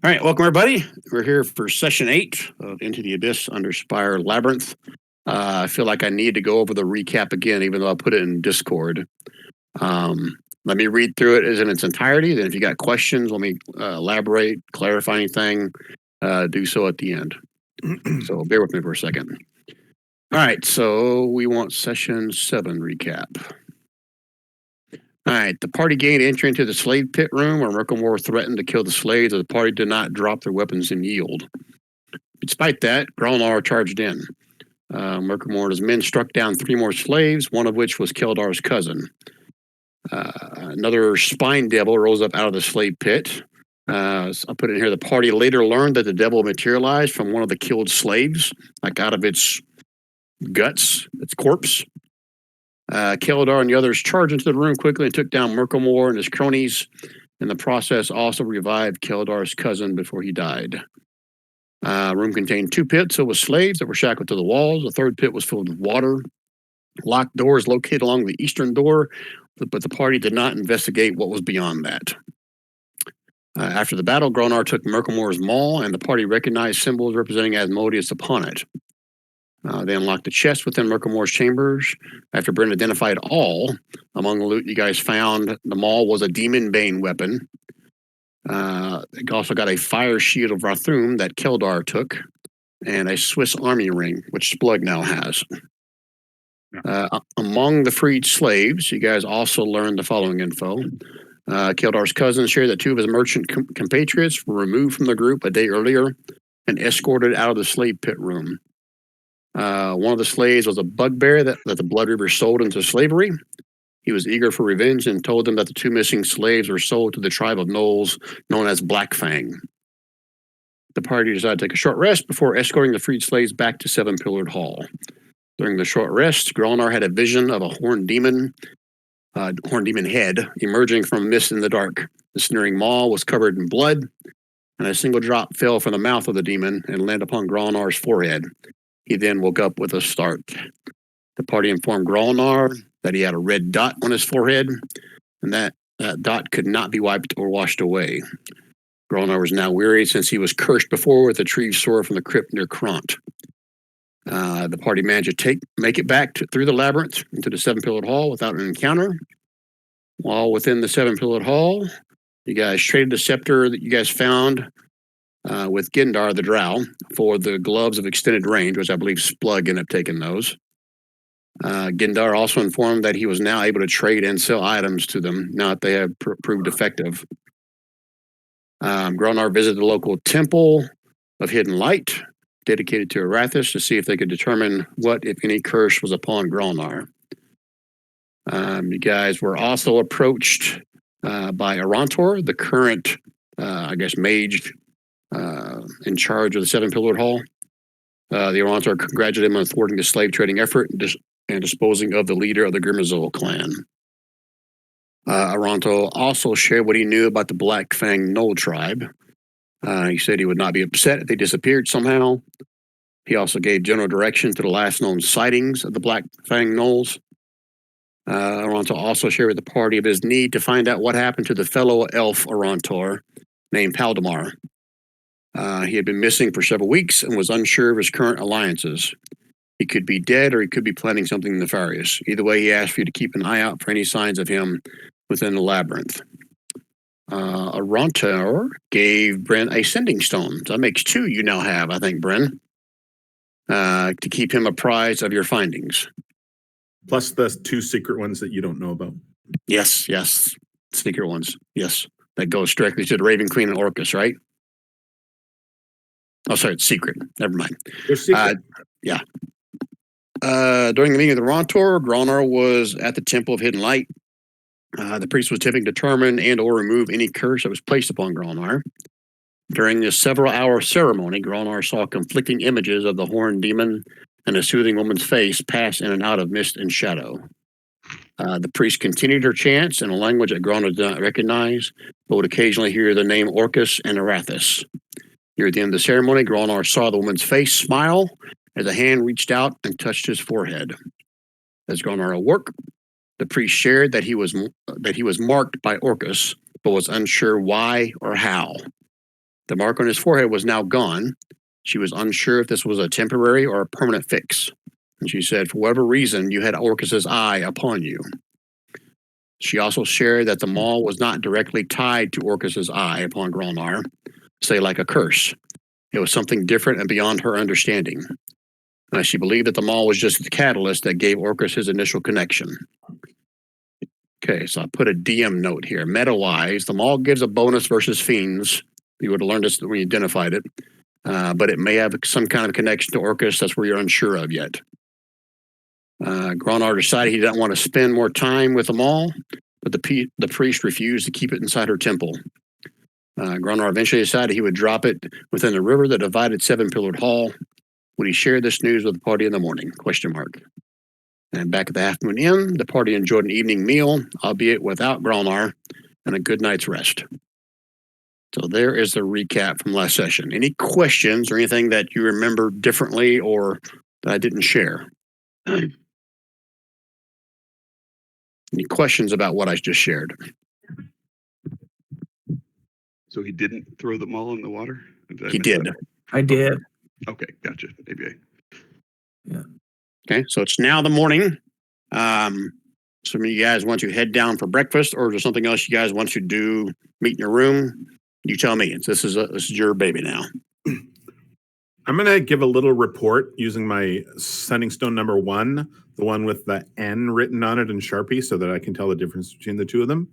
All right, welcome everybody. We're here for session 8 of Into the Abyss, Underspire, Labyrinth. I feel like I need to go over the recap again, even though I put it in Discord. Let me read through it as in its entirety. Then if you got questions, let me elaborate, clarify anything, do so at the end. So bear with me for a second. All right, so we want session 7 recap. All right, the party gained entry into the slave pit room where Merkelmore threatened to kill the slaves, but the party did not drop their weapons and yield. Despite that, Gralnar charged in. Merkelmore and his men struck down 3 more slaves, one of which was Keldar's cousin. Another spine devil rose up out of the slave pit. I'll put it in here. The party later learned that the devil materialized from one of the killed slaves, like out of its guts, its corpse. Keldar and the others charged into the room quickly and took down Merkelmore and his cronies. In the process, also revived Keldar's cousin before he died. Room contained 2 pits filled with slaves that were shackled to the walls. The third pit was filled with water. Locked doors located along the eastern door, but the party did not investigate what was beyond that. After the battle, Gralnar took Merkelmore's Maul, and the party recognized symbols representing Asmodeus upon it. They unlocked the chest within Merkelmore's chambers. After Brent identified all, among the loot you guys found, the Maul was a demon bane weapon. They also got a fire shield of Rathum that Keldar took, and a Swiss army ring, which Splug now has. Among the freed slaves, you guys also learned the following info. Keldar's cousin shared that 2 of his merchant compatriots were removed from the group a day earlier and escorted out of the slave pit room. One of the slaves was a bugbear that the Blood Reaver sold into slavery. He was eager for revenge and told them that the 2 missing slaves were sold to the tribe of gnolls known as Blackfang. The party decided to take a short rest before escorting the freed slaves back to Seven Pillared Hall. During the short rest, Gralnar had a vision of a horned demon head emerging from mist in the dark. The sneering maw was covered in blood, and a single drop fell from the mouth of the demon and landed upon Gralnar's forehead. He then woke up with a start. The party informed Gralnar that he had a red dot on his forehead, and that dot could not be wiped or washed away. Gralnar was now weary since he was cursed before with a tree sword from the crypt near Kront. The party managed to make it back through the labyrinth into the Seven Pillared Hall without an encounter. While within the Seven Pillared Hall, you guys traded the scepter that you guys found with Gendar the Drow for the gloves of extended range, which I believe Splug ended up taking those. Gendar also informed that he was now able to trade and sell items to them now that they have proved effective. Gralnar visited the local temple of Hidden Light, dedicated to Arathis, to see if they could determine what, if any, curse was upon Gralnar. You guys were also approached by Arantor, the current, mage in charge of the Seven Pillared Hall. The Arantor congratulated him on thwarting the slave trading effort and disposing of the leader of the Grimazol clan. Arantor also shared what he knew about the Black Fang Gnoll tribe. He said he would not be upset if they disappeared somehow. He also gave general direction to the last known sightings of the Black Fang Gnolls. Arantor also shared with the party of his need to find out what happened to the fellow elf Arantor named Paldemar. He had been missing for several weeks and was unsure of his current alliances. He could be dead or he could be planning something nefarious. Either way, he asked for you to keep an eye out for any signs of him within the labyrinth. Arantor gave Bren a sending stone. So that makes 2 you now have, I think, Bren, to keep him apprised of your findings. Plus the 2 secret ones that you don't know about. Yes. Secret ones. Yes. That goes directly to the Raven Queen and Orcus, right? Oh, sorry, it's secret. Never mind. They're secret. Yeah. During the meeting of the Arantor, Gralnar was at the Temple of Hidden Light. The priest was attempting to determine and or remove any curse that was placed upon Gralnar. During this several-hour ceremony, Gralnar saw conflicting images of the horned demon and a soothing woman's face pass in and out of mist and shadow. The priest continued her chants in a language that Gralnar did not recognize, but would occasionally hear the name Orcus and Arathis. Near the end of the ceremony, Gralnar saw the woman's face smile as a hand reached out and touched his forehead. As Gralnar awoke, the priest shared that he was marked by Orcus, but was unsure why or how. The mark on his forehead was now gone. She was unsure if this was a temporary or a permanent fix. And she said, for whatever reason, you had Orcus's eye upon you. She also shared that the Maul was not directly tied to Orcus's eye upon Grolnar, say like a curse. It was something different and beyond her understanding. She believed that the Maul was just the catalyst that gave Orcus his initial connection. Okay, so I put a DM note here. Meta-wise, the Maul gives a bonus versus fiends. You would have learned this when you identified it. But it may have some kind of connection to Orcus. That's where you're unsure of yet. Grolnar decided he didn't want to spend more time with the Maul, but the priest refused to keep it inside her temple. Grolnar eventually decided he would drop it within the river that divided Seven-Pillared Hall. Would he share this news with the party in the morning? ? And back at the Half Moon Inn, the party enjoyed an evening meal, albeit without Grolnar, and a good night's rest. So there is the recap from last session. Any questions or anything that you remember differently or that I didn't share? Any questions about what I just shared? So he didn't throw the Maul in the water? He did. I did. Okay, gotcha. Maybe Yeah. Okay, so it's now the morning. Some of you guys want to head down for breakfast, or is there something else you guys want to do? Meet in your room? You tell me. This is your baby now. I'm going to give a little report using my Sending Stone number 1, the one with the N written on it in Sharpie, so that I can tell the difference between the two of them.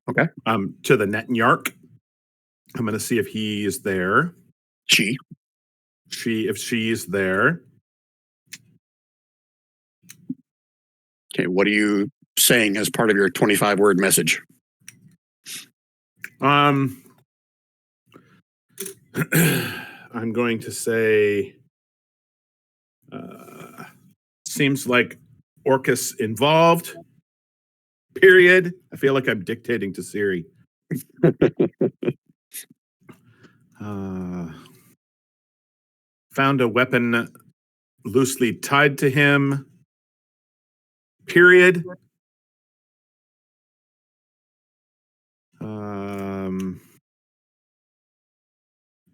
Okay. To the Netnyark. I'm going to see if he is there. If she's there. Okay, what are you saying as part of your 25-word message? I'm going to say, seems like Orcus involved, period. I feel like I'm dictating to Siri. Found a weapon loosely tied to him, period.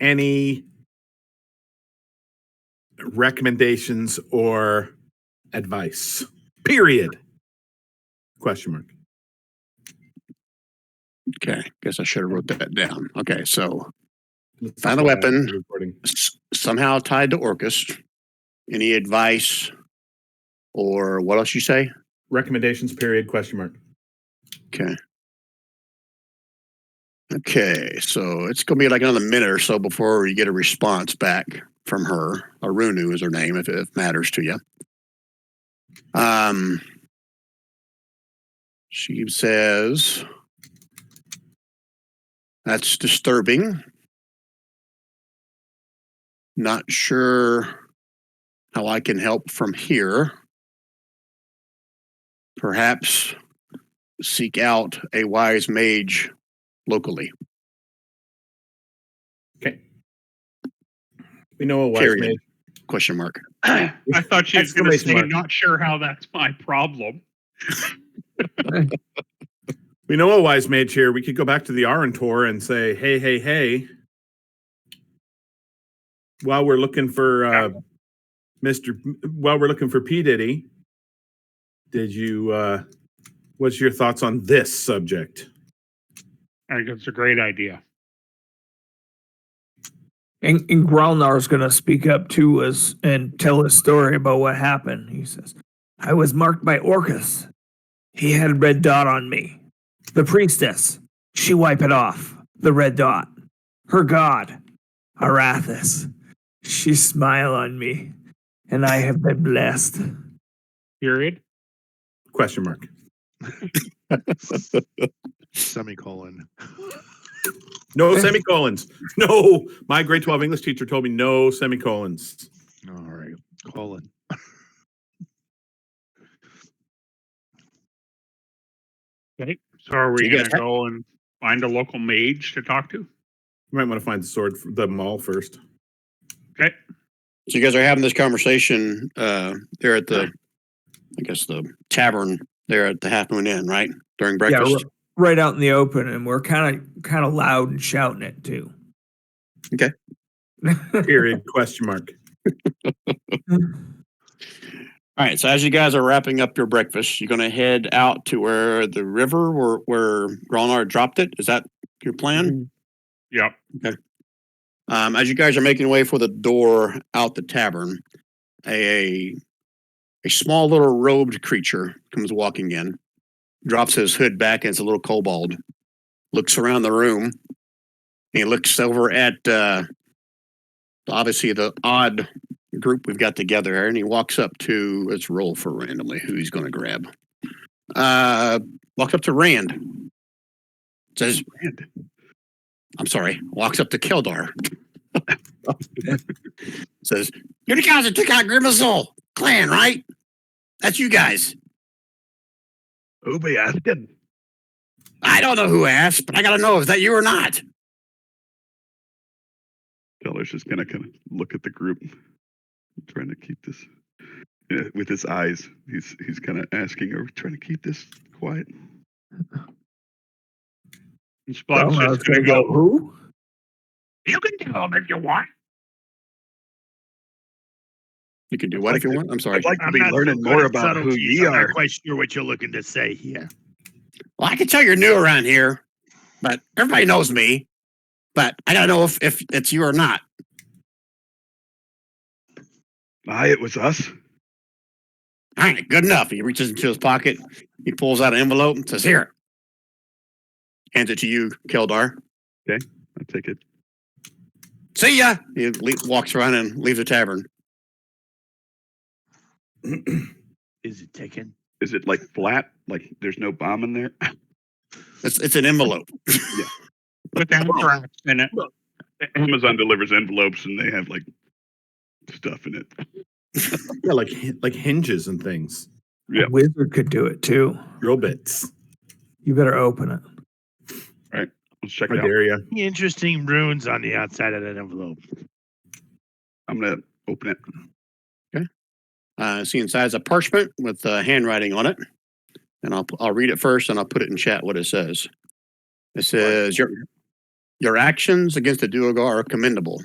Any recommendations or advice, period? ? Okay, guess I should have wrote that down. Okay, so found a weapon somehow tied to Orcus. Any advice or what else you say? Recommendations, period? ? Okay. Okay, so it's going to be like another minute or so before we get a response back from her. Arunu is her name, if it matters to you. She says, that's disturbing. Not sure how I can help from here. Perhaps seek out a wise mage locally. Okay. We know a wise mage. ? I thought she was going to say, not sure how that's my problem. We know a wise mage here. We could go back to the Arentor and say, hey. While we're looking for while we're looking for P. Diddy, what's your thoughts on this subject? I think it's a great idea. And Grolnar's going to speak up to us and tell his story about what happened. He says, I was marked by Orcus. He had a red dot on me. The priestess, she wiped it off. The red dot. Her god, Arathis. She smiled on me, and I have been blessed. Period? ? Semicolon. No semicolons. No, my grade 12 English teacher told me no semicolons. All right. Colon. Okay. So are we You going guys to go and find a local mage to talk to? You might want to find the Maul first. Okay. So you guys are having this conversation there at the tavern there at the Half Moon Inn, right? During breakfast? Yeah, right out in the open, and we're kind of loud and shouting it too. Period. Question mark. All right, so as you guys are wrapping up your breakfast, you're going to head out to where the river where Gralnar dropped it. Is that your plan? Yep. As you guys are making way for the door out the tavern, a small little robed creature comes walking in, drops his hood back, and it's a little kobold. Looks around the room, and he looks over at obviously the odd group we've got together here, and he walks up to, let's roll for randomly who he's going to grab. Walks up to Rand. Says, Rand. I'm sorry, walks up to Keldar. Says, you're the guys that took out Grimazol clan, right? That's you guys. Who be asking? I don't know who asked, but I got to know, is that you or not? Keller's just gonna kind of look at the group, trying to keep this with his eyes. He's kind of asking, "Are we trying to keep this quiet?" And Splot's Well, just gonna go. who? You can tell him if you want. You can do what if you want? I'm sorry. I'd like to I'm be not so learning good more at about who subtleties. ye I'm are. not quite sure what you're looking to say here. Well, I can tell you're new around here, but everybody knows me. But I got to know if it's you or not. Aye, it was us. All right, good enough. He reaches into his pocket. He pulls out an envelope and says, here. Hands it to you, Keldar. I take it. See ya. He walks around and leaves the tavern. Is it taken? Is it like flat? Like there's no bomb in there? It's an envelope. With anthrax in it. Amazon delivers envelopes and they have like stuff in it. Yeah, like hinges and things. Yeah. A wizard could do it too. Drill bits. You better open it. Let's check I it out. dare you. Interesting runes on the outside of that envelope. I'm gonna open it. See inside is a parchment with handwriting on it. And I'll read it first and I'll put it in chat what it says. It says, your actions against the Duergar are commendable.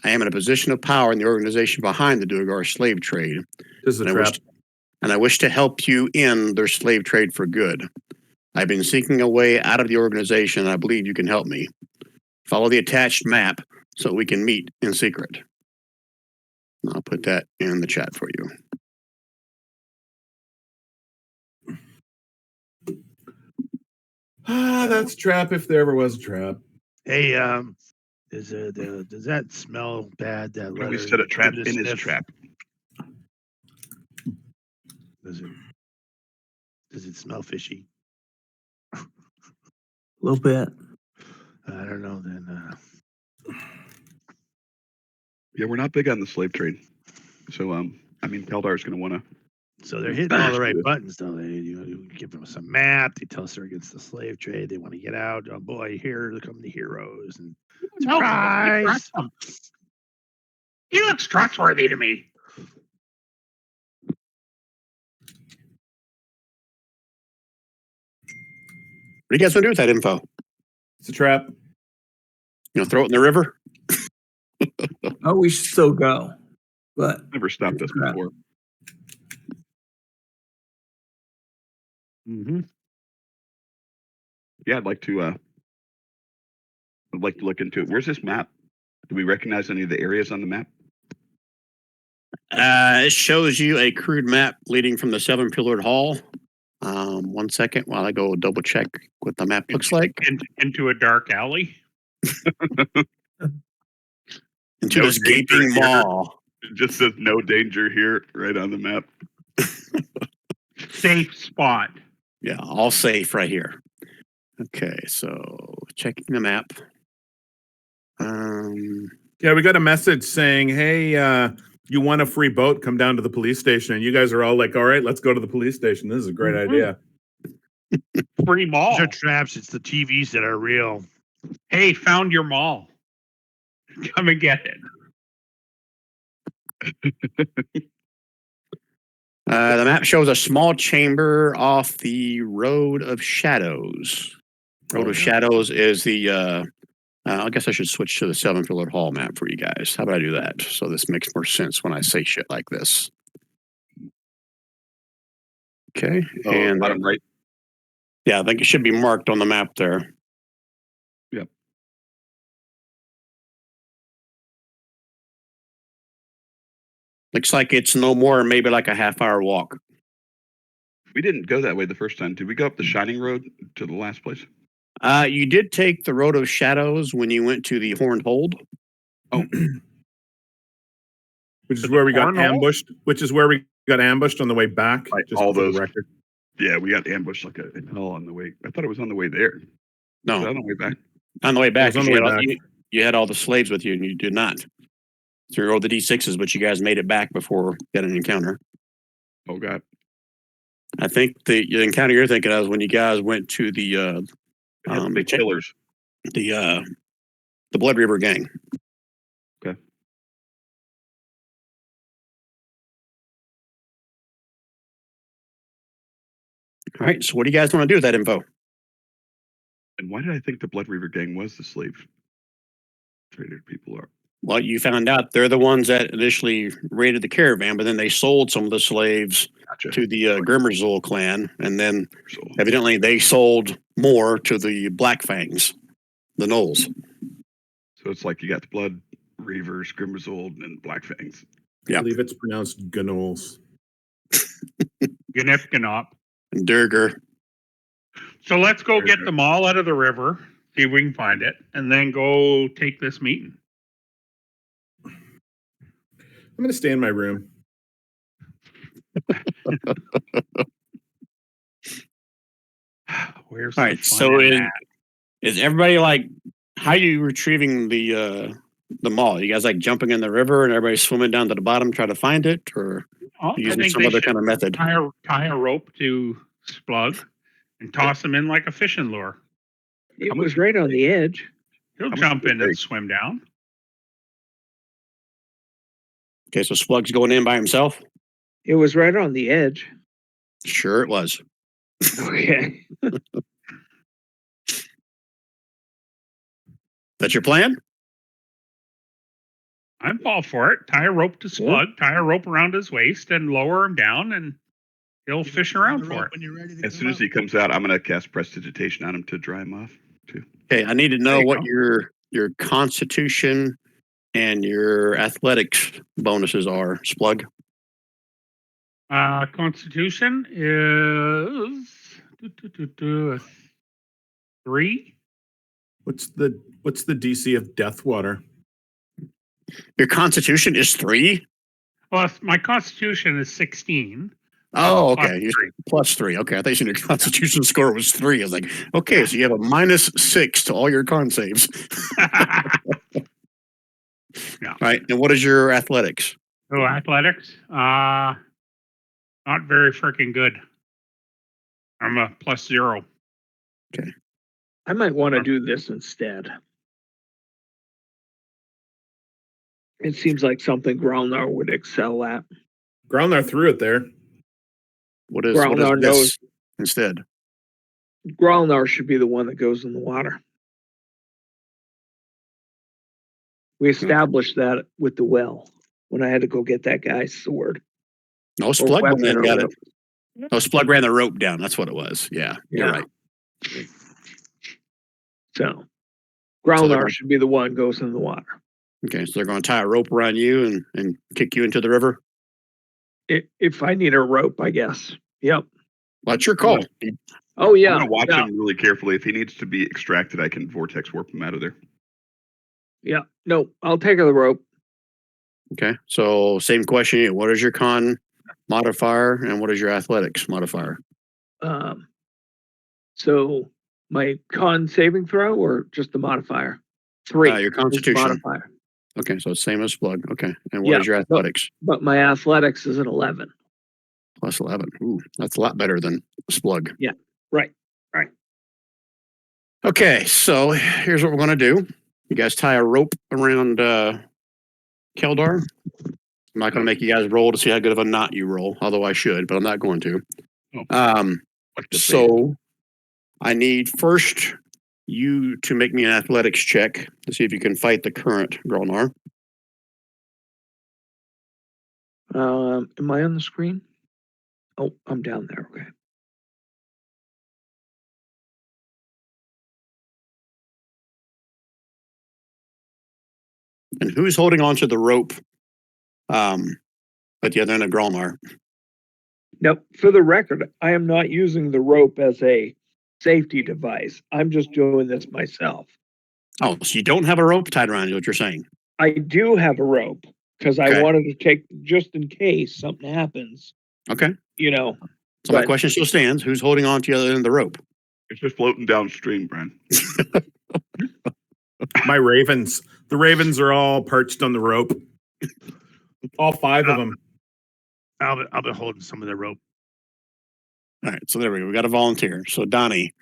I am in a position of power in the organization behind the Duergar slave trade. This is a And trap. I wish to help you end their slave trade for good. I've been seeking a way out of the organization, and I believe you can help me. Follow the attached map so we can meet in secret. And I'll put that in the chat for you. That's a trap if there ever was a trap. Hey, does that smell bad? That We letter set a trap Give it in his sniff. trap. Does it smell fishy? A little bit. I don't know. Then Yeah, we're not big on the slave trade. So I mean Keldar's gonna wanna so they're hitting all the right buttons, though. You give them some map. They tell us they're against the slave trade. They want to get out. Oh boy, here come the heroes. And No, you surprise! trust him. He looks trustworthy to me. What do you guys want to do with that info? It's a trap. You know, throw it in the river? Oh, we should still go. But never stopped us Crap. before. Mm-hmm. Yeah, I'd like to look into it. Where's this map? Do we recognize any of the areas on the map? It shows you a crude map leading from the seven pillared hall. 1 second while I go double check what the map looks like. Into a dark alley. Into No this danger gaping here. maw. It just says no danger here, right on the map. Safe spot. Yeah, all safe right here. Okay, so checking the map. Yeah, we got a message saying, hey, you want a free boat? Come down to the police station. And you guys are all like, all right, let's go to the police station. This is a great idea. Free mall. These are traps. It's the TVs that are real. Hey, found your mall. Come and get it. The map shows a small chamber off the Road of Shadows. Road of Shadows is the I guess I should switch to the 7-pillared hall map for you guys. How about I do that? So this makes more sense when I say shit like this. Okay. And bottom right. yeah, I think it should be marked on the map there. Yep. Looks like it's no more, maybe like a half-hour walk. We didn't go that way the first time. Did we go up the Shining Road to the last place? You did take the Road of Shadows when you went to the Horned Hold. Which is where we got cornhole? ambushed. Which is where we got ambushed on the way back. Right, just all for the those- record. Yeah, we got ambushed like a hell on the way. I thought it was on the way there. Was No, it on the way back? on the way back. It was on the you, way had all, back. you had all the slaves with you, and you did not. So you rolled the D6s, but you guys made it back before you got an encounter. Oh God. I think the encounter you're thinking of is when you guys went to the It had the big pillars. the Blood River gang. Okay. All right. So what do you guys want to do with that info? And why did I think the Blood River gang was the slave traded people are? Well, you found out they're the ones that initially raided the caravan, but then they sold some of the slaves Gotcha. to the Grimmerzul clan, and then So, evidently they sold more to the Black Fangs, the Knolls. so it's like you got the Blood Reavers, Grimmerzold, and Black Fangs. Yeah. I believe it's pronounced Gnols. Gnip Gnop. And Durger. So let's go get them all out of the river, see if we can find it, and then go take this meeting. I'm going to stay in my room. Where's All the right. fun So in is, that? is everybody like, how are you retrieving the mall? You guys like jumping in the river and everybody swimming down to the bottom trying to find it, or Oh, I using think some they other should kind of method? tie a rope to Splug and toss him in like a fishing lure. It was right on the edge. He'll How much jump does it in and take? swim down. Okay, so Splug's going in by himself? It was right on the edge. Sure, it was. Okay. That's your plan? I'm all for it. Tie a rope to Splug, tie a rope around his waist, and lower him down, and he'll fish around for it. When you're ready to As come soon as up. he comes out, I'm going to cast Prestidigitation on him to dry him off. Okay, I need to know There you what go. your constitution and your athletics bonuses are, Splug. Constitution is 3. What's the DC of Deathwater? Your constitution is 3? Well, my Constitution is 16. Oh, plus okay. You- 3. Plus 3. Okay, I thought you said your constitution score was 3. I was like, okay, so you have a -6 to all your con saves. Yeah. All right, and what is your athletics? So athletics, not very freaking good. I'm a +0. I might want to do this instead. It seems like something Growlnar would excel at. Growlnar threw it there. What is Growlnar this knows. instead? Growlnar should be the one that goes in the water. We established that with the well when I had to go get that guy's sword. No, Or Splug went in and weapon or got it. whatever. Oh, Splug ran the rope down. That's what it was. Yeah, you're Yeah. right. So Growlnar gonna- should be the one goes in the water. Okay, so they're going to tie a rope around you and kick you into the river? If I need a rope, I guess. Yep. Well, it's your call. Oh yeah. I'm going to watch yeah. him really carefully. If he needs to be extracted, I can vortex warp him out of there. Yeah. No, I'll take the rope. Okay, so same question. What is your con modifier and what is your athletics modifier? So my con saving throw or just the modifier? 3. Your is the constitution. modifier. Okay, so it's same as Splug. Okay, and what Yeah, is your athletics? But my athletics is an 11. Plus 11. Ooh, that's a lot better than Splug. Right. Okay, so here's what we're going to do. You guys tie a rope around Keldar. I'm not going to make you guys roll to see how good of a knot you roll, although I should, but I'm not going to. Oh. So I need first you to make me an athletics check to see if you can fight the current Grolnar. Am I on the screen? Oh, I'm down there. Okay. And who's holding onto the rope at the other end of Grolnar? Now, for the record, I am not using the rope as a safety device. I'm just doing this myself. Oh, so you don't have a rope tied around you, what you're saying? I do have a rope because I Okay. wanted to take just in case something happens. Okay. You know, So my but- question still stands. Who's holding on to the other end of the rope? It's just floating downstream, Brian. My ravens. The ravens are all perched on the rope. All 5 of them. I'll be holding some of the rope. All right, so there we go. We got a volunteer. So Danny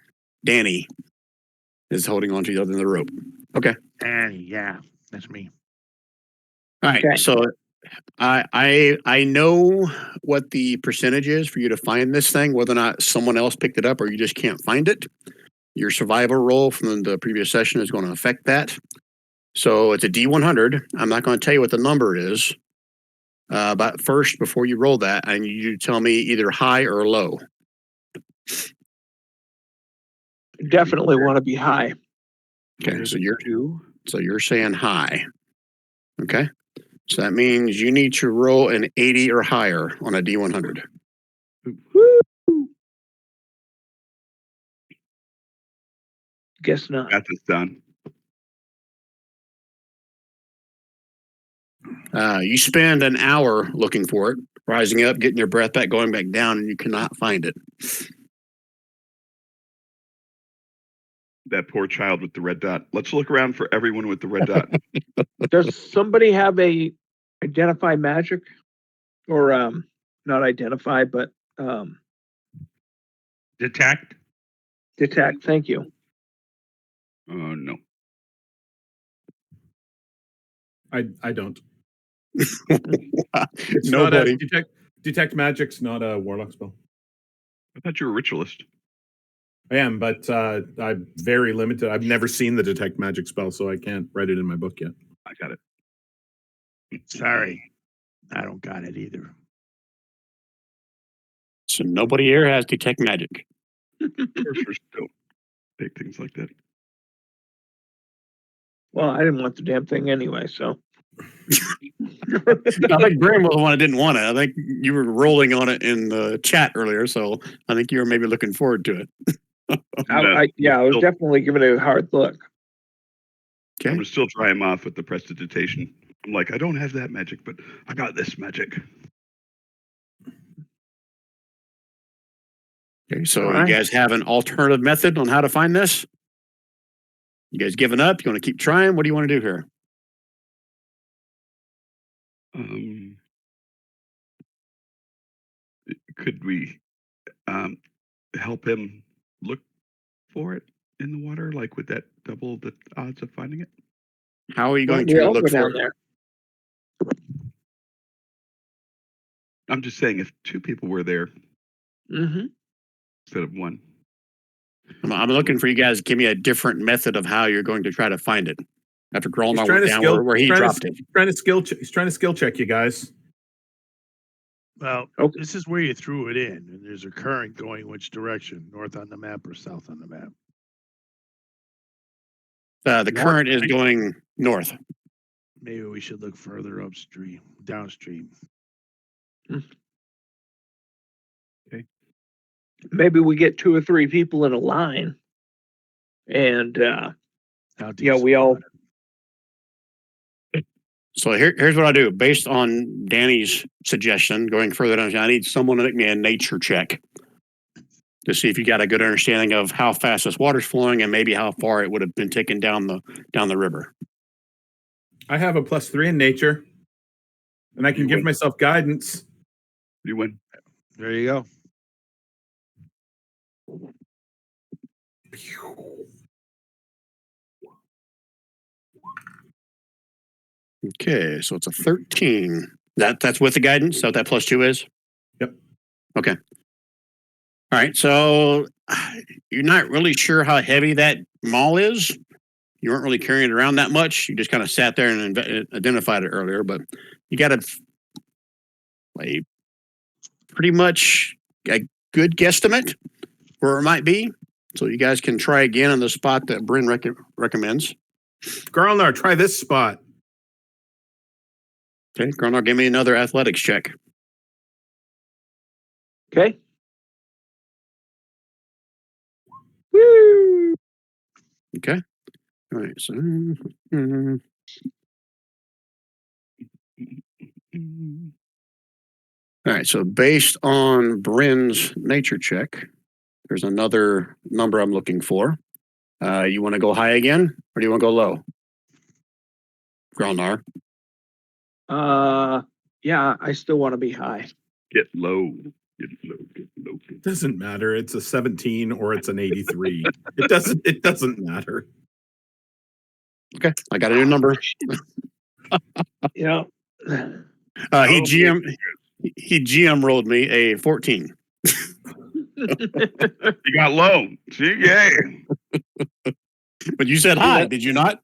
is holding on to the other end of the rope. Okay. And yeah, that's me. All right. Okay. So I know what the percentage is for you to find this thing, whether or not someone else picked it up or you just can't find it. Your survival roll from the previous session is going to affect that. So it's a D100. I'm not going to tell you what the number is. But first, before you roll that, I need you to tell me either high or low. definitely want to be high. Okay, so you're saying high. Okay. So that means you need to roll an 80 or higher on a D100. Woo! Guess not. Got this done. You spend an hour looking for it, rising up, getting your breath back, going back down, and you cannot find it. That poor child with the red dot. Let's look around for everyone with the red dot. Does somebody have a identify magic, or not identify, but Detect. detect? Thank you. Oh no. I don't. It's Nobody. not detect magic's not a warlock spell. I thought you were a ritualist. I am, but I'm very limited. I've never seen the detect magic spell, so I can't write it in my book yet. I got it. Sorry, I don't got it either. So nobody here has detect magic. Sorcerers don't take things like that. Well, I didn't want the damn thing anyway, so. I think Graham was the one that didn't want it. I think you were rolling on it in the chat earlier, so I think you were maybe looking forward to it. I was Still- definitely giving it a hard look. I'm Okay. gonna still dry him off with the prestidigitation. I'm like, I don't have that magic, but I got this magic. Okay. So All right. you guys have an alternative method on how to find this? You guys giving up? You want to keep trying? What do you want to do here? Could we help him look for it in the water? Like, would that double the odds of finding it? How are you Why going don't we to all look go for down it? there? I'm just saying, if 2 people were there Mm-hmm. instead of 1. I'm looking for you guys to give me a different method of how you're going to try to find it. After Grolnar trying went to down skill- where he trying to dropped it. He's trying to skill check you guys. Well, Okay. this is where you threw it in, and there's a current going which direction, north on the map or south on the map. The current is going north. Maybe we should look further upstream, downstream. Maybe we get 2 or 3 people in a line, and Out to yeah, the we all. spot. So here's what I do. Based on Danny's suggestion, going further down, I need someone to make me a nature check to see if you got a good understanding of how fast this water's flowing and maybe how far it would have been taken down the river. I have a +3 in nature, and I can You give win. myself guidance. You win. There you go. Okay, so it's a 13. That's with the guidance. So that +2 is. Yep. Okay. All right. So You're not really sure how heavy that Maul is. You weren't really carrying it around that much. You just kind of sat there and identified it earlier, but you got a pretty much a good guesstimate where it might be. So you guys can try again on the spot that Bryn recommends. Garlnar, try this spot. Okay, Garnar, give me another athletics check. Okay. Woo! Okay. All right. So, all right. So based on Bryn's nature check, there's another number I'm looking for. You want to go high again, or do you want to go low? Grelnar. Yeah, I still want to be high. Get low. Get low. Get low. Get Doesn't matter. It's a 17 or it's an 83. It doesn't matter. Okay, I got a new number. Yeah. He GM rolled me a 14. You got low. See, yeah. But you said high, did you not?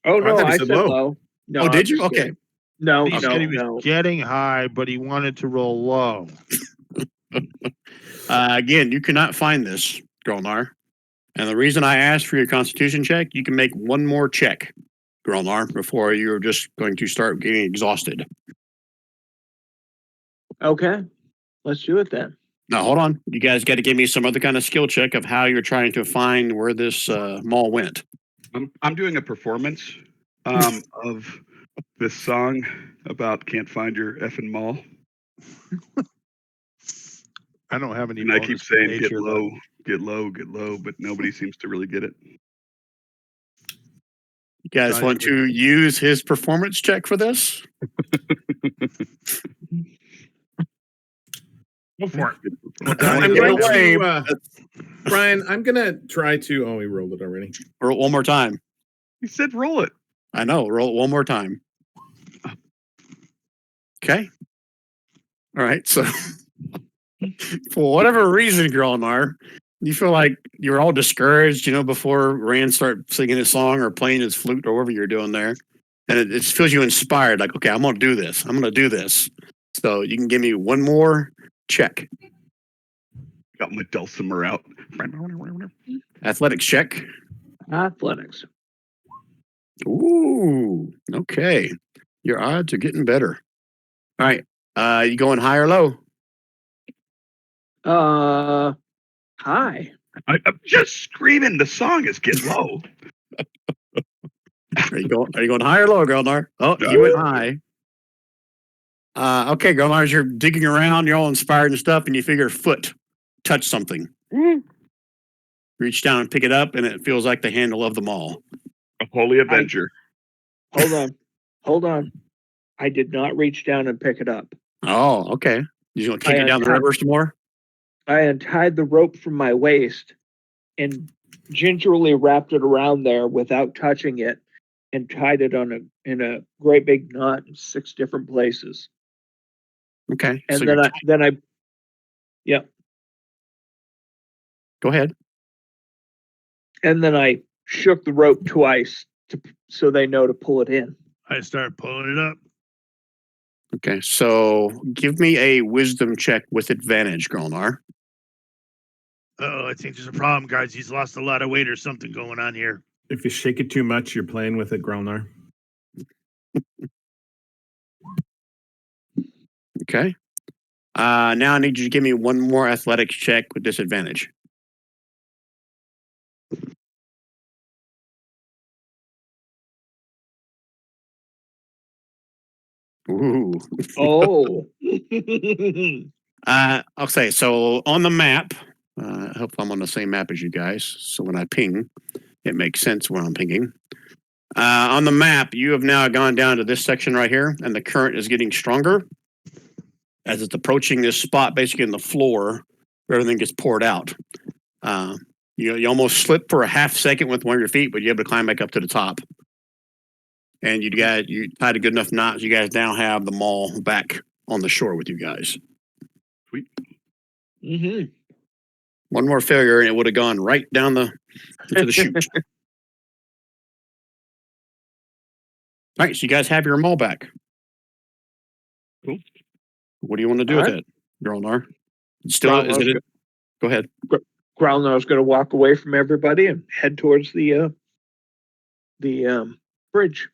Oh no, thought he I said said low. low. No, Oh, I'm did you? just Okay. kidding. No, He said he was no. getting high, but he wanted to roll low. Again, you cannot find this, Grelnar. And the reason I asked for your constitution check, you can make one more check, Grelnar, before you're just going to start getting exhausted. Okay, let's do it then. Now, hold on. You guys got to give me some other kind of skill check of how you're trying to find where this Maul went. I'm doing a performance of this song about can't find your effing mall. I don't have any. And I keep bonus to saying get nature, though. low, get low, get low, but nobody seems to really get it. You guys Sounds want good. to use his performance check for this? Go for it. I'm Get going away. to, Brian, I'm going to try to. Oh, we rolled it already. Roll it one more time. He said roll it. I know. Roll it one more time. Okay. All right. So, for whatever reason, Grelnar, you feel like you're all discouraged, before Rand started singing his song or playing his flute or whatever you're doing there. And it feels you inspired, like, okay, I'm going to do this. I'm going to do this. So you can give me one more check. Got my dulcimer out. Athletics check. Athletics. Ooh, okay. Your odds are getting better. All right. You going high or low? High. I'm just screaming. The song is get low. Are you going high or low, Grelnar? Oh, you went high. Okay, Grelnar, as you're digging around, you're all inspired and stuff, and you figure foot touch something. Reach down and pick it up, and it feels like the handle of the Maul. A holy avenger. Hold on. I did not reach down and pick it up. Oh, okay. You want to kick it down the river some more? I untied the rope from my waist and gingerly wrapped it around there without touching it and tied it in a great big knot in 6 different places. Okay. And So then I go ahead. And then I shook the rope twice so they know to pull it in. I start pulling it up. Okay. So give me a wisdom check with advantage, Grelnar. Oh, I think there's a problem, guys. He's lost a lot of weight or something going on here. If you shake it too much, you're playing with it, Grelnar. Okay. Now I need you to give me one more athletics check with disadvantage. Ooh. Oh. I'll say, so on the map, I hope I'm on the same map as you guys. So when I ping, it makes sense when I'm pinging. On the map, you have now gone down to this section right here, and the current is getting stronger as it's approaching this spot, basically in the floor, where everything gets poured out. You almost slip for a half second with one of your feet, but you're able to climb back up to the top. And you tied a good enough knot. You guys now have the Maul back on the shore with you guys. Sweet. Mm-hmm. One more failure, and it would have gone right down into the chute. All right, so you guys have your Maul back. Cool. What do you want to do All with right. it, Grolnar? Still, is it? Go ahead. Growlnar's going to walk away from everybody and head towards the bridge.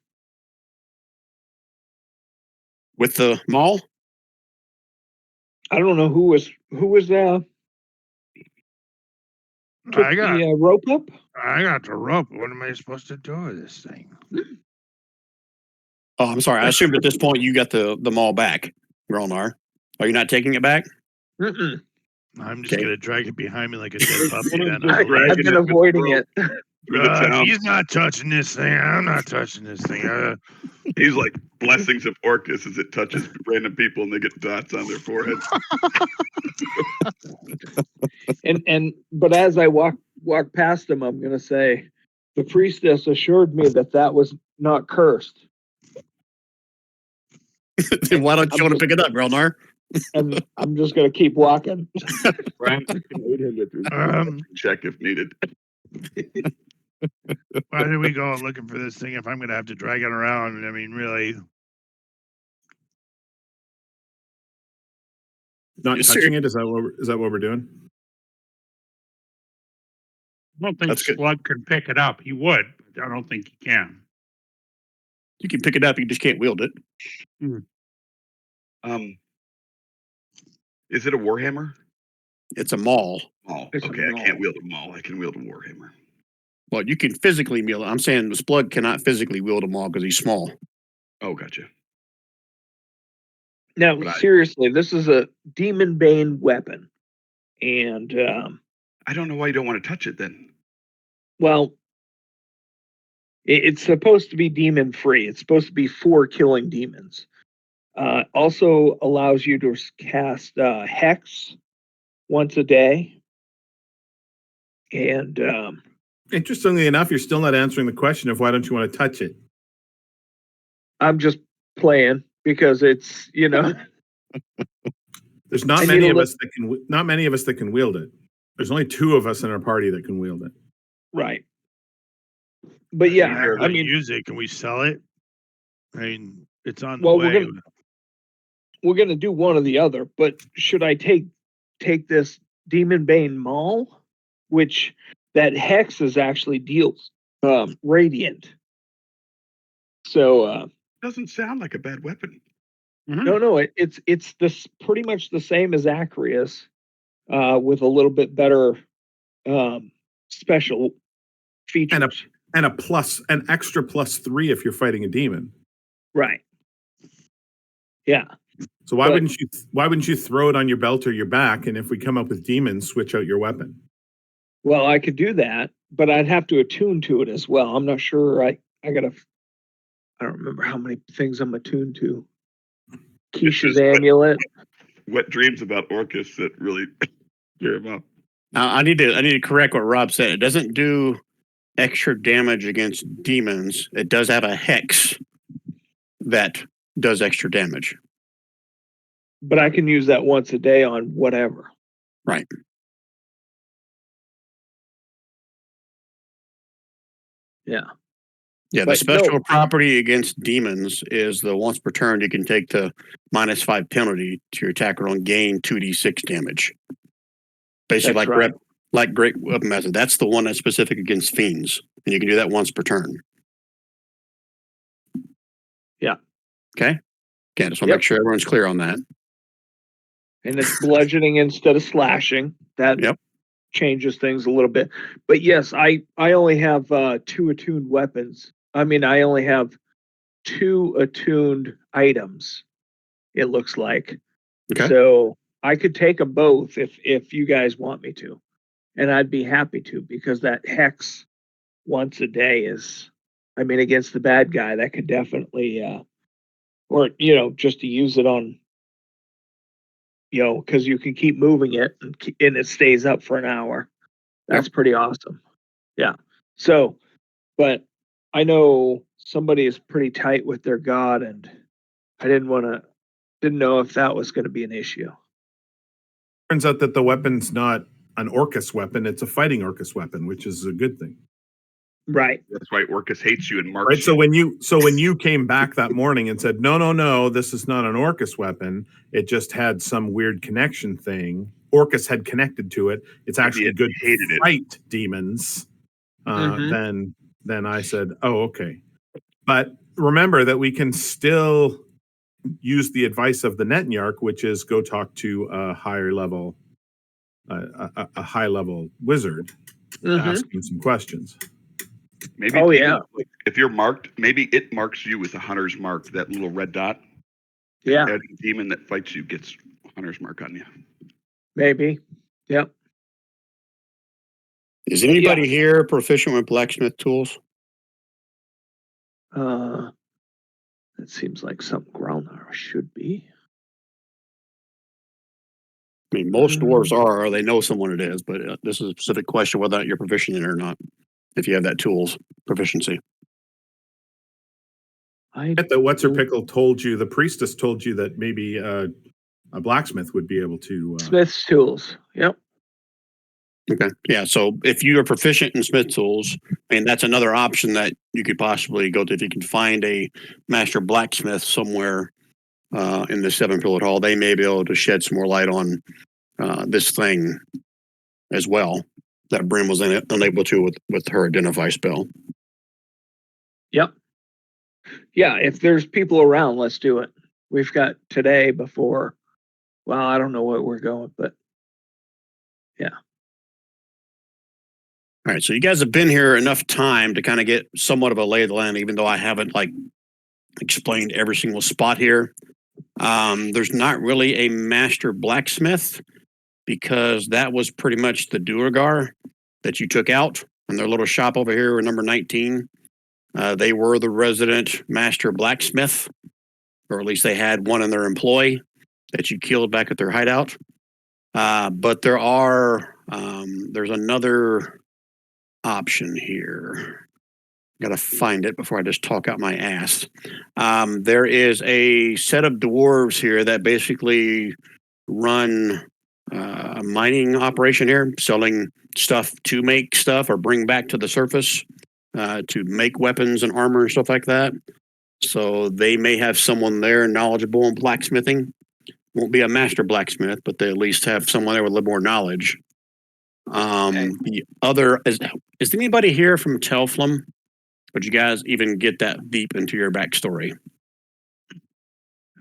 With the Maul? I don't know who was took I got the rope up. I got the rope. What am I supposed to do with this thing? Oh, I'm sorry. I assumed at this point you got the Maul back, Grolnar. Are you not taking it back? Mm-mm. I'm just Okay. gonna drag it behind me like a dead puppy. Then just I'll drag I've it been up with avoiding rope. it. Through the town. he's not touching this thing. I'm not touching this thing. He's like blessings of Orcus as it touches random people and they get dots on their foreheads. But as I walk past him, I'm going to say, the priestess assured me that was not cursed. Then why don't you want to pick it up, Grolnar? And I'm just going to keep walking. Brian can aid him with his check if needed. Why did we go looking for this thing if I'm gonna have to drag it around? I mean, really. Not Yes, touching sir. it. Is that what we're doing? I don't think That's good. Slug could pick it up. He would, but I don't think he can. You can pick it up, you just can't wield it. Is it a warhammer? It's a Maul. Maul. It's a Okay, I maul. can't wield a maul. I can wield a warhammer. Well, you can physically wield it. I'm saying the Splug cannot physically wield a Maul because he's small. Oh, gotcha. Now, But seriously, this is a demon bane weapon. And, I don't know why you don't want to touch it then. well, it's supposed to be demon free. It's supposed to be for killing demons. Also allows you to cast Hex once a day. And Interestingly enough, you're still not answering the question of why don't you want to touch it? I'm just playing because it's, There's not I many need a of li- us that can wield it. There's only 2 of us in our party that can wield it. right. But yeah, How do I we mean, use it? Can we sell it? I mean, it's on the Well, way. we're gonna do one or the other, but should I take this Demon Bane Maul, which that Hex is actually deals radiant. So Doesn't sound like a bad weapon. no, it's this pretty much the same as Acrius, with a little bit better special features. And an extra +3 if you're fighting a demon. Right. Yeah. So why But- wouldn't you throw it on your belt or your back, and if we come up with demons, switch out your weapon? Well, I could do that, but I'd have to attune to it as well. I'm not sure. I don't remember how many things I'm attuned to. Keisha's just what- amulet. Wet dreams about Orcus that really cheer him up. Now, I need to correct what Rob said. It doesn't do extra damage against demons. It does have a Hex that does extra damage. But I can use that once a day on whatever. Right. Yeah. Yeah, the But special no. property against demons is the once per turn you can take the -5 penalty to your attacker on gain 2d6 damage. Basically, That's like right. like Great Weapon Method. That's the one that's specific against fiends, and you can do that once per turn. Yeah. Okay. Okay, just want to Yep. make sure everyone's clear on that. And it's bludgeoning instead of slashing. That Yep. changes things a little bit. But yes, I only have 2 attuned weapons. I mean, I only have 2 attuned items, it looks like. Okay. So I could take them both if you guys want me to. And I'd be happy to, because that Hex once a day is, I mean, against the bad guy, that could definitely, or, just to use it on, because you can keep moving it and it stays up for an hour. That's pretty awesome. Yeah. So, but I know somebody is pretty tight with their god, and I didn't know if that was going to be an issue. Turns out that the weapon's not an Orcus weapon; it's a fighting Orcus weapon, which is a good thing. Right. That's why Orcus hates you and marks Right. So you. when you came back that morning and said, no, this is not an Orcus weapon. It just had some weird connection thing. Orcus had connected to it. It's actually Idiot good hated to it. fight demons. Then I said, oh, okay. But remember that we can still use the advice of the Netnyark, which is go talk to a higher level, a high level wizard, ask him some questions. Maybe Oh, even, yeah. like, if you're marked, maybe it marks you with a hunter's mark, that little red dot. Yeah. Every demon that fights you gets hunter's mark on you. Maybe. Yep. Is anybody here proficient with blacksmith tools? That seems like something Growlnar should be. I mean, most dwarves are, or they know someone it is, but this is a specific question whether or not you're proficient in it or not, if you have that tools proficiency. I Get that what's her pickle told you, the priestess told you that maybe a blacksmith would be able to. Smith's tools. Yep. Okay. Yeah. So if you are proficient in smith tools, and that's another option that you could possibly go to, if you can find a master blacksmith somewhere in the Seven Pillared Hall, they may be able to shed some more light on this thing as well that Brim was unable to with her identify spell. Yep. Yeah. If there's people around, let's do it. We've got today before. Well, I don't know what we're going, but yeah. All right, so you guys have been here enough time to kind of get somewhat of a lay of the land, even though I haven't like explained every single spot here. There's not really a master blacksmith because that was pretty much the Duergar that you took out in their little shop over here, number 19. They were the resident master blacksmith, or at least they had one in their employ that you killed back at their hideout. But there's another option here. Gotta find it before I just talk out my ass. There is a set of dwarves here that basically run a mining operation here, selling stuff to make stuff or bring back to the surface to make weapons and armor and stuff like that. So they may have someone there knowledgeable in blacksmithing. Won't be a master blacksmith, but they at least have someone there with a little more knowledge. The other is anybody here from Telflum? Would you guys even get that deep into your backstory?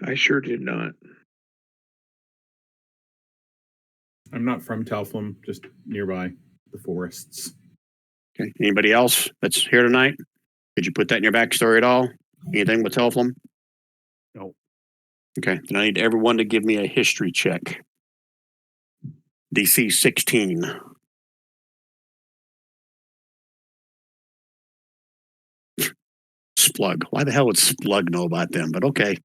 I sure did not. I'm not from Telflum, just nearby the forests. Okay. Anybody else that's here tonight? Did you put that in your backstory at all? Anything with Telflum? No. Okay. Then I need everyone to give me a history check. DC 16. Splug. Why the hell would Splug know about them? But okay.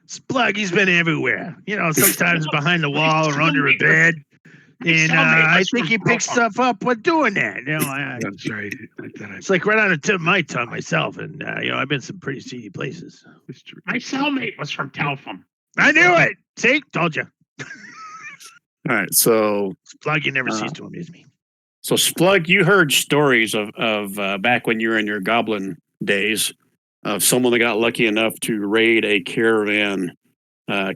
Spluggy's been everywhere. You know, sometimes behind the wall or under a bed. And I think he picks stuff up while doing that. You know, I'm sorry. it's like right on the tip of my tongue myself. And, you know, I've been some pretty seedy places. My cellmate was from Telfum. I knew it. See? Told you. All right. So Spluggy never ceased to amaze me. So Splug, you heard stories of back when you were in your goblin days of someone that got lucky enough to raid a caravan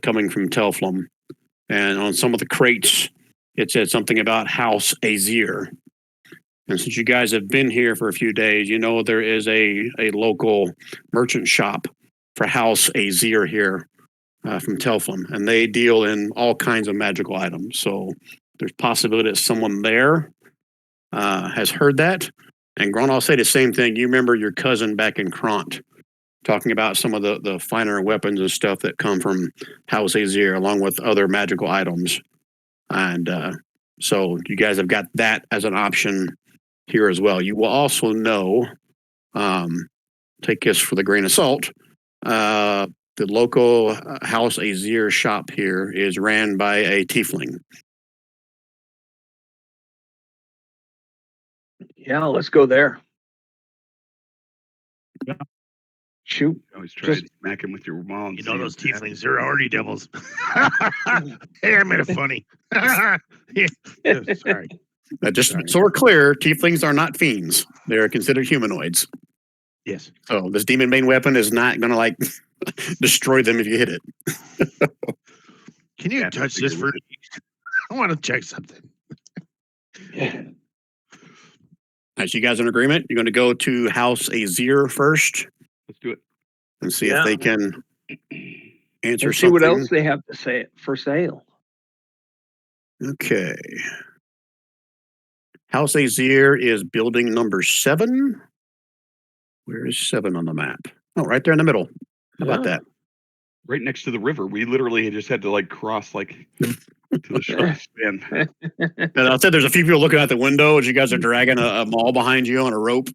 coming from Telflum. And on some of the crates, it said something about House Azir. And since you guys have been here for a few days, you know there is a local merchant shop for House Azir here from Telflum. And they deal in all kinds of magical items. So there's possibility that someone there has heard that. And Gron, I'll say the same thing. You remember your cousin back in Kront talking about some of the finer weapons and stuff that come from House Azir, along with other magical items. And so you guys have got that as an option here as well. You will also know, take this for the grain of salt, the local House Azir shop here is ran by a tiefling. Yeah, let's go there. Shoot. Always try Just- to smack him with your maul. and You see know if those it happens. tieflings, they're already devils. Hey, I made it funny. Yeah, sorry. Just Sorry. so we're clear, tieflings are not fiends. They are considered humanoids. Yes. So this demon bane weapon is not going to like destroy them if you hit it. Can you Yeah, touch figure this with for? I want to check something. Yeah. As you guys in agreement, you're going to go to House Azir first Let's do it. and see Yeah. if they can answer And see what something. else they have to say for sale. Okay. House Azir is building number 7. Where is 7 on the map? Oh, right there in the middle. How about Yeah. that? Right next to the river. We literally just had to like cross like to the short span. And I said there's a few people looking out the window as you guys are dragging a Maul behind you on a rope.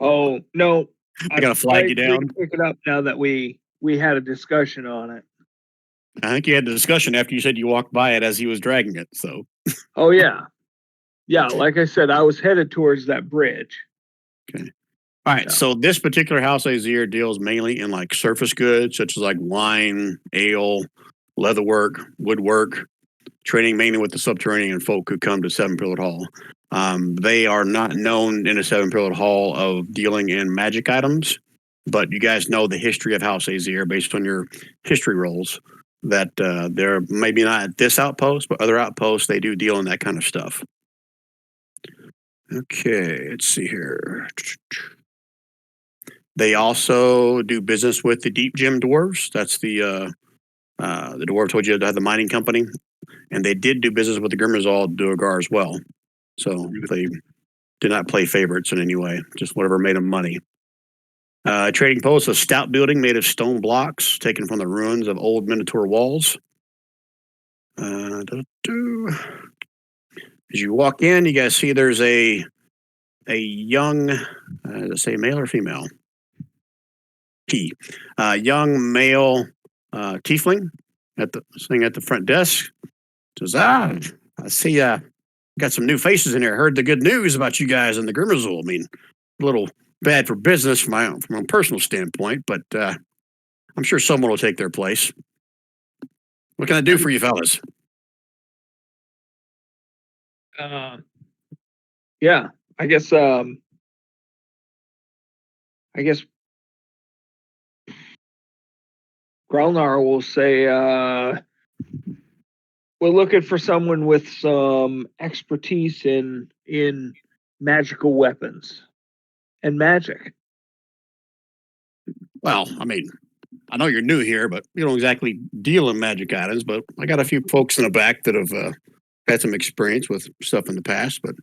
Oh no. I gotta flag you down. Pick it up now that we had a discussion on it. I think you had the discussion after you said you walked by it as he was dragging it. So, Oh yeah. Yeah, like I said, I was headed towards that bridge. all right. Yeah. So this particular House Azir deals mainly in like surface goods, such as like wine, ale, leatherwork, woodwork, trading mainly with the subterranean folk who come to Seven Pillared Hall. They are not known in the Seven Pillared Hall of dealing in magic items, but you guys know the history of House Azir based on your history rolls. That they're maybe not at this outpost, but other outposts they do deal in that kind of stuff. Okay, let's see here. They also do business with the Deep Gem Dwarves. That's the dwarf told you to have the mining company, and they did do business with the Grimmerzal Duergar as well. So they did not play favorites in any way, just whatever made them money. Trading post, a stout building made of stone blocks taken from the ruins of old Minotaur walls. As you walk in, you guys see there's a young, does it say male or female? Young male tiefling sitting at the front desk. Says, I see got some new faces in here. Heard the good news about you guys in the Grimmerzul. I mean, a little bad for business from my personal standpoint, but I'm sure someone will take their place. What can I do for you fellas? Yeah, I guess Grelnar will say we're looking for someone with some expertise in magical weapons and magic. Well, I mean, I know you're new here, but you don't exactly deal in magic items. But I got a few folks in the back that have had some experience with stuff in the past. But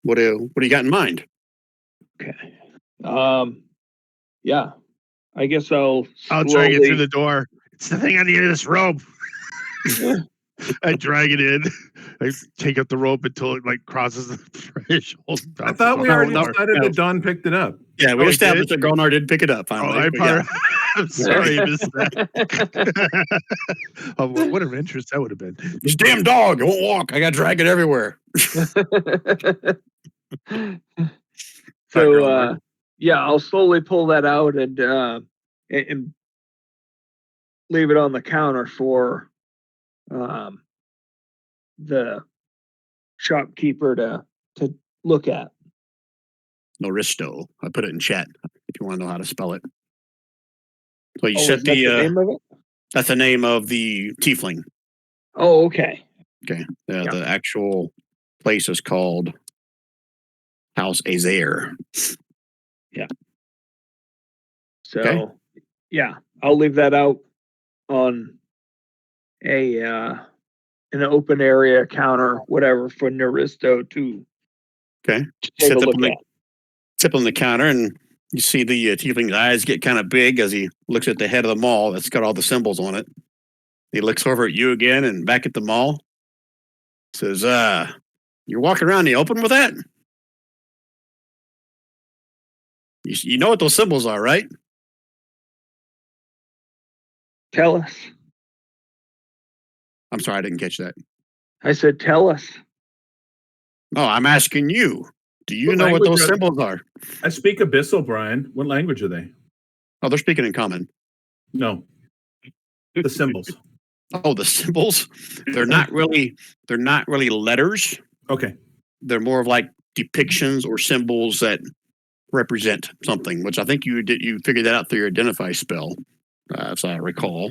what do you got in mind? Okay. Yeah. I guess I'll drag it through slowly- the door. It's the thing on the end of this rope. I drag it in. I take up the rope until it like crosses the threshold. I thought we No, already no, decided no. that Don picked it up. Yeah, we Oh, he established did? that Grelnar did pick it up Oh, finally. but yeah. I'm sorry, I missed that. Oh, what an interest that would have been. This damn dog, it won't walk. I got to drag it everywhere. So yeah, I'll slowly pull that out and leave it on the counter for the shopkeeper to look at. Noristo. I put it in chat if you want to know how to spell it. So you Oh, set is that the name of it? that's the name of the tiefling. Oh, okay. Okay. Yeah. The actual place is called House Azir. So Okay. yeah, I'll leave that out on an open area counter, whatever, for Naristo to Okay. take Sit a up look on the at. tip on the counter, and you see the tiefling's eyes get kind of big as he looks at the head of the mall that's got all the symbols on it. He looks over at you again and back at the mall. Says, you're walking around the open with that? You know what those symbols are, right? Tell us. I'm sorry, I didn't catch that. I said, tell us. No, I'm asking you. Do you What know what language those are- symbols are? I speak Abyssal, Brian. What language are they? Oh, they're speaking in common. No, the symbols. Oh, the symbols. They're not really letters. Okay. They're more of like depictions or symbols that represent something, which I think you figured that out through your identify spell, as I recall.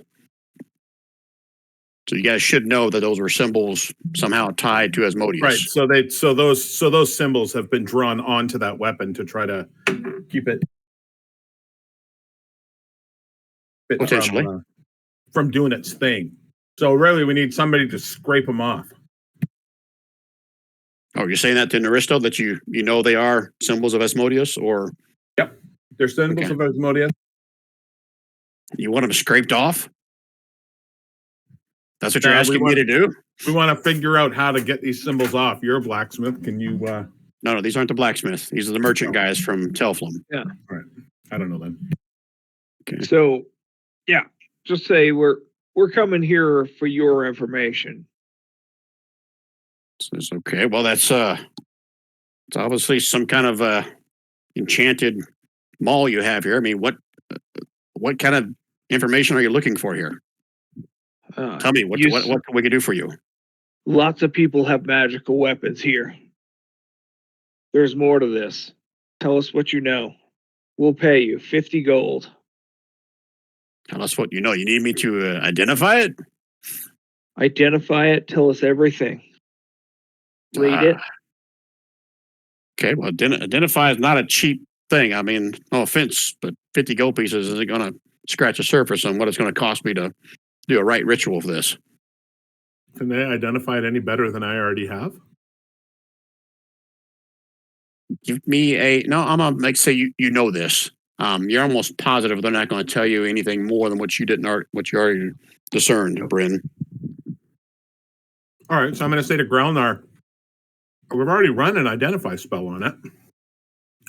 So you guys should know that those were symbols somehow tied to Asmodeus. Right. So those symbols have been drawn onto that weapon to try to keep it Potentially. from doing its thing. So really, we need somebody to scrape them off. Oh, you're saying that to Naristo that you know they are symbols of Asmodeus, or They're symbols of Asmodeus. you want them scraped off? That's what you're asking me to do? We want to figure out how to get these symbols off. You're a blacksmith. Can you? No, these aren't the blacksmiths. These are the merchant guys from Telflum. All right. I don't know then. Okay. So, yeah, just say we're coming here for your information. Says, okay, well, that's it's obviously some kind of enchanted mall you have here. I mean, what kind of information are you looking for here? Tell me what we can do for you. Lots of people have magical weapons here. There's more to this. Tell us what you know. We'll pay you 50 gold. Tell us what you know. You need me to identify it? Identify it. Tell us everything. Read it. Okay, well, identify is not a cheap thing. I mean, no offense, but 50 gold pieces isn't going to scratch the surface on what it's going to cost me to do a right ritual for this. Can they identify it any better than I already have? Give me no. I'm gonna say you know this. You're almost positive they're not going to tell you anything more than what you already discerned, Bryn. All right, so I'm going to say to Grelnar, we've already run an identify spell on it.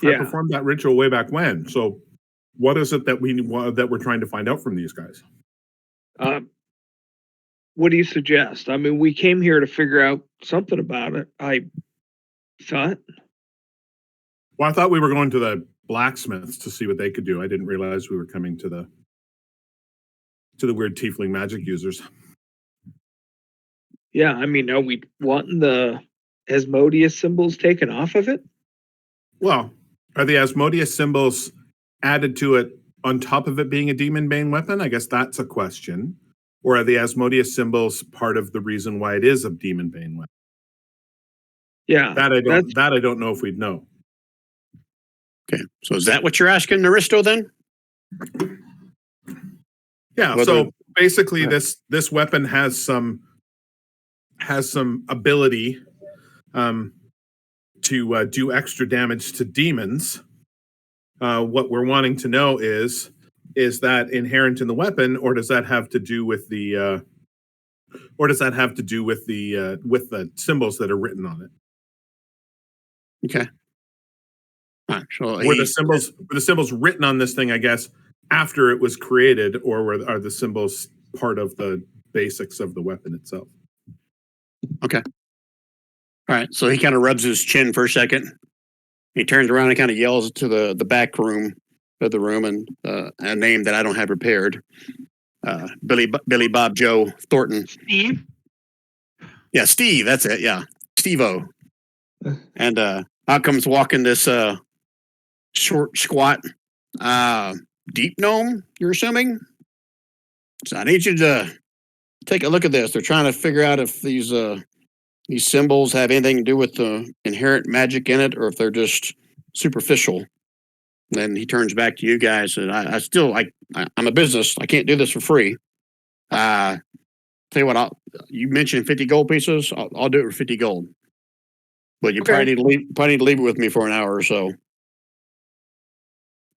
I performed that ritual way back when. So, what is it that we're trying to find out from these guys? What do you suggest? I mean, we came here to figure out something about it. I thought. Well, I thought we were going to the blacksmiths to see what they could do. I didn't realize we were coming to the weird tiefling magic users. Yeah, I mean, are we wanting the Asmodeus symbols taken off of it? Well, are the Asmodeus symbols added to it on top of it being a demon bane weapon? I guess that's a question. Or are the Asmodeus symbols part of the reason why it is a demon bane weapon? Yeah, That I don't know if we'd know. Okay, so is that what you're asking, Naristo? Then? Yeah. So basically, this weapon has some ability to do extra damage to demons. What we're wanting to know is that inherent in the weapon, or does that have to do with the with the symbols that are written on it? Okay. All right, so were the symbols written on this thing, I guess, after it was created, or are the symbols part of the basics of the weapon itself? Okay. All right. So he kind of rubs his chin for a second. He turns around and kind of yells to the back room of the room and a name that I don't have prepared. Billy Bob Joe Thornton. Steve? Yeah, Steve. That's it. Yeah. Steve-O. And out comes walking this short, squat, deep gnome, you're assuming? So I need you to take a look at this. They're trying to figure out if these symbols have anything to do with the inherent magic in it, or if they're just superficial. Then he turns back to you guys, and I'm a business. I can't do this for free. Tell you what, you mentioned 50 gold pieces. I'll do it for 50 gold. But you probably need to leave it with me for an hour or so.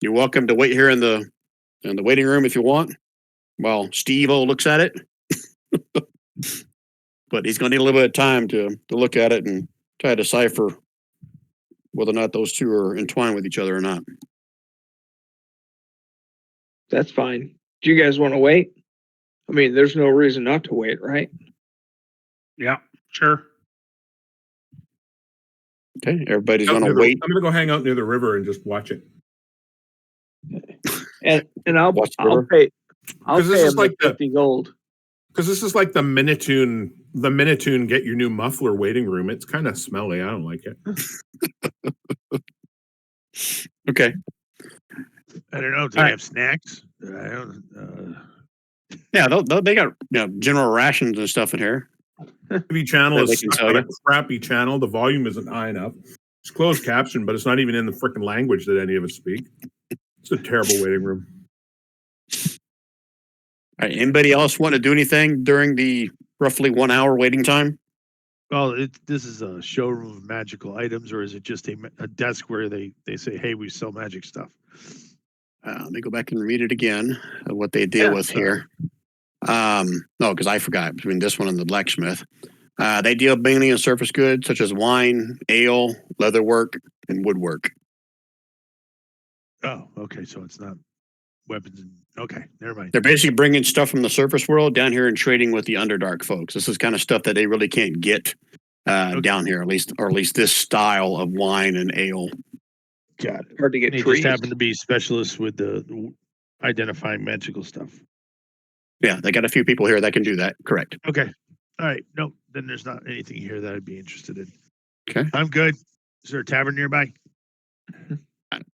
You're welcome to wait here in the waiting room if you want, while Steve-O looks at it. But he's going to need a little bit of time to look at it and try to decipher whether or not those two are entwined with each other or not. That's fine. Do you guys want to wait? I mean, there's no reason not to wait, right? Yeah, sure. Okay, everybody's going to wait. I'm going to go hang out near the river and just watch it. And I'll Watch the I'll river. pay I'll 'Cause this pay is him like the the- 50 gold. Because this is like the Minitoon get your new muffler waiting room. It's kind of smelly. I don't like it. Okay. I don't know. Do All they right. have snacks? I don't. Yeah, they got general rations and stuff in here. TV channel That they is can stuck tell on a you. crappy channel. The volume isn't high enough. It's closed caption, but it's not even in the freaking language that any of us speak. It's a terrible waiting room. All right, anybody else want to do anything during the roughly 1 hour waiting time? Well, this is a showroom of magical items, or is it just a desk where they say, "Hey, we sell magic stuff"? Let me go back and read it again. What they deal with here. No, because I forgot between this one and the blacksmith. They deal mainly in surface goods such as wine, ale, leatherwork, and woodwork. Oh, okay. So it's not weapons. Okay, never mind. They're basically bringing stuff from the surface world down here and trading with the Underdark folks. This is kind of stuff that they really can't get down here, at least this style of wine and ale. Got it. Hard to get They trees. just happen to be specialists with the identifying magical stuff. Yeah, they got a few people here that can do that. Correct. Okay. All right. No, then there's not anything here that I'd be interested in. Okay. I'm good. Is there a tavern nearby?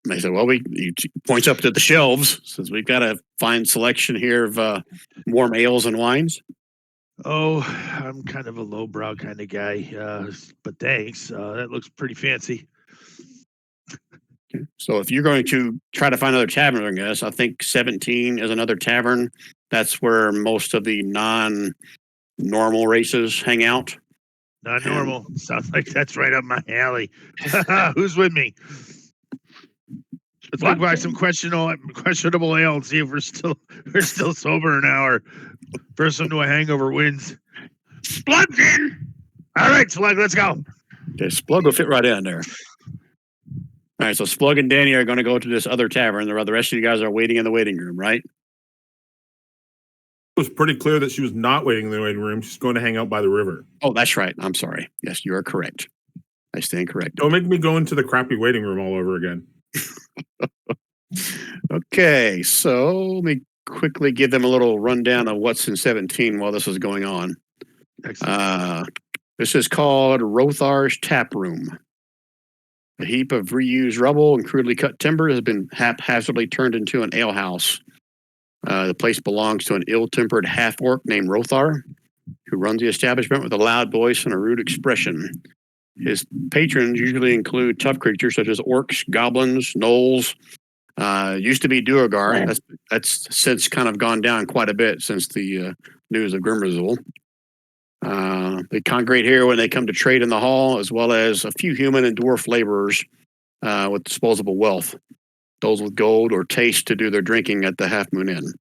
They said, well, he points up to the shelves, says we've got a fine selection here of warm ales and wines. Oh, I'm kind of a lowbrow kind of guy, but thanks. That looks pretty fancy. Okay. So if you're going to try to find another tavern, I guess, I think 17 is another tavern. That's where most of the non-normal races hang out. Not normal. Sounds like that's right up my alley. Who's with me? Let's go buy some questionable ale and see if we're still sober now, or first one to a hangover wins. Splug's in. All right, Slug, let's go. Okay, Splug will fit right in there. All right, so Splug and Danny are going to go to this other tavern. The rest of you guys are waiting in the waiting room, right? It was pretty clear that she was not waiting in the waiting room. She's going to hang out by the river. Oh, that's right. I'm sorry. Yes, you are correct. I stand corrected. Don't make me go into the crappy waiting room all over again. Okay, so let me quickly give them a little rundown of what's in 17 while this is going on. Excellent. This is called Rothar's Tap Room. A heap of reused rubble and crudely cut timber has been haphazardly turned into an alehouse. The place belongs to an ill-tempered half-orc named Rothar, who runs the establishment with a loud voice and a rude expression. His patrons usually include tough creatures such as orcs, goblins, gnolls. Used to be Duergar. That's since kind of gone down quite a bit since the news of Grimrizul. They congregate here when they come to trade in the hall, as well as a few human and dwarf laborers with disposable wealth. Those with gold or taste to do their drinking at the Half Moon Inn.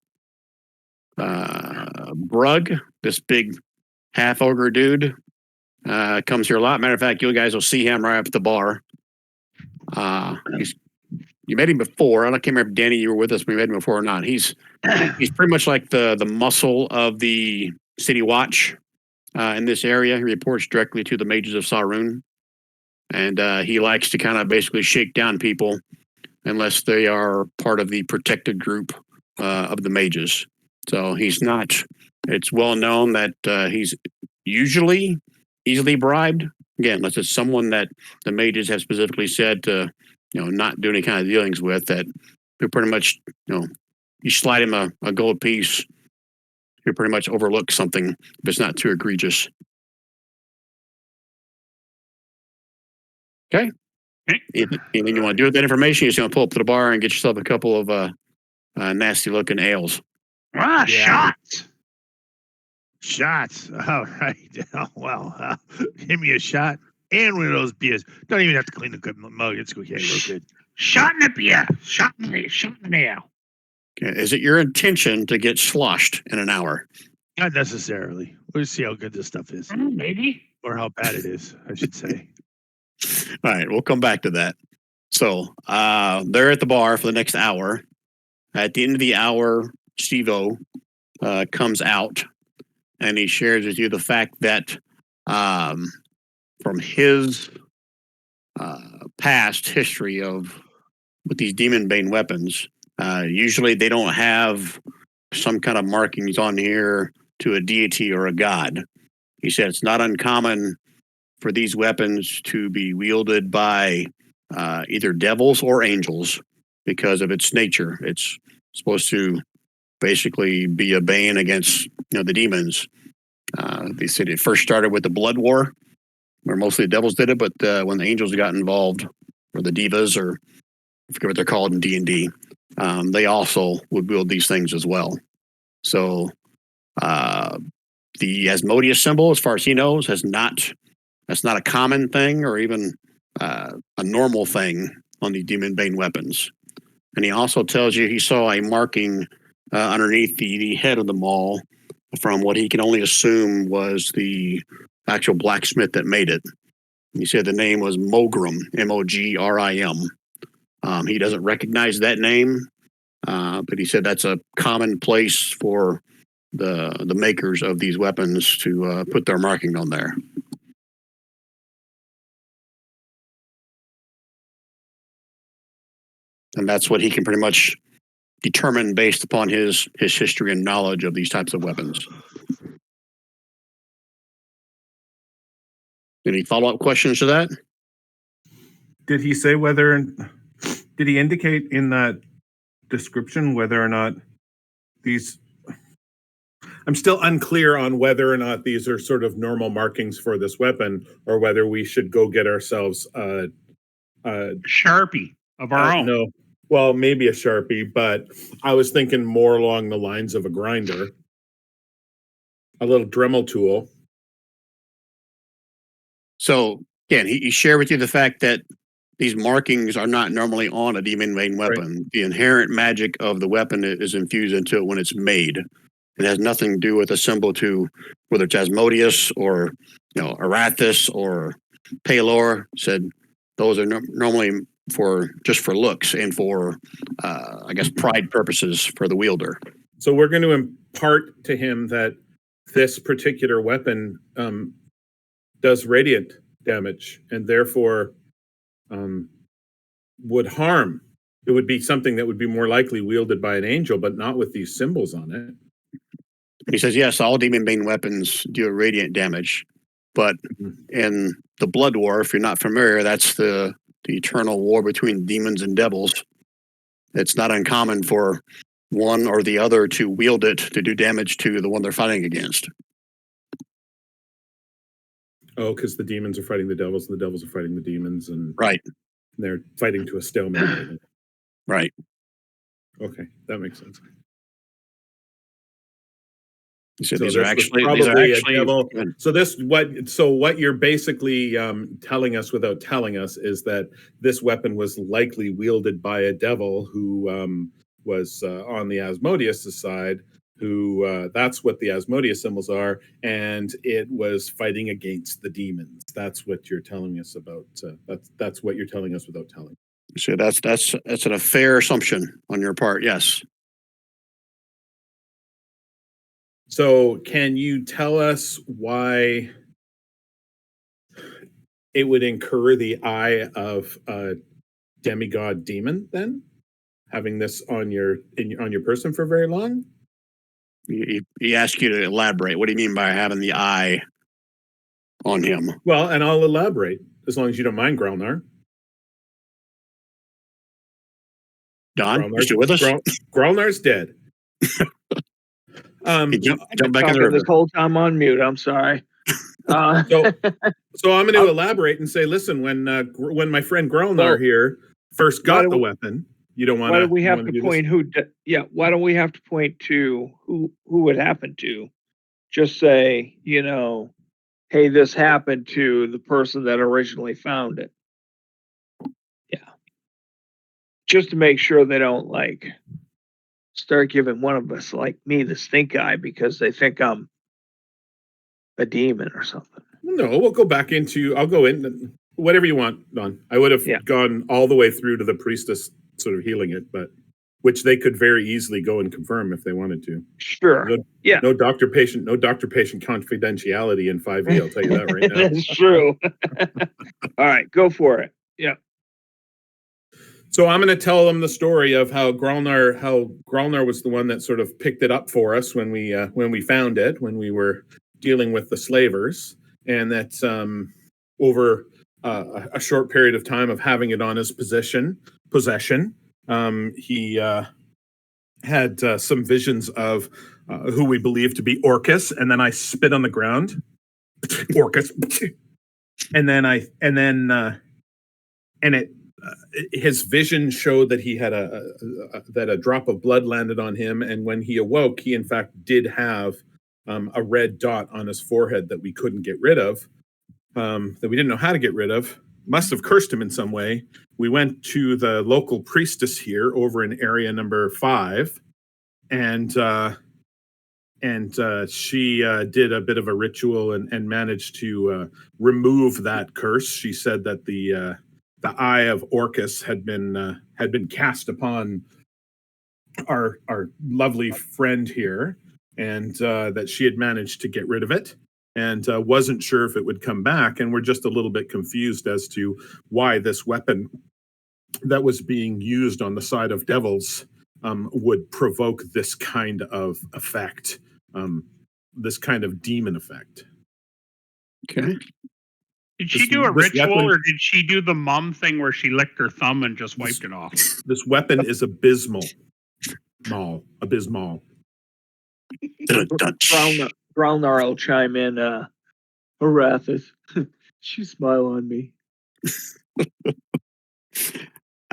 Brug, this big half ogre dude, comes here a lot. Matter of fact, you guys will see him right up at the bar. You met him before. I can't remember if Danny, you were with us. We met him before or not. He's pretty much like the muscle of the City Watch in this area. He reports directly to the mages of Sarun, and he likes to kind of basically shake down people unless they are part of the protected group of the mages. So he's not. It's well known that he's usually easily bribed. Again, unless it's someone that the mages have specifically said to, not do any kind of dealings with, that who pretty much, you slide him a gold piece, you pretty much overlook something if it's not too egregious. Okay. Anything you want to do with that information? You're just going to pull up to the bar and get yourself a couple of nasty looking ales. Shots. Shots. All right. Well, give me a shot and one of those beers. Don't even have to clean the mug. It's okay. We're good. Shot in the beer. Shot in the ale. Okay. Is it your intention to get sloshed in an hour? Not necessarily. We'll see how good this stuff is, Maybe. or how bad it is, I should say. All right, we'll come back to that. So they're at the bar for the next hour. At the end of the hour, Steve-O comes out and he shares with you the fact that from his past history with these demon bane weapons, Usually they don't have some kind of markings on here to a deity or a god. He said it's not uncommon for these weapons to be wielded by either devils or angels because of its nature. It's supposed to basically be a bane against the demons. They said it first started with the blood war, where mostly the devils did it, but when the angels got involved, or the divas, or I forget what they're called in D&D, they also would wield these things as well. So the Asmodeus symbol, as far as he knows, that's not a common thing or even a normal thing on these demon bane weapons. And he also tells you he saw a marking underneath the head of the Maul from what he can only assume was the actual blacksmith that made it. He said the name was Mogrim, Mogrim. He doesn't recognize that name, but he said that's a common place for the makers of these weapons to put their marking on there. And that's what he can pretty much determine based upon his history and knowledge of these types of weapons. Any follow-up questions to that? Did he indicate in that description whether or not these, I'm still unclear on whether or not these are sort of normal markings for this weapon or whether we should go get ourselves a Sharpie of our own. No, well, maybe a Sharpie, but I was thinking more along the lines of a grinder, a little Dremel tool. So again, he shared with you the fact that these markings are not normally on a demon bane weapon. Right. The inherent magic of the weapon is infused into it when it's made. It has nothing to do with a symbol to whether it's Asmodeus or Arathis or Palor. Said those are normally just for looks and for I guess pride purposes for the wielder. So we're going to impart to him that this particular weapon does radiant damage and therefore would harm. It would be something that would be more likely wielded by an angel, but not with these symbols on it. He says, yes, all demon bane weapons do radiant damage, but in the blood war, if you're not familiar, that's the eternal war between demons and devils. It's not uncommon for one or the other to wield it to do damage to the one they're fighting against. Oh, because the demons are fighting the devils, and the devils are fighting the demons, and right, they're fighting to a stalemate. Right. Okay, that makes sense. So these are actually a devil. So what you're basically telling us without telling us is that this weapon was likely wielded by a devil who was on the Asmodeus' side. Who that's what the Asmodeus symbols are, and it was fighting against the demons. That's what you're telling us about. That's what you're telling us without telling. So that's a fair assumption on your part. Yes. So can you tell us why it would incur the eye of a demigod demon then, having this on your person for very long? He asked you to elaborate. What do you mean by having the eye on him? Well, and I'll elaborate as long as you don't mind, Grelnar. Don, you still with us? Grelnar's dead. Jump back in the river. This whole time on mute. I'm sorry. So I'm going to elaborate and say, listen, when my friend Grelnar here first got the weapon. You don't want to. Why do we have to point why don't we have to point to who it happened to? Just say, hey, this happened to the person that originally found it. Yeah. Just to make sure they don't start giving one of us like me the stink eye because they think I'm a demon or something. No, we'll go back I'll go in whatever you want, Don. I would have gone all the way through to the priestess sort of healing it, but which they could very easily go and confirm if they wanted to. Sure. No doctor-patient confidentiality in 5e, I'll tell you that right now. That's true. All right, go for it. Yeah. So I'm going to tell them the story of how Gralnar was the one that sort of picked it up for us when we found it, when we were dealing with the slavers, and that over a short period of time of having it on his possession, he had some visions of who we believe to be Orcus, and then I spit on the ground, Orcus, and his vision showed that he had that a drop of blood landed on him, and when he awoke, he in fact did have a red dot on his forehead that we couldn't get rid of, that we didn't know how to get rid of. Must have cursed him in some way. We went to the local priestess here over in area number 5, and she did a bit of a ritual and managed to remove that curse. She said that the eye of Orcus had been cast upon our lovely friend here, and that she had managed to get rid of it, and wasn't sure if it would come back. And we're just a little bit confused as to why this weapon that was being used on the side of devils would provoke this kind of effect, this kind of demon effect. Okay. Did she do a ritual, or did she do the mom thing where she licked her thumb and just wiped it off? This weapon is abysmal. Abysmal. Gralnar will chime in. Arathis, she smile on me.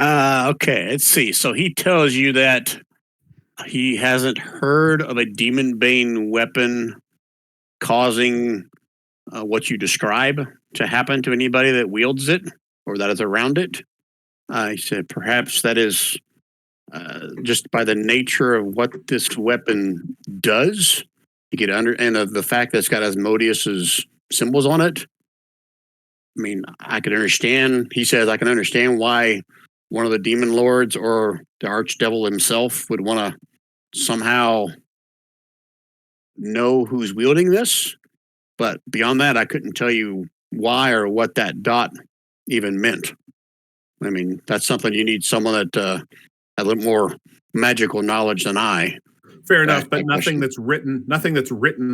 Okay, let's see. So he tells you that he hasn't heard of a demon bane weapon causing what you describe to happen to anybody that wields it or that is around it. He said perhaps that is just by the nature of what this weapon does. You get and the fact that it's got Asmodeus's symbols on it. I mean, I could understand. He says I can understand why one of the demon lords or the archdevil himself would want to somehow know who's wielding this. But beyond that, I couldn't tell you why or what that dot even meant. I mean, that's something you need someone that has a little more magical knowledge than I. Fair enough, but nothing that's written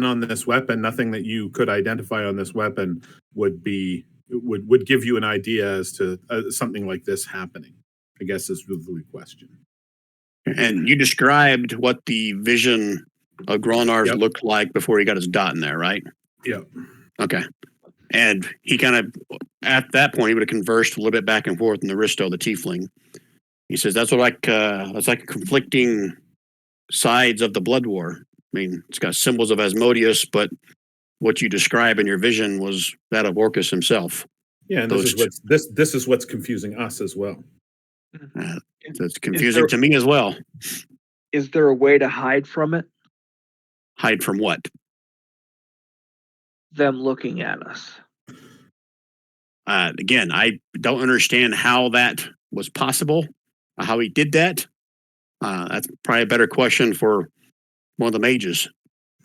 on this weapon, nothing that you could identify on this weapon would give you an idea as to something like this happening, I guess is the question. And you described what the vision of Gralnar's looked like before he got his dot in there, right? Yeah. Okay. And he kind of, at that point, he would have conversed a little bit back and forth in the Risto, the tiefling. He says, that's like conflicting sides of the blood war. I mean, it's got symbols of Asmodeus, but what you describe in your vision was that of Orcus himself. Yeah, and this is what's confusing us as well. It's confusing to me as well. Is there a way to hide from it? Hide from what? Them looking at us. Again, I don't understand how that was possible, how he did that. That's probably a better question for one of the mages.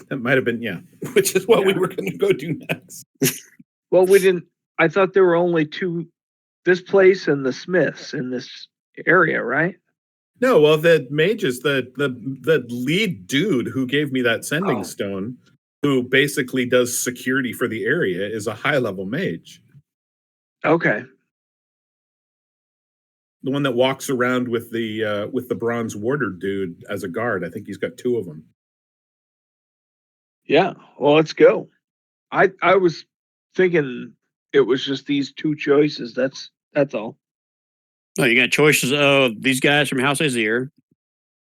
That might have been, which is what we were going to go do next. Well, we didn't. I thought there were only two, this place and the Smiths in this area, right? No, well, the mages, the lead dude who gave me that sending stone, who basically does security for the area, is a high-level mage. Okay. The one that walks around with the bronze warder dude as a guard. I think he's got 2 of them. Yeah. Well, let's go. I was thinking it was just these 2 choices. That's all. Oh, you got choices of these guys from House Azir.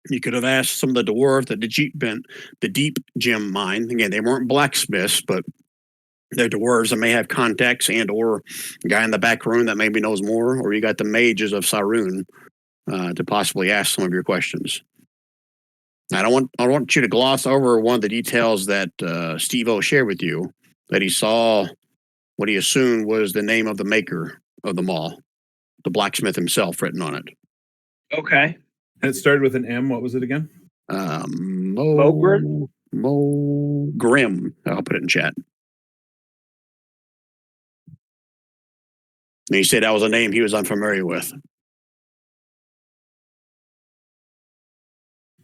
You could have asked some of the dwarf that the deep gem mine. Again, they weren't blacksmiths, but they're dwarves that may have contacts and or a guy in the back room that maybe knows more, or you got the mages of Sarun to possibly ask some of your questions. I don't want you to gloss over one of the details that Steve-O shared with you, that he saw what he assumed was the name of the maker of the Maul, the blacksmith himself, written on it. Okay. And it started with an M. What was it again? Mogrim? Grim. I'll put it in chat. And he said that was a name he was unfamiliar with.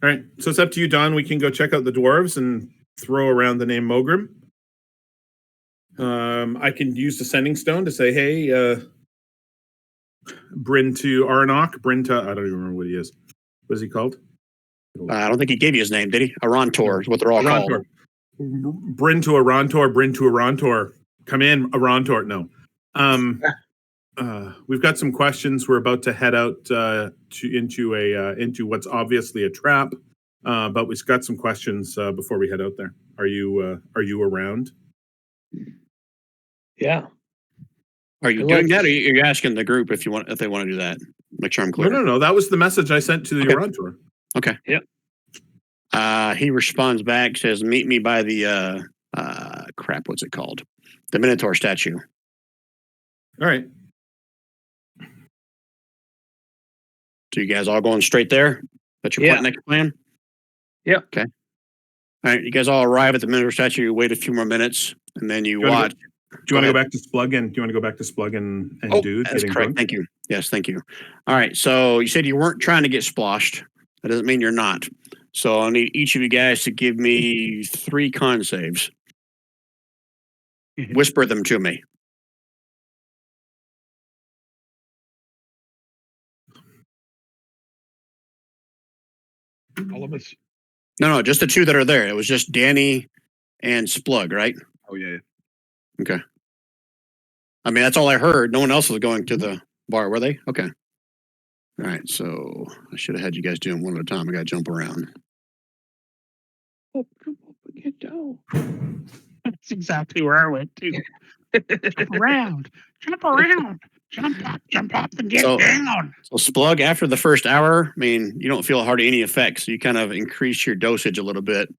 All right, so it's up to you, Don. We can go check out the dwarves and throw around the name Mogrim. I can use the sending stone to say, hey, Bryn to Arnok, Bryn to, I don't even remember what he is. What is he called? I don't think he gave you his name, did he? Arontor is what they're all called. Bryn to Arontor, Bryn to Arontor. Come in, Arontor. No. We've got some questions. We're about to head out into what's obviously a trap, but we've got some questions before we head out there. Are you around? Yeah. Are you doing that, or are you asking the group if they want to do that? Make sure I'm clear. No. That was the message I sent to the Arontor. Okay. Yep. He responds back, says, "Meet me by the crap. What's it called? The Minotaur statue." All right. So you guys all going straight there? That's your next plan? Yep. Okay. All right. You guys all arrive at the Minotaur statue. You wait a few more minutes, and then you watch. Do you want to go back to Splug and Dude? That's correct. Drunk? Thank you. Yes, thank you. All right. So you said you weren't trying to get splashed. That doesn't mean you're not. So I need each of you guys to give me 3 con saves. Whisper them to me. All of us. No, just the 2 that are there. It was just Danny and Splug, right? Oh yeah. Okay. I mean, that's all I heard. No one else was going to the bar, were they? Okay. All right. So I should have had you guys do them one at a time. I got to jump around. Oh, come up and get down. That's exactly where I went too. Jump around, jump up, and get down. So Splug, after the first hour, I mean, you don't feel hardly any effects. You kind of increase your dosage a little bit.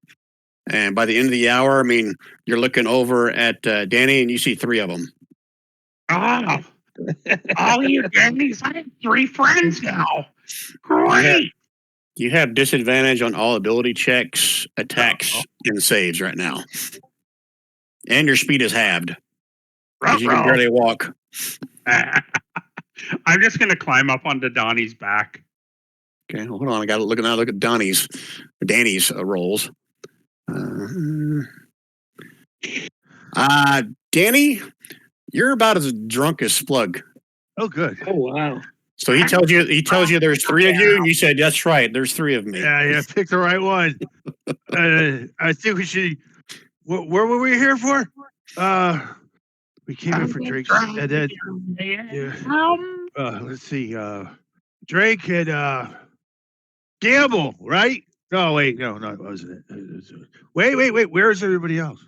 And by the end of the hour, I mean, you're looking over at Danny and you see 3 of them. Oh, all you Danny's, I have 3 friends now. Great. You have disadvantage on all ability checks, attacks, and saves right now. And your speed is halved. You can barely walk. I'm just going to climb up onto Donnie's back. Okay, hold on. I got to look at Danny's rolls. Danny, you're about as drunk as Splug. Oh, good. Oh, wow. So he tells you there's 3 of you, and you said that's right. There's 3 of me. Yeah, pick the right one. I think we should. Where were we here for? We came in for Drake's. Let's see. Drake and Gamble, right? No, wait, no, it wasn't it. Wait. Where's everybody else?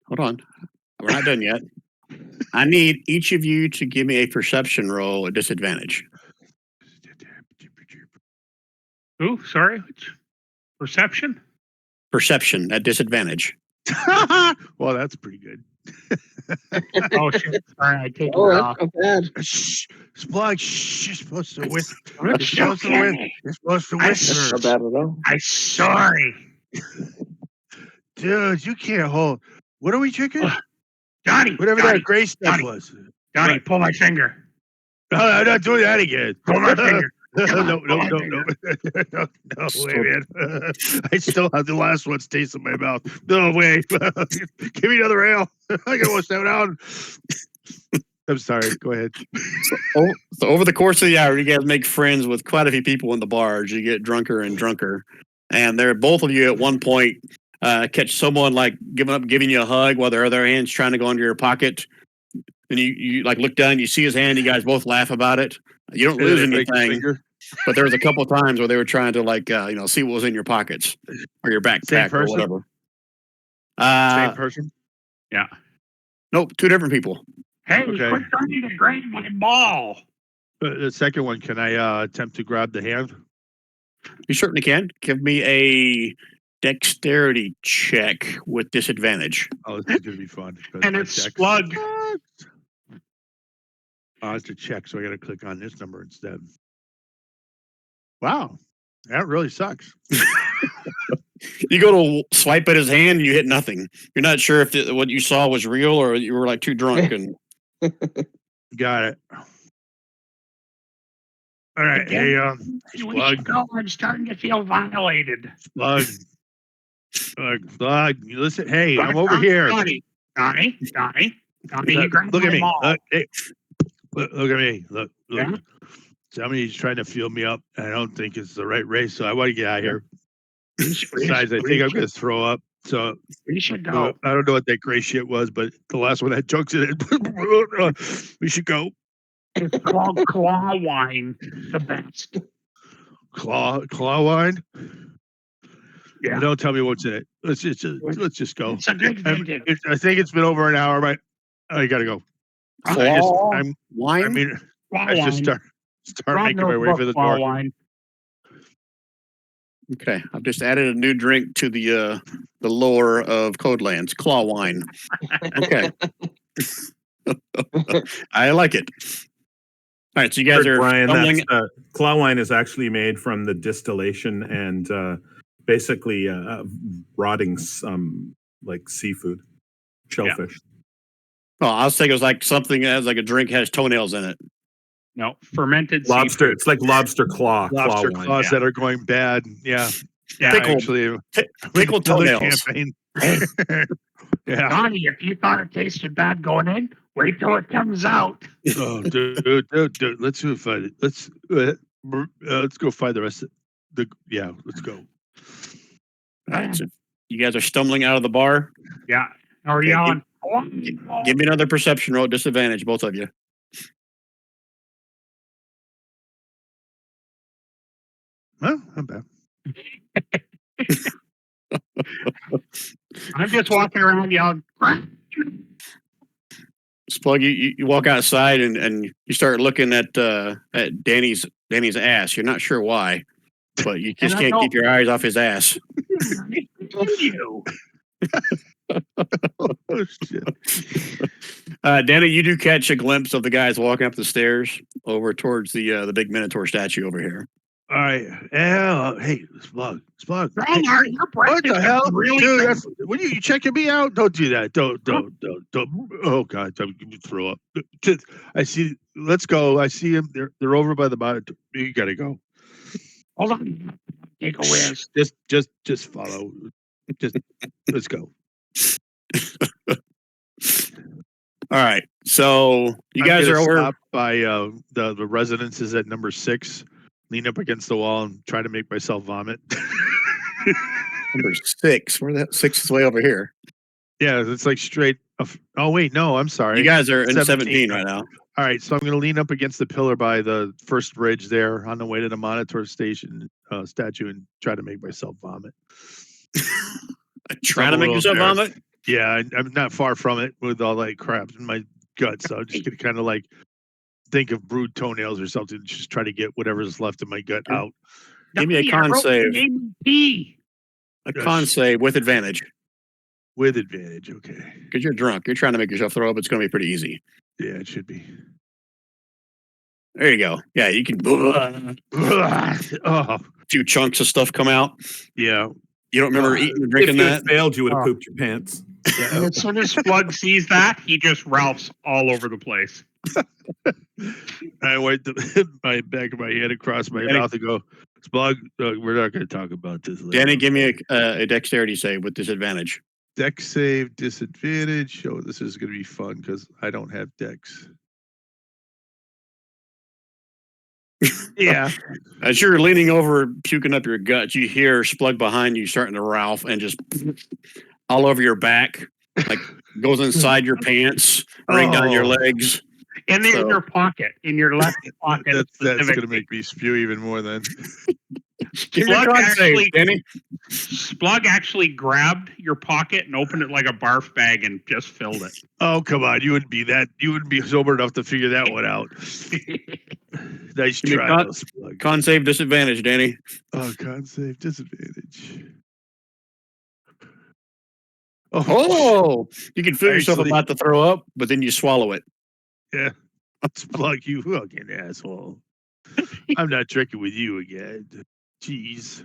Hold on. We're not done yet. I need each of you to give me a perception roll at disadvantage. Ooh, sorry. Perception? Perception at disadvantage. Well, that's pretty good. Oh, shit. Sorry, I take it That's off. not bad. Shh, Splug, shh, you're supposed to whisper. It's okay. You're supposed to whisper. Not bad at all. I'm sorry. Dude, you can't hold. What are we drinking? Donnie. Whatever Donnie, that gray stuff Donnie. was. Donnie, pull my finger. No, I'm not doing that again. Pull my finger. No, wait, man. I still have the last one's taste in my mouth. No, wait. Give me another ale. I gotta wash that out. I'm sorry. Go ahead. So over the course of the hour, you guys make friends with quite a few people in the bars. You get drunker and drunker. And they're both of you at one point catch someone like giving you a hug while their other hand's trying to go into your pocket. And you like look down, you see his hand, you guys both laugh about it. You don't lose anything. But there was a couple of times where they were trying to like see what was in your pockets or your backpack or whatever. Same person? Yeah. Nope, 2 different people. Hey, Okay. quit trying to grab my ball. The second one, can I attempt to grab the hand? You certainly can. Give me a dexterity check with disadvantage. Oh, this is gonna be fun. And it's Splug. It's a check, so I gotta click on this number instead. Wow, that really sucks. You go to swipe at his hand and you hit nothing. You're not sure if what you saw was real or you were like too drunk. And Got it. All right, hey, We Slug. should go. I'm starting to feel violated. Slug. Slug. You listen. Hey, I'm over here. Donnie, you grabbed Look at my me. Maul. Hey, look at me. Look. Yeah? Somebody's trying to fill me up. I don't think it's the right race, so I want to get out of here. We Besides, I think I'm going to throw up. So should go. I don't know what that gray shit was, but the last one had chunks in it. We should go. It's called claw wine. The best. Claw wine. Yeah. Don't tell me what's in it. Let's just go. It's a good vintage. I think it's been over an hour, but I gotta go. Wine? I mean, Claw I just wine. start making my way for the claw door. wine. Okay, I've just added a new drink to the lore of Codelands. Claw wine. Okay. I like it. All right, so you guys are Brian, stumbling. claw wine is actually made from the distillation and basically rotting like seafood, shellfish. Oh, I was thinking it was like something that has like a drink has toenails in it. No, fermented Lobster. seafood. It's like lobster claw. Lobster claw claws wine. that are going bad. Yeah. Yeah, Pickled. Actually, Pickled another toenails. campaign. Hey, Yeah. Donnie, if you thought it tasted bad going in, wait till it comes out. Oh, dude. Let's go find it. Let's go find the rest of the. Yeah, let's go. All right, so you guys are stumbling out of the bar. Yeah. Or Okay, yelling. Give me another perception roll, disadvantage, both of you. Well, I'm bad. I'm just walking around yelling. Splug, you walk outside and you start looking at Danny's ass. You're not sure why, but you just And I can't don't- keep your eyes off his ass. You. Oh shit. Danny, you do catch a glimpse of the guys walking up the stairs over towards the big Minotaur statue over here. All right. Hey, Splug. Grandma, your breath What the is hell, really dude? good. That's, what are you checking me out? Don't do that. Don't. Oh God, I'm gonna throw up. I see. Let's go. I see him. They're over by the monitor. You gotta go. Hold on. Take a whiz. Just follow. Let's go. All right, so you I'm guys gonna are over. stop by the residences at number 6. Lean up against the wall and try to make myself vomit. Number 6. Where that 6 is way over here. Yeah, it's like straight. Oh wait, no, I'm sorry. You guys are in 17 17 right now. All right, so I'm going to lean up against the pillar by the first bridge there on the way to the monitor station statue and try to make myself vomit. Try I'm to a make little yourself embarrassed. vomit. Yeah, I'm not far from it with all that crap in my gut. So I'm just going to kind of like think of brewed toenails or something, just try to get whatever's left in my gut out. Give me a con save. P. A con save with advantage. With advantage, okay. Because you're drunk. You're trying to make yourself throw up. It's going to be pretty easy. Yeah, it should be. There you go. Yeah, you can. Oh, 2 chunks of stuff come out. yeah. You don't remember eating or If drinking you that? had failed, you would have Oh. pooped your pants. And as soon as Splug sees that, he just Ralphs all over the place. I wipe my back of my hand across my mouth and go, Splug, we're not going to talk about this later. Danny, give me a dexterity save with disadvantage. Dex save disadvantage. Oh, this is going to be fun because I don't have dex. Yeah. As you're leaning over, puking up your guts, you hear Splug behind you starting to Ralph and just all over your back, like goes inside your pants, right down your Oh. legs. In So- your pocket, in your left pocket. That's going to specifically. make me spew even more then. Give me a Splug con actually- save, Danny. Splug actually grabbed your pocket and opened it like a barf bag and just filled it. Oh, come on. You wouldn't be sober enough to figure that one out. Nice Give me try, con- though, Splug. Con save disadvantage, Danny. Oh, con save disadvantage. Oh, Oh, you can feel yourself Actually- about to throw up, but then you swallow it. yeah. Splug, you fucking asshole. I'm not drinking with you again. Jeez.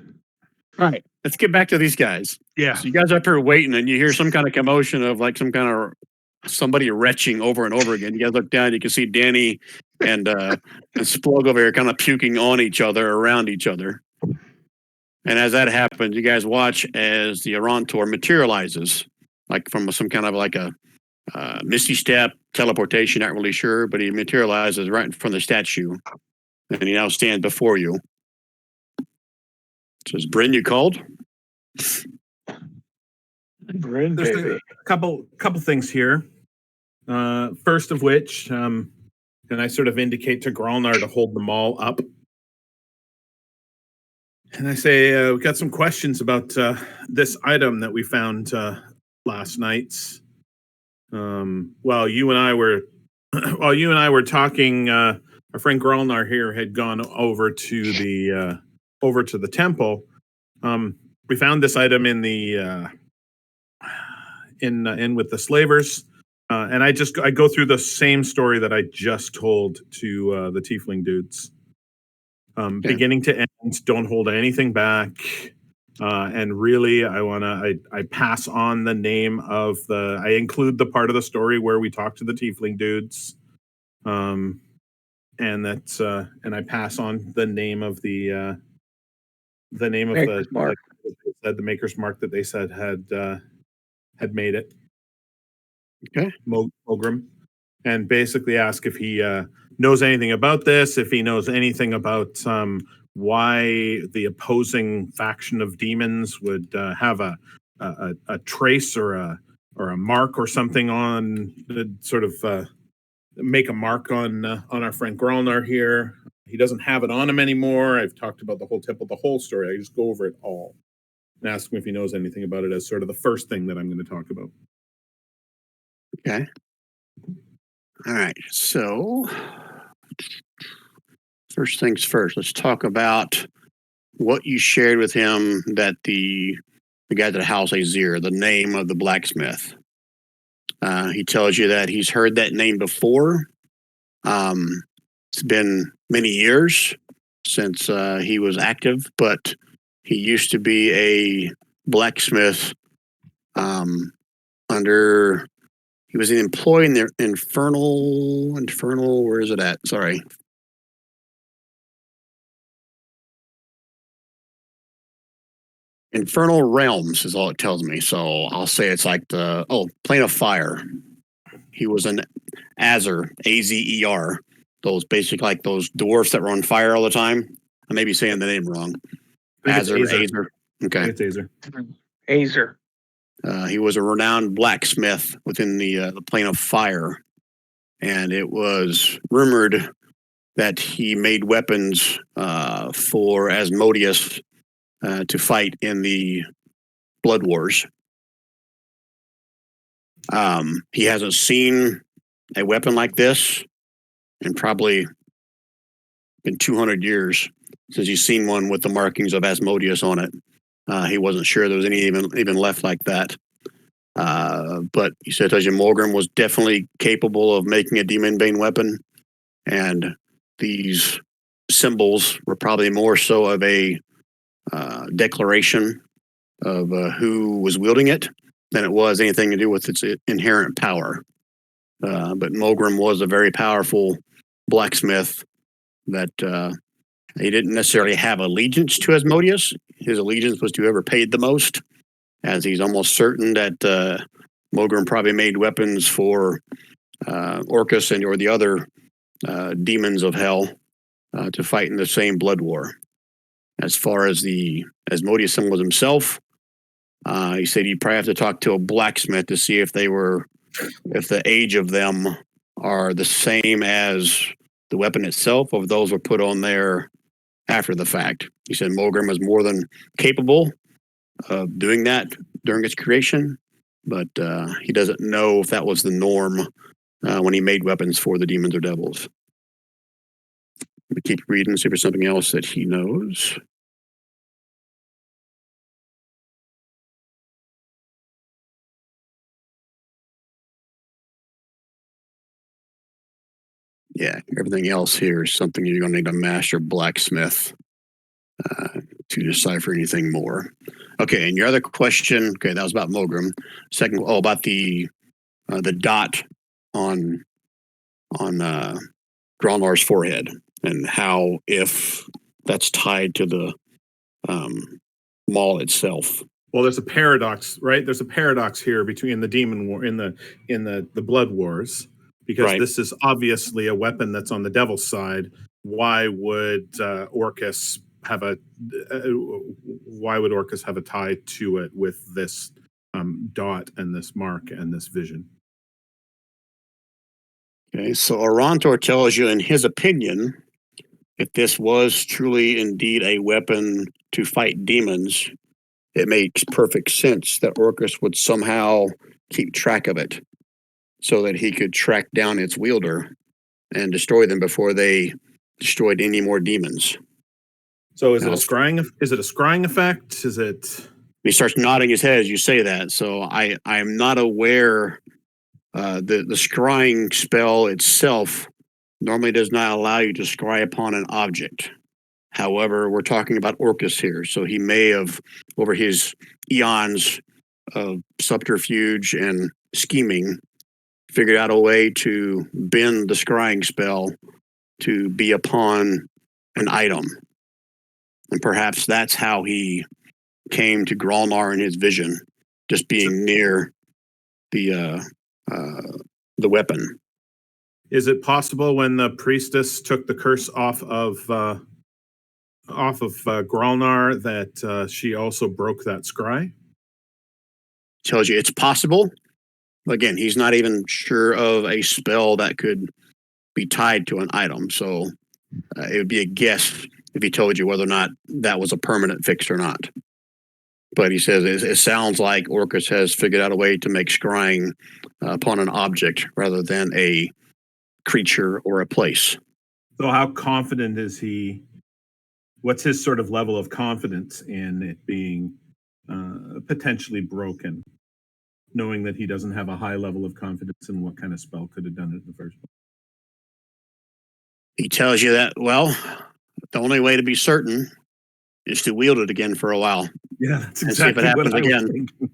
Right. Let's get back to these guys. Yeah. So you guys are up here waiting, and you hear some kind of commotion of like some kind of somebody retching over and over again. You guys look down, you can see Danny and Splug over here kind of puking on each other, around each other. And as that happens, you guys watch as the Arontor materializes, like from some kind of like a misty step, teleportation, not really sure, but he materializes right in front of the statue. And he now stands before you. Says, Bryn, you called? Bryn, There's baby. a couple things here. First of which, and I sort of indicate to Gralnar to hold the Maul up. And I say, we've got some questions about this item that we found last night. While you and I were talking, our friend Gralnar here had gone over to the temple. We found this item in the in with the slavers, and I go through the same story that I just told to the tiefling dudes. Beginning to end, don't hold anything back. And really, I pass on the name of I include the part of the story where we talk to the tiefling dudes. And I pass on the name of the Maker's Mark. the Maker's Mark that they said had made it. Okay. Mogrim. And basically ask if he knows anything about this, if he knows anything about why the opposing faction of demons would have a trace or a mark or something on sort of make a mark on our friend Gralnar here. He doesn't have it on him anymore. I've talked about the whole temple, the whole story. I just go over it all and ask him if he knows anything about it as sort of the first thing that I'm going to talk about. Okay. All right. So, first things first, let's talk about what you shared with him that the guy at the House Azir, the name of the blacksmith. He tells you that he's heard that name before. It's been many years since he was active, but he used to be a blacksmith under. He was an employee in the Infernal, where is it at? Sorry. Infernal Realms is all it tells me. So I'll say it's like Plane of Fire. He was an Azer, Azer. Those basic, like those dwarfs that were on fire all the time. I may be saying the name wrong. Azer. Okay. It's Azer. Azer. He was a renowned blacksmith within the Plane of Fire, and it was rumored that he made weapons for Asmodeus to fight in the Blood Wars. He hasn't seen a weapon like this in probably been 200 years since he's seen one with the markings of Asmodeus on it. He wasn't sure there was any even left like that. But he said Mogrim was definitely capable of making a demon bane weapon, and these symbols were probably more so of a declaration of who was wielding it than it was anything to do with its inherent power. But Mogrim was a very powerful blacksmith that he didn't necessarily have allegiance to Asmodeus. His allegiance was to whoever paid the most, as he's almost certain that Mogrim probably made weapons for Orcus or the other demons of hell to fight in the same blood war. As far as the Asmodeus symbols himself, he said you'd probably have to talk to a blacksmith to see if the age of them are the same as the weapon itself, or if those were put on there after the fact. He said Mogrim was more than capable of doing that during its creation, but he doesn't know if that was the norm when he made weapons for the demons or devils. We keep reading, see if there's something else that he knows. Yeah, everything else here is something you're going to need a master blacksmith to decipher anything more. Okay, and your other question, okay, that was about Mogrim. Second, about the dot on Gralnar's forehead, and how if that's tied to the Maul itself. Well, there's a paradox, right? There's a paradox here between the demon war in the blood wars, because Right. this is obviously a weapon that's on the devil's side. Why would Orcus have a tie to it with this dot and this mark and this vision? Okay, so Arantor tells you, in his opinion, if this was truly indeed a weapon to fight demons, it makes perfect sense that Orcus would somehow keep track of it so that he could track down its wielder and destroy them before they destroyed any more demons. So is it a scrying? Is it a scrying effect? Is it? He starts nodding his head as you say that. So I'm not aware. The scrying spell itself normally does not allow you to scry upon an object. However, we're talking about Orcus here, so he may have, over his eons of subterfuge and scheming, figured out a way to bend the scrying spell to be upon an item. And perhaps that's how he came to Gralnar in his vision, just being near the weapon. Is it possible when the priestess took the curse off of Gralnar that she also broke that scry? Tells you it's possible. Again, he's not even sure of a spell that could be tied to an item, so it would be a guess if he told you whether or not that was a permanent fix or not. But he says it sounds like Orcus has figured out a way to make scrying upon an object rather than a creature or a place. So how confident is he? What's his sort of level of confidence in it being potentially broken, knowing that he doesn't have a high level of confidence in what kind of spell could have done it in the first place? He tells you that, well, the only way to be certain is to wield it again for a while. Yeah, that's And see if it exactly what happens I was again. thinking.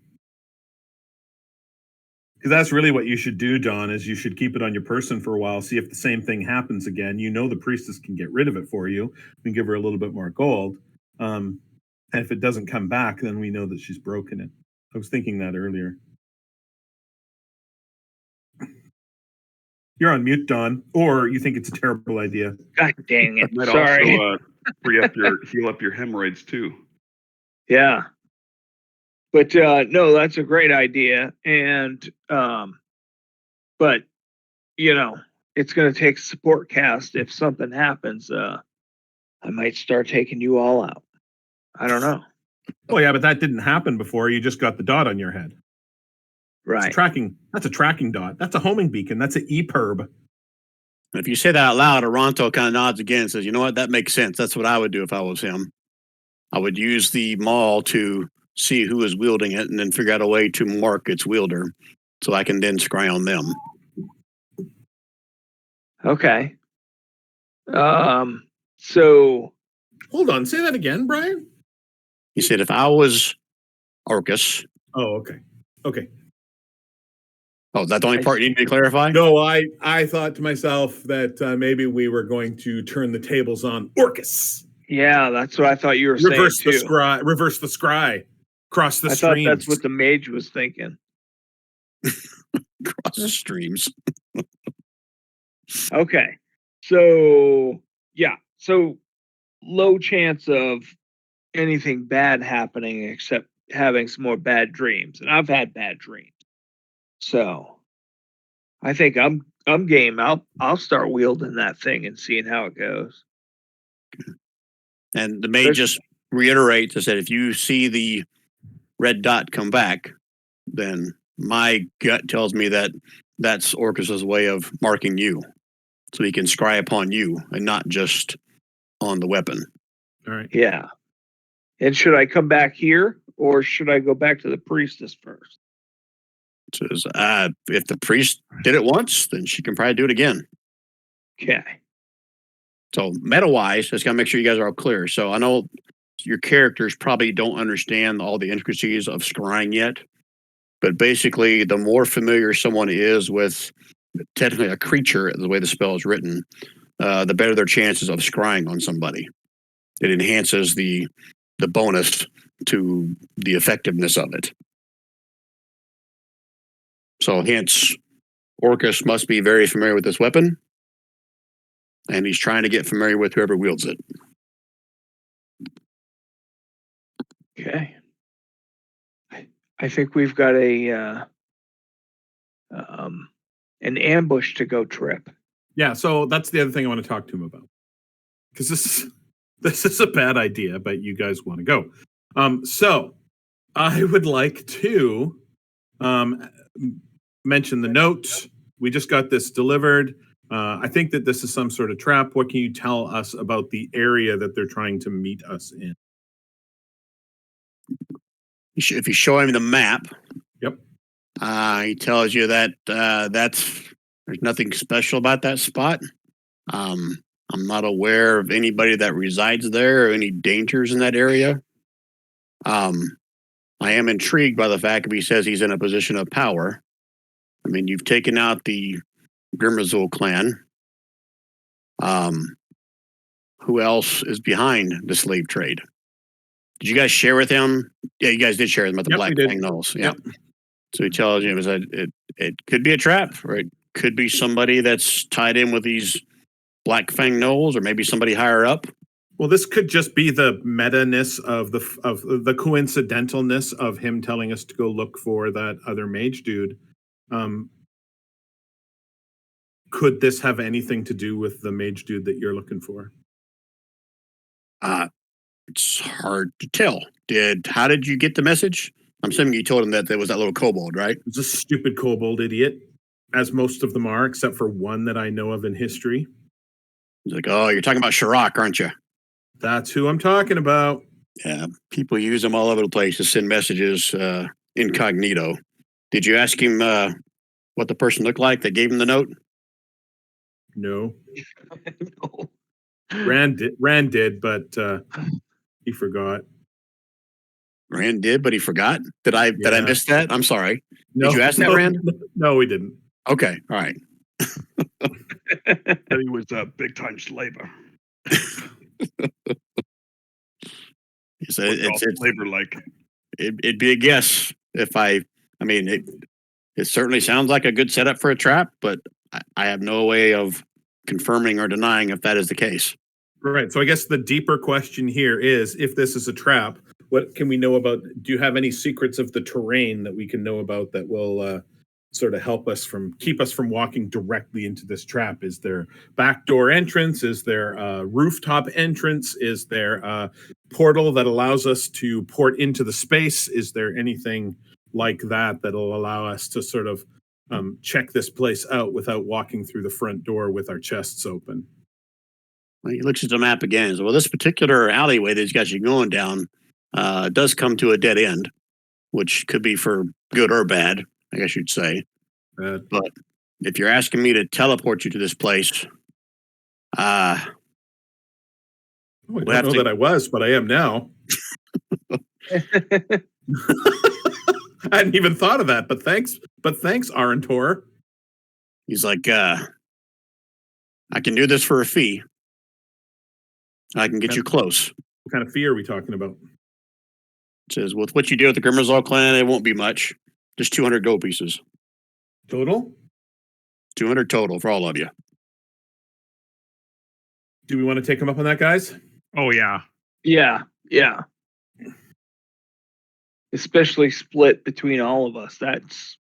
Because that's really what you should do, John, is you should keep it on your person for a while, see if the same thing happens again. You know the priestess can get rid of it for you. We can give her a little bit more gold. And if it doesn't come back, then we know that she's broken it. I was thinking that earlier. You're on mute, Don, or you think it's a terrible idea. God dang it. Might Sorry. also heal up your hemorrhoids too. Yeah. But no, that's a great idea. And but you know, it's gonna take a support cast. If something happens, I might start taking you all out. I don't know. Well, yeah, but that didn't happen before. You just got the dot on your head. Right. That's a tracking dot. That's a homing beacon. That's an EPIRB. If you say that out loud, Aranto kind of nods again and says, you know what, that makes sense. That's what I would do if I was him. I would use the Maul to see who is wielding it and then figure out a way to mark its wielder so I can then scry on them. Okay. So Hold on, say that again, Brian. He said, if I was Orcus. Oh, okay. Okay. Oh, is that the only part you need to clarify? No, I thought to myself that maybe we were going to turn the tables on Orcus. yeah, that's what I thought you were Reverse saying the too. scry. Reverse the scry. Cross the I streams. thought that's what the mage was thinking. Cross the streams. Okay. So yeah. So low chance of anything bad happening except having some more bad dreams. And I've had bad dreams. So I think I'm game. I'll start wielding that thing and seeing how it goes. And the mage just reiterates that if you see the red dot come back, then my gut tells me that that's Orcus's way of marking you. So he can scry upon you and not just on the weapon. All right. Yeah. And should I come back here or should I go back to the priestess first? Says, if the priest did it once, then she can probably do it again. Okay. So meta-wise, just gotta make sure you guys are all clear. So I know your characters probably don't understand all the intricacies of scrying yet, but basically the more familiar someone is with technically a creature, the way the spell is written, the better their chances of scrying on somebody. It enhances the bonus to the effectiveness of it. So hence, Orcus must be very familiar with this weapon, and he's trying to get familiar with whoever wields it. Okay. I think we've got an ambush to go trip. Yeah, so that's the other thing I want to talk to him about. Because this is a bad idea, but you guys want to go. So I would like to mention the note. We just got this delivered. I think that this is some sort of trap. What can you tell us about the area that they're trying to meet us in? If you show him the map, Yep. He tells you that there's nothing special about that spot. I'm not aware of anybody that resides there or any dangers in that area. I am intrigued by the fact that he says he's in a position of power. I mean, you've taken out the Grimazul clan. Who else is behind the slave trade? Did you guys share with him? Yeah, you guys did share with him about the Black Fang Knolls. Yeah. Yep. So he tells you it could be a trap, or it could be somebody that's tied in with these Black Fang Knolls, or maybe somebody higher up. Well, this could just be the meta-ness of the coincidentalness of him telling us to go look for that other mage dude. Could this have anything to do with the mage dude that you're looking for? It's hard to tell. How did you get the message? I'm assuming you told him that there was that little kobold, right? It's a stupid kobold idiot, as most of them are, except for one that I know of in history. He's like, oh, you're talking about Shirok, aren't you? That's who I'm talking about. Yeah, people use them all over the place to send messages incognito. Did you ask him what the person looked like that gave him the note? No. No. Rand did, but he forgot. Rand did, but he forgot. Did I miss that? I'm sorry. No, did you ask that, Rand? No, we didn't. Okay, all right. That he was a big time slaver. It's labor like. It'd be a guess if I mean it certainly sounds like a good setup for a trap, but I have no way of confirming or denying if that is the case. Right. So I guess the deeper question here is, if this is a trap, what can we know about? Do you have any secrets of the terrain that we can know about that will sort of keep us from walking directly into this trap? Is there backdoor entrance? Is there a rooftop entrance? Is there a portal that allows us to port into the space? Is there anything like that'll allow us to sort of check this place out without walking through the front door with our chests open? Well, he looks at the map again. And says, well, this particular alleyway that he's got you going down does come to a dead end, which could be for good or bad, I guess you'd say. But if you're asking me to teleport you to this place, I don't know that I was, but I am now. I hadn't even thought of that, but thanks, Arentor. He's like, I can do this for a fee. I can get you close. What kind of fee are we talking about? It says, with what you do with the Grimazal clan, it won't be much. Just 200 gold pieces. Total? 200 total for all of you. Do we want to take him up on that, guys? Oh, yeah. Yeah. Especially split between all of us.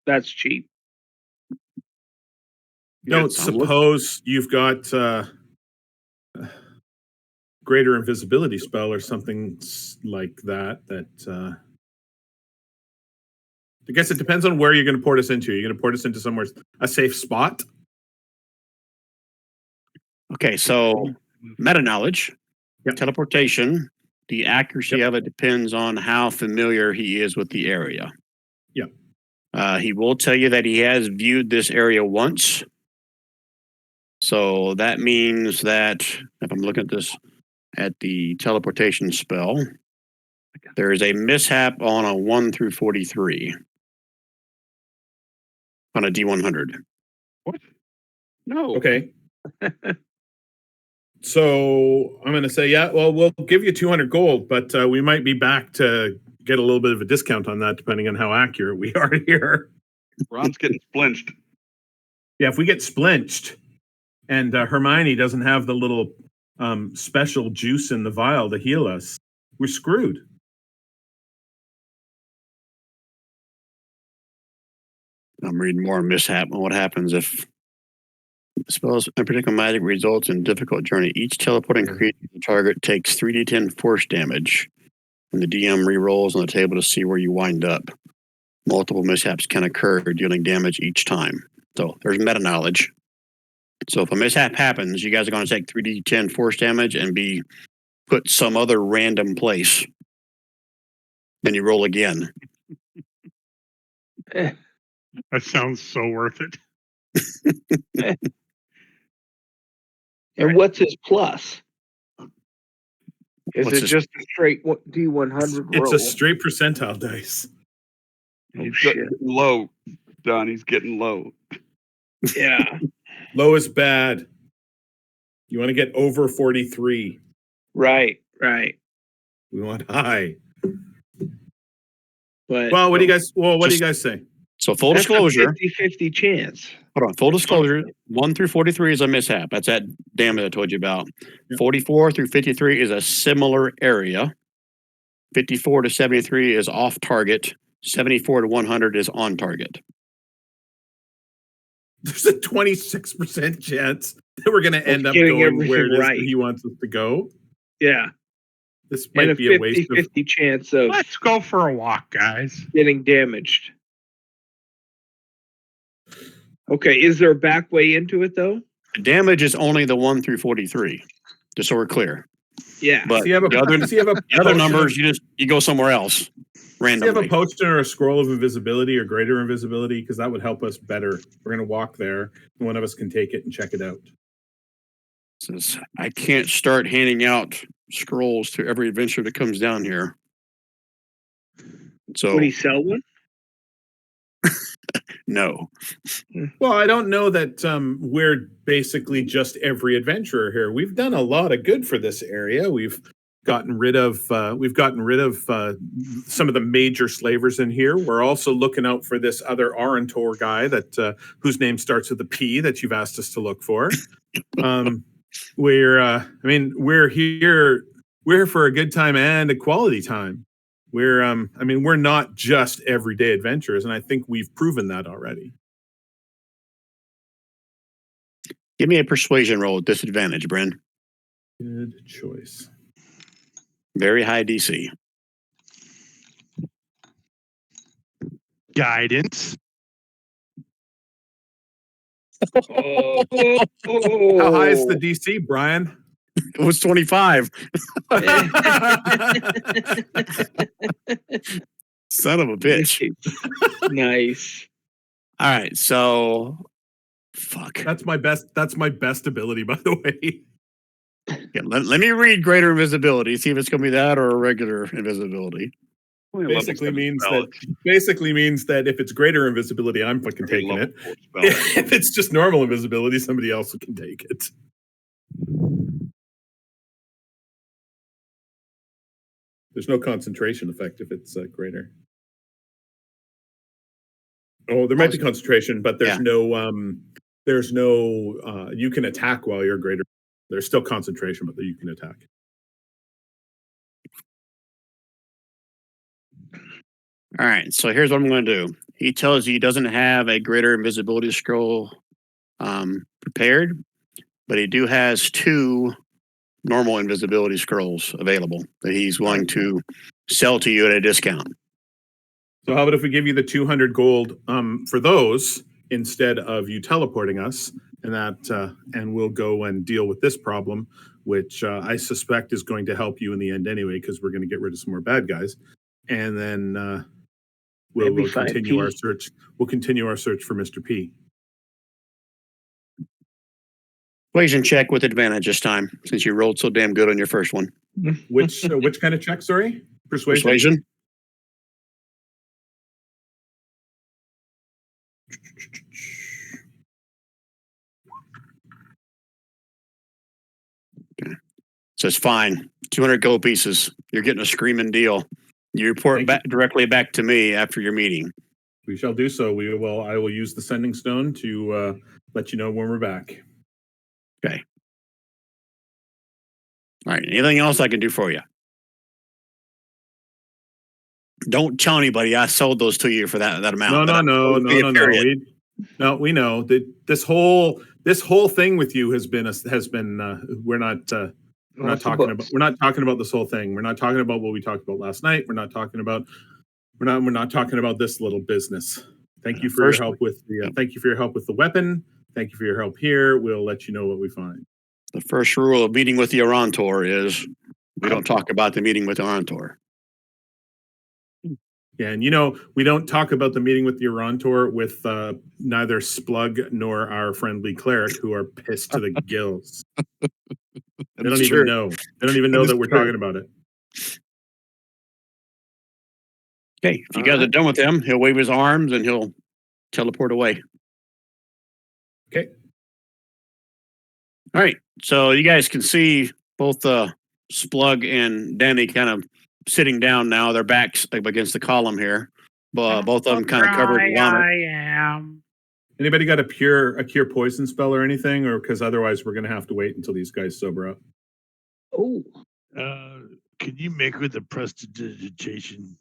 That's cheap. Don't suppose you've got greater invisibility spell or something like that I guess it depends on where you're going to port us into. You're going to port us into somewhere, a safe spot? Okay, so meta knowledge, Yep. teleportation, the accuracy of it depends on how familiar he is with the area. Yeah. He will tell you that he has viewed this area once. So that means that if I'm looking at this at the teleportation spell, there is a mishap on a 1 through 43 on a D100. What? No. Okay. So I'm going to say, yeah, well, we'll give you 200 gold, but we might be back to get a little bit of a discount on that, depending on how accurate we are here. Ron's getting splinched. Yeah, if we get splinched and Hermione doesn't have the little special juice in the vial to heal us, we're screwed. I'm reading more on mishap and what happens if spells unpredictable magic results in difficult journey. Each teleporting creature the target takes 3d10 force damage, and the DM re-rolls on the table to see where you wind up. Multiple mishaps can occur, dealing damage each time. So there's meta knowledge. So if a mishap happens, you guys are going to take 3d10 force damage and be put some other random place. Then you roll again. That sounds so worth it. And what's his plus? Is What's it his- just a straight D100 roll? It's a straight percentile dice. He's shit. getting low, Don. He's getting low. Yeah. Low is bad. You want to get over 43. Right. We want high. But Well, what do you guys say? So full that's disclosure. a 50-50 chance. Hold on. Full disclosure, 1 through 43 is a mishap. That's that damage I told you about. Yep. 44 through 53 is a similar area. 54 to 73 is off target. 74 to 100 is on target. There's a 26% chance that we're going to end up getting going where it everything is right. that he wants us to go. Yeah. This And might be a waste of 50-50 chance of Let's go for a walk, guys. getting damaged. Okay, is there a back way into it though? The damage is only the 1 through 43, just so we're clear. Yeah. But Does he have a, the other, does he have a the other potion numbers, you go somewhere else Does he have a randomly. potion or a scroll of invisibility or greater invisibility? Because that would help us better. We're going to walk there. And one of us can take it and check it out. Says, I can't start handing out scrolls to every adventurer that comes down here. So Would he sell one? no. Well, I don't know that we're basically just every adventurer here. We've done a lot of good for this area. We've gotten rid of some of the major slavers in here. We're also looking out for this other Arantor guy that whose name starts with a P that you've asked us to look for. We're here for a good time and a quality time. We're not just everyday adventurers, and I think we've proven that already. Give me a persuasion roll at disadvantage, Bren. Good choice. Very high DC. Guidance. Oh, How high is the DC, Brian? It was 25. Son of a bitch. Nice. All right, so fuck. That's my best ability, by the way. Yeah, let me read greater invisibility, see if it's gonna be that or a regular invisibility. Only level Basically 7 means spell. that if it's greater invisibility, I'm fucking Every taking level it. 4 spell. If it's just normal invisibility, somebody else can take it. There's no concentration effect if it's greater. Oh, there might be concentration, but there's no you can attack while you're greater. There's still concentration, but you can attack. All right, so here's what I'm going to do. He tells you he doesn't have a greater invisibility scroll prepared, but he has 2 normal invisibility scrolls available that he's willing to sell to you at a discount. So how about if we give you the 200 gold for those instead of you teleporting us, and we'll go and deal with this problem, which I suspect is going to help you in the end anyway, because we're going to get rid of some more bad guys, and then we'll continue our search. We'll continue our search for Mr. P. Persuasion check with advantage this time, since you rolled so damn good on your first one. Which kind of check? Sorry, Persuasion. Says fine, 200 gold pieces. You're getting a screaming deal. You report Thank back directly back to me after your meeting. We shall do so. I will use the sending stone to let you know when we're back. Okay. All right. Anything else I can do for you? Don't tell anybody I sold those to you for that amount. No. We know that this whole thing with you has been we're not talking about this whole thing. We're not talking about what we talked about last night. We're not talking about this little business. Thank you for your help with the weapon. Thank you for your help here. We'll let you know what we find. The first rule of meeting with the Orantor is we don't talk about the meeting with the Orantor. Yeah, and we don't talk about the meeting with the Orantor with neither Splug nor our friendly cleric, who are pissed to the gills. They don't even know. They don't even know that we're talking about it. Okay, if you guys are done with him, he'll wave his arms and he'll teleport away. Okay. All right, so you guys can see both Splug and Danny kind of sitting down now. Their backs up against the column here. Both of them kind of covered in vomit. I am. Anybody got a cure poison spell or anything, or because otherwise we're gonna have to wait until these guys sober up. Oh, Can you make with the prestidigitation?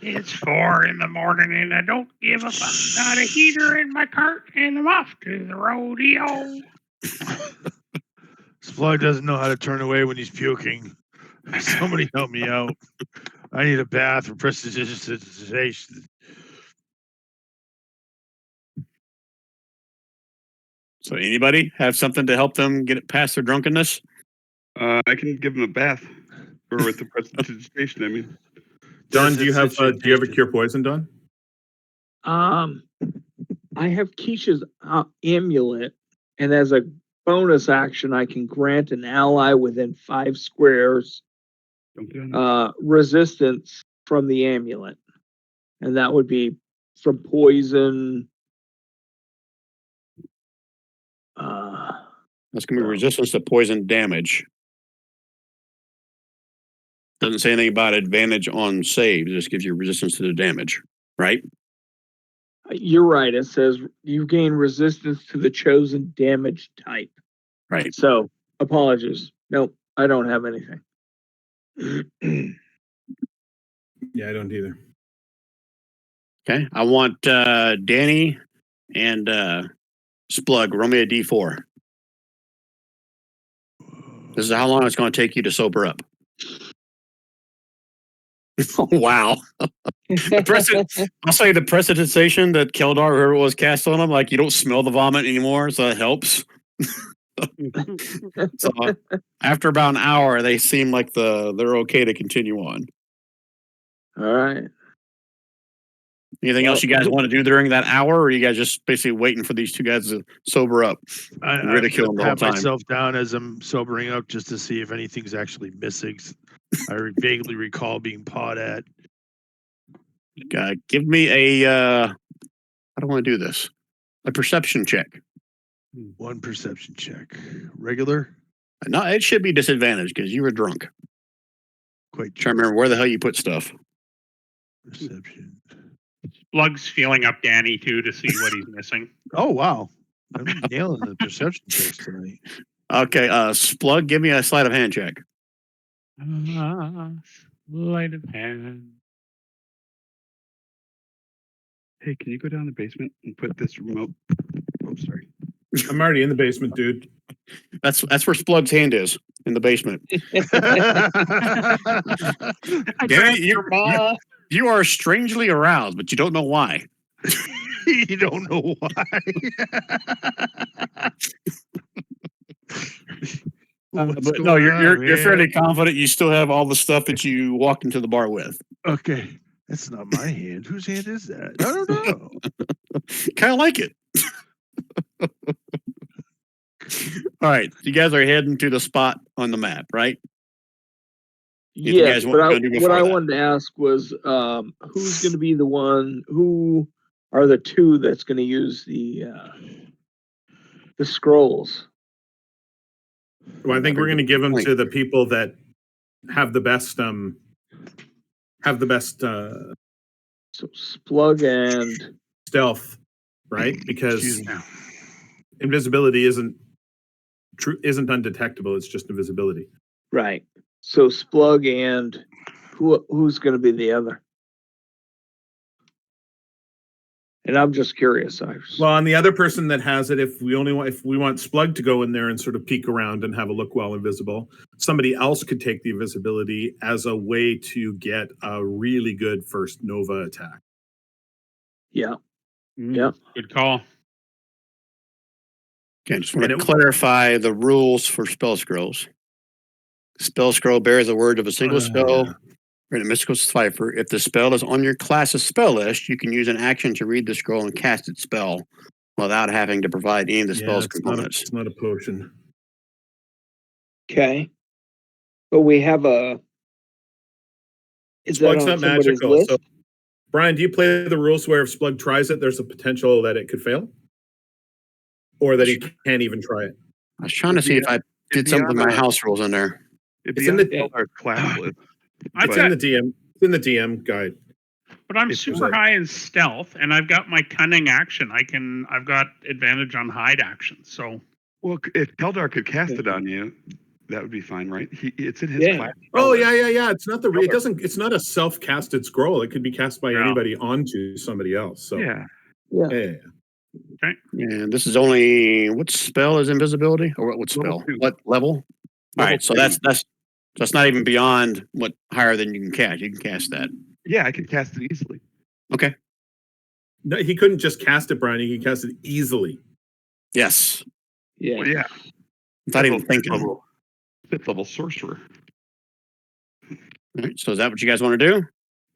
It's 4 in the morning and I don't give a fuck. Got a heater in my cart and I'm off to the rodeo. Splug doesn't know how to turn away when he's puking. Somebody help me out. I need a bath for prestidigitation. So anybody have something to help them get it past their drunkenness? I can give him a bath, or with the prestidigitation. I mean, Don, do you have a cure poison, Don? I have Keisha's amulet, and as a bonus action, I can grant an ally within 5 squares resistance from the amulet, and that would be from poison. That's going to be resistance to poison damage. Doesn't say anything about advantage on saves. It just gives you resistance to the damage, right? You're right. It says you gain resistance to the chosen damage type. Right. So, apologies. Nope, I don't have anything. Yeah, I don't either. Okay. I want Danny and Splug. Roll me a D4. This is how long it's going to take you to sober up. Oh, wow. I'll say the prestidigitation that Keldar, whoever it was, cast on him, like you don't smell the vomit anymore, so that helps. So after about an hour, they seem like they're okay to continue on. All right. Anything else you guys want to do during that hour, or are you guys just basically waiting for these two guys to sober up? I Ridicule them the whole pat time. myself down as I'm sobering up just to see if anything's actually missing. I vaguely recall being pawed at. Give me a. I don't want to do this. A perception check. 1 perception check. Regular? No, it should be disadvantaged because you were drunk. Quite Trying to remember where the hell you put stuff. Perception. Slug's feeling up Danny too to see what he's missing. Oh, wow. I'm nailing the perception checks tonight. Okay, Splug, give me a sleight of hand check. Sleight of hand. hey, can you go down the basement and put this remote? Oh, sorry. I'm already in the basement, dude. That's where Splug's hand is, in the basement. Danny, you are strangely aroused, but you don't know why. You don't know why. But no, you're fairly confident you still have all the stuff that you walked into the bar with. Okay. That's not my hand. Whose hand is that? I don't know. Kind of like it. All right, you guys are heading to the spot on the map, right? Yes, but what I wanted to ask was, who's going to be the one? Who are the two that's going to use the scrolls? Well, I think we're going to give them to the people that have the best So Splug and stealth, right? Because Excuse me. invisibility isn't undetectable. It's just invisibility. right. So Splug and who's going to be the other? And I'm just curious. Well, and the other person that has it, if we want Splug to go in there and sort of peek around and have a look while invisible, somebody else could take the invisibility as a way to get a really good first Nova attack. Yeah. Good call. Okay, I just want to clarify the rules for spell scrolls. Spell scroll bears the word of a single spell or a mystical cipher. If the spell is on your class's spell list, you can use an action to read the scroll and cast its spell without having to provide any of the spell's components. It's not a potion. Okay. But we have a. Is that Splug's on not somebody's magical. list? So, Brian, do you play the rules where if Splug tries it, there's a potential that it could fail? Or that he can't even try it? I was trying to see if I did something with my house rules in there. It's in the class list. It's in the DM. It's in the DM guide. But I'm super high in stealth, and I've got my cunning action. I've got advantage on hide action. So, Well, if Keldar could cast it on you, that would be fine, right? It's in his class. Oh yeah. It's not it doesn't. It's not a self-casted scroll. It could be cast by anybody onto somebody else. So Yeah. okay. And this is only what spell is invisibility, or what spell? What level? All right, so that's not even beyond what higher than you can cast. You can cast that. Yeah, I can cast it easily. Okay. No, he couldn't just cast it, Brian. He can cast it easily. Yes. Yeah. Well, yeah. Without even thinking. Fifth level sorcerer. All right, so is that what you guys want to do?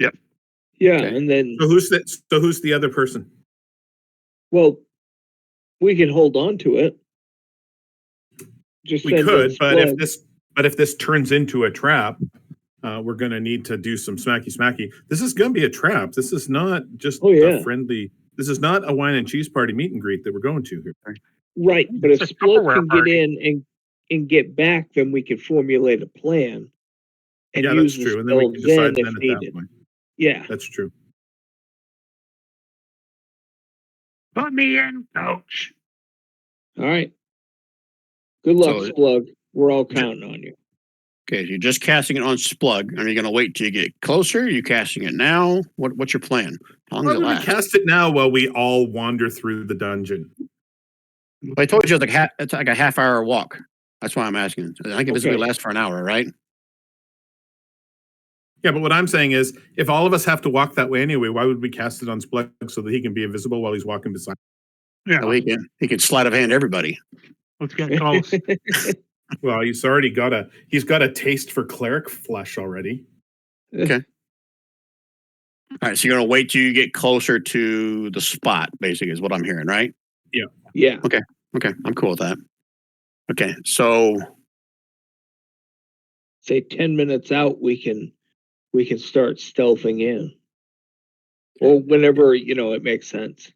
Yep. Yeah, Okay. and then So who's the other person? well, we can hold on to it. Just We could, but if this turns into a trap, we're going to need to do some smacky. This is going to be a trap. This is not just a friendly. This is not a wine and cheese party meet and greet that we're going to here. right, but if It's a Splug Tupperware can party. get in and get back, then we can formulate a plan and Yeah, use that's the true. And then we can spells decide in then if at needed. that point. Yeah. That's true. Put me in, coach. All right. Good luck, So- Splug. We're all counting on you. Okay, you're just casting it on Splug. Are you going to wait till you get closer? Are you casting it now? What's your plan? How long Why does it don't we last? cast it now while we all wander through the dungeon? I told you it's like a half-hour walk. That's why I'm asking. I think this will Okay. last for an hour, right? Yeah, but what I'm saying is, if all of us have to walk that way anyway, why would we cast it on Splug so that he can be invisible while he's walking beside? Yeah, So he can sleight of hand everybody. let's get close. Well, he's got a taste for cleric flesh already. All right, so you're going to wait till you get closer to the spot, basically, is what I'm hearing, right? Yeah. Okay, I'm cool with that. Okay, so Say 10 minutes out, we can start stealthing in. Or whenever, it makes sense.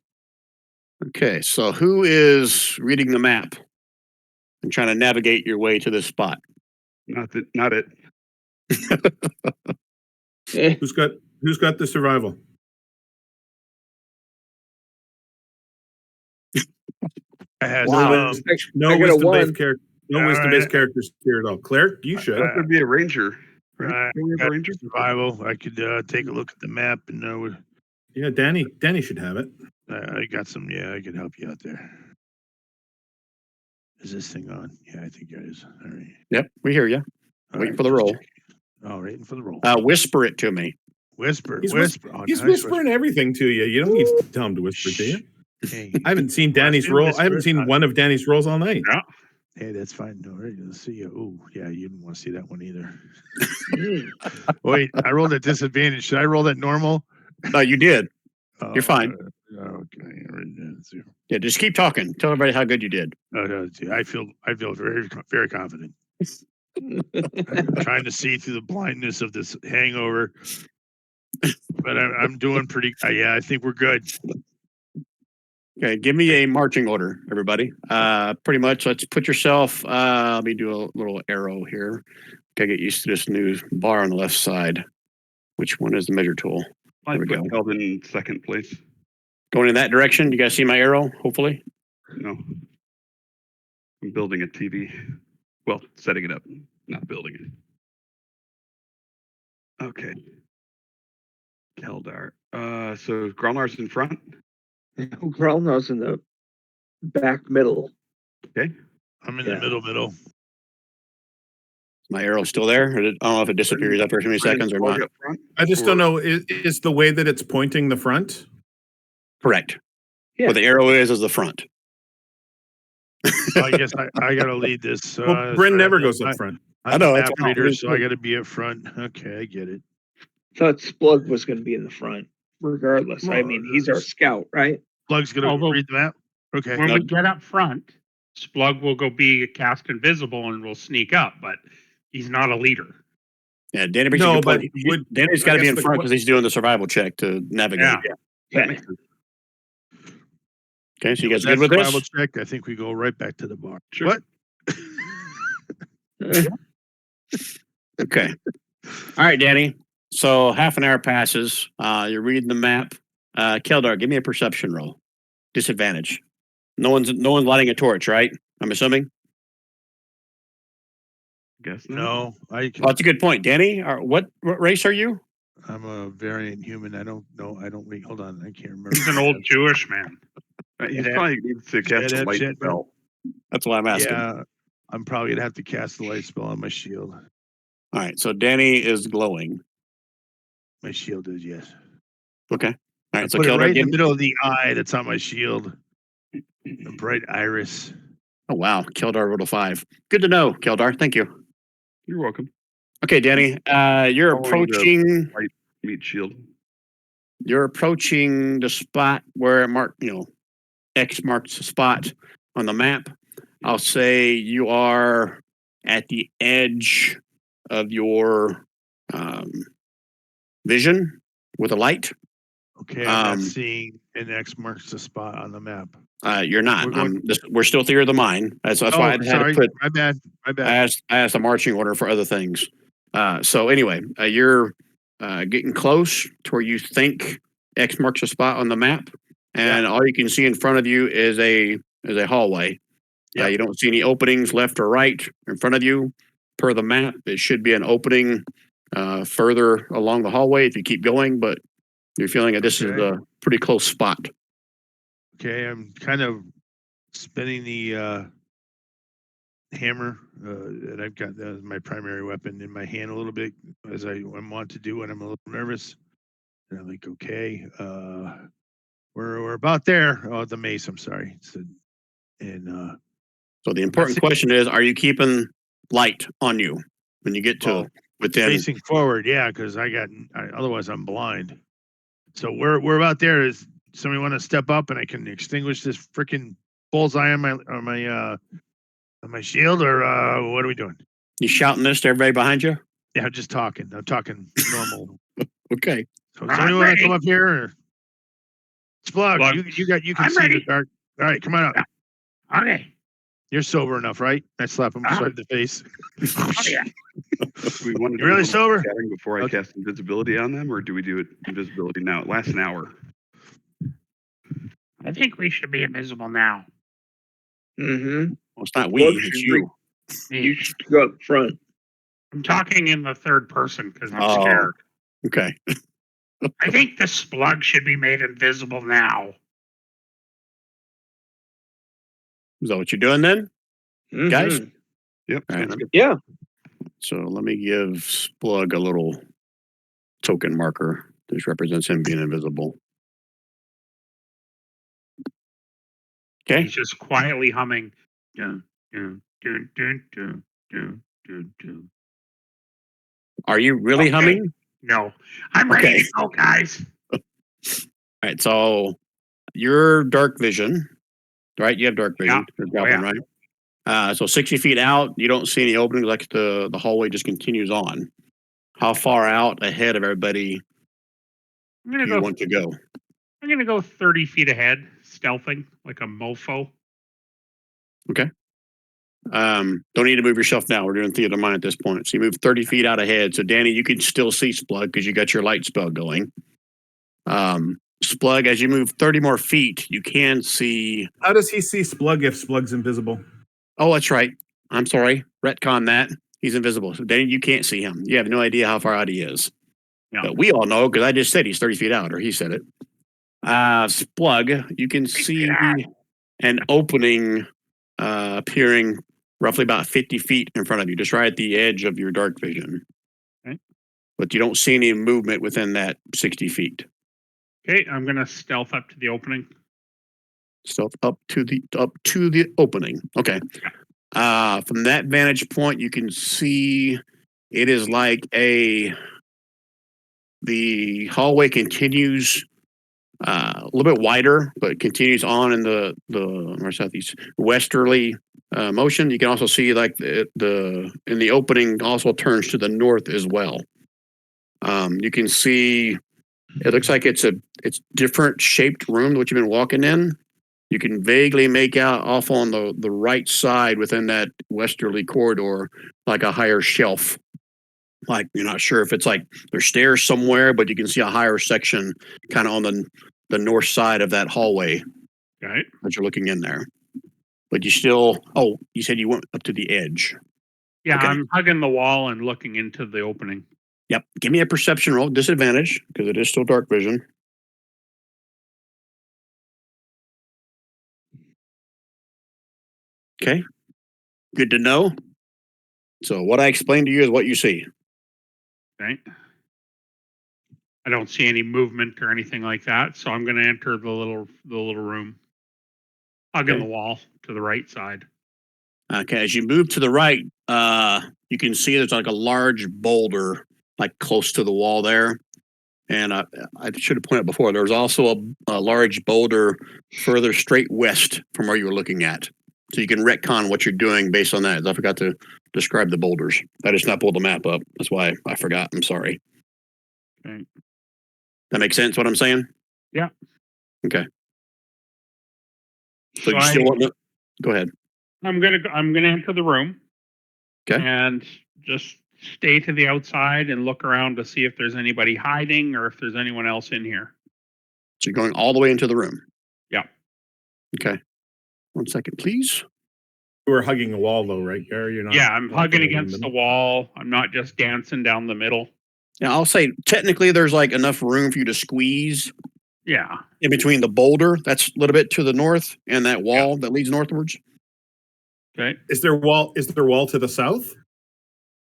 so who is reading the map and trying to navigate your way to this spot? Not it. Who's got the survival? I had Wow. No I got a wisdom-based one. character. No All wisdom-based right. characters here at all. Cleric, you should. That would be a ranger, right? Don't we have a got ranger? survival. I could take a look at the map and know. Yeah, Danny should have it. I got some. Yeah, I can help you out there. Is this thing on? Yeah, I think it is. All right. Yep, we hear you. All Waiting right, for the just roll. checking. Oh, waiting for the roll. Whisper it to me. Whisper. He's Whisper. Oh, He's nice whispering everything to you. You don't need to tell him to whisper to you. Hey, I haven't seen Danny's roll. I haven't seen one of Danny's rolls all night. Yeah. hey, that's fine. All right, let's see. Oh, yeah, you didn't want to see that one either. Mm. Wait, I rolled at disadvantage. Should I roll that normal? No, you did. Oh, You're fine. Okay. All right, that's zero. Yeah, just keep talking. Tell everybody how good you did. Oh, no, I feel very very confident. I'm trying to see through the blindness of this hangover, but I'm doing pretty. Yeah, I think we're good. Okay, give me a marching order, everybody. Pretty much, let's put yourself. Let me do a little arrow here. Gotta get used to this new bar on the left side. Which one is the measure tool? I There we put go. Kelvin in second place. Going in that direction. You guys see my arrow? Hopefully. No. I'm building a TV. Well, setting it up, not building it. Okay. Keldar. So Gralnar's in front. Grelnar's in the back middle. Okay. I'm in Yeah. the middle. My arrow's still there. I don't know if it disappears after a few seconds or not. Up front, I just don't know. Is the way that it's pointing the front? Correct. Yeah. Where the arrow is the front. I guess I got to lead this. So, Well, Bryn so never I'm goes the- up front. I'm I know, the that's map why I'm reader, really so I got to be up front. Okay, I get it. Thought Splug was going to be in the front, regardless. I mean, he's our scout, right? Plug's gonna Although- read the map. Okay. When we get up front, Splug will go be cast invisible and will sneak up, but he's not a leader. Yeah, Danny brings a No, good but point. Danny's got to I be in guess front because he's doing the survival check to navigate. Yeah. Okay. Okay, so you guys That good with this? survival check, I think we go right back to the bar. Sure. What? Okay. All right, Danny. So half an hour passes. You're reading the map. Keldar, give me a perception roll. Disadvantage. No one's lighting a torch, right? I'm assuming. Guess not. No, Oh, that's a good point, Danny. What race are you? I'm a variant human. I don't know. I don't read. Hold on. I can't remember. He's an old Jewish man. He's Yeah. probably needs to cast Yeah, a light shit, spell. That's why I'm asking. Yeah, I'm probably gonna have to cast the light spell on my shield. All right, so Danny is glowing. My shield is, yes. Okay. All I right, so put it Keldar, right in give the middle of the eye that's on my shield. A bright iris. Oh wow, Keldar rolled a 5. Good to know, Keldar. Thank you. You're welcome. Okay, Danny. You're Following the- approaching. Meat shield. You're approaching the spot where it marked. X marks the spot on the map. I'll say you are at the edge of your vision with a light. Okay, I'm Um, not seeing an X marks the spot on the map. You're not. We're going- We're still theory of the mind. That's why I had sorry. to put. My bad. My I bad. asked a marching order for other things. So anyway, you're getting close to where you think X marks a spot on the map, and all you can see in front of you is a hallway. Yeah. You don't see any openings left or right in front of you. Per the map, it should be an opening further along the hallway if you keep going, but you're feeling that this is Okay. a pretty close spot. Okay, I'm kind of spinning the hammer that I've got as my primary weapon in my hand a little bit, as I want to do when I'm a little nervous. And I'm like, okay, we're about there. Oh, the mace. I'm sorry. So So the important question is, are you keeping light on you when you get to Well, within? facing forward, yeah, because otherwise I'm blind. So we're about there. Is somebody want to step up and I can extinguish this freaking bullseye on my shield, or what are we doing? You shouting this to everybody behind you? Yeah, I'm just talking. I'm talking normal. Okay. So I'm somebody want to ready. come up here? Or... Splug, Splug. you can I'm see ready. the dark. All right, come on up. Okay. You're sober enough, right? I slap him Uh-huh. right in the face. Oh, yeah. We want to You really sober? chatting before I Okay. cast invisibility on them, or do we do it invisibility now? It lasts an hour. I think we should be invisible now. Mm-hmm. Well, it's not we, Well, it's should you. You should go up front. I'm talking in the third person because I'm Oh. scared. Okay. I think the Splug should be made invisible now. Is that what you're doing then? Guys? Mhm. Yep. All right, Sounds good. Yeah. So let me give Splug a little token marker. This represents him being invisible. Okay. He's just quietly humming. Dun, dun, dun, dun, dun, dun, dun, dun. Are you really Okay. humming? No, I'm ready Okay. to go, guys. All right. So your dark vision, right? You have dark vision. Yeah. You're goblin, yeah. right? So 60 feet out, you don't see any openings. Like the hallway just continues on. How far out ahead of everybody I'm do gonna you go. want to go? I'm gonna go 30 feet ahead. stealthing like a mofo. Don't need to move yourself now. We're doing theater of mind at this point. So you move 30 feet out ahead. So Danny, you can still see Splug because you got your light spell going. Splug, as you move 30 more feet, you can see. How does he see Splug if Splug's invisible? Oh, that's right. I'm sorry. Retcon that. He's invisible. So Danny, you can't see him. You have no idea how far out he is. Yeah. But we all know because I just said he's 30 feet out, or he said it. Splug, you can see an opening appearing roughly about 50 feet in front of you, just right at the edge of your dark vision. Okay. But you don't see any movement within that 60 feet. Okay, I'm gonna stealth up to the opening. Stealth up to the opening. Okay. From that vantage point, you can see it is like the hallway continues a little bit wider, but continues on in the north southeast westerly motion. You can also see like the in the opening also turns to the north as well. You can see it looks like it's different shaped room than what you've been walking in. You can vaguely make out off on the right side within that westerly corridor like a higher shelf. Like you're not sure if it's like there's stairs somewhere, but you can see a higher section kind of on the north side of that hallway Right. as you're looking in there. But you still, you said you went up to the edge. Yeah, Okay. I'm hugging the wall and looking into the opening. Yep. Give me a perception roll, disadvantage, because it is still dark vision. Okay. Good to know. So what I explained to you is what you see. Okay. I don't see any movement or anything like that, so I'm gonna enter the little room. Hugging Okay. the wall to the right side. Okay, as you move to the right, you can see there's like a large boulder, like close to the wall there. And I should have pointed out before, there's also a large boulder further straight west from where you were looking at. So you can retcon what you're doing based on that. I forgot to describe the boulders. I just not pulled the map up. That's why I forgot. I'm sorry. Okay. That makes sense what I'm saying? Yeah. Okay. So you I- still want to go ahead. I'm gonna enter the room. Okay. And just stay to the outside and look around to see if there's anybody hiding or if there's anyone else in here. So you're going all the way into the room. Yeah. Okay. 1 second, please. You were hugging a wall, though, right, Gary? You're not. Yeah, I'm hugging walking in against the middle? wall. I'm not just dancing down the middle. Now I'll say technically there's like enough room for you to squeeze Yeah. in between the boulder that's a little bit to the north and that wall that leads northwards. Okay. Is there wall to the south?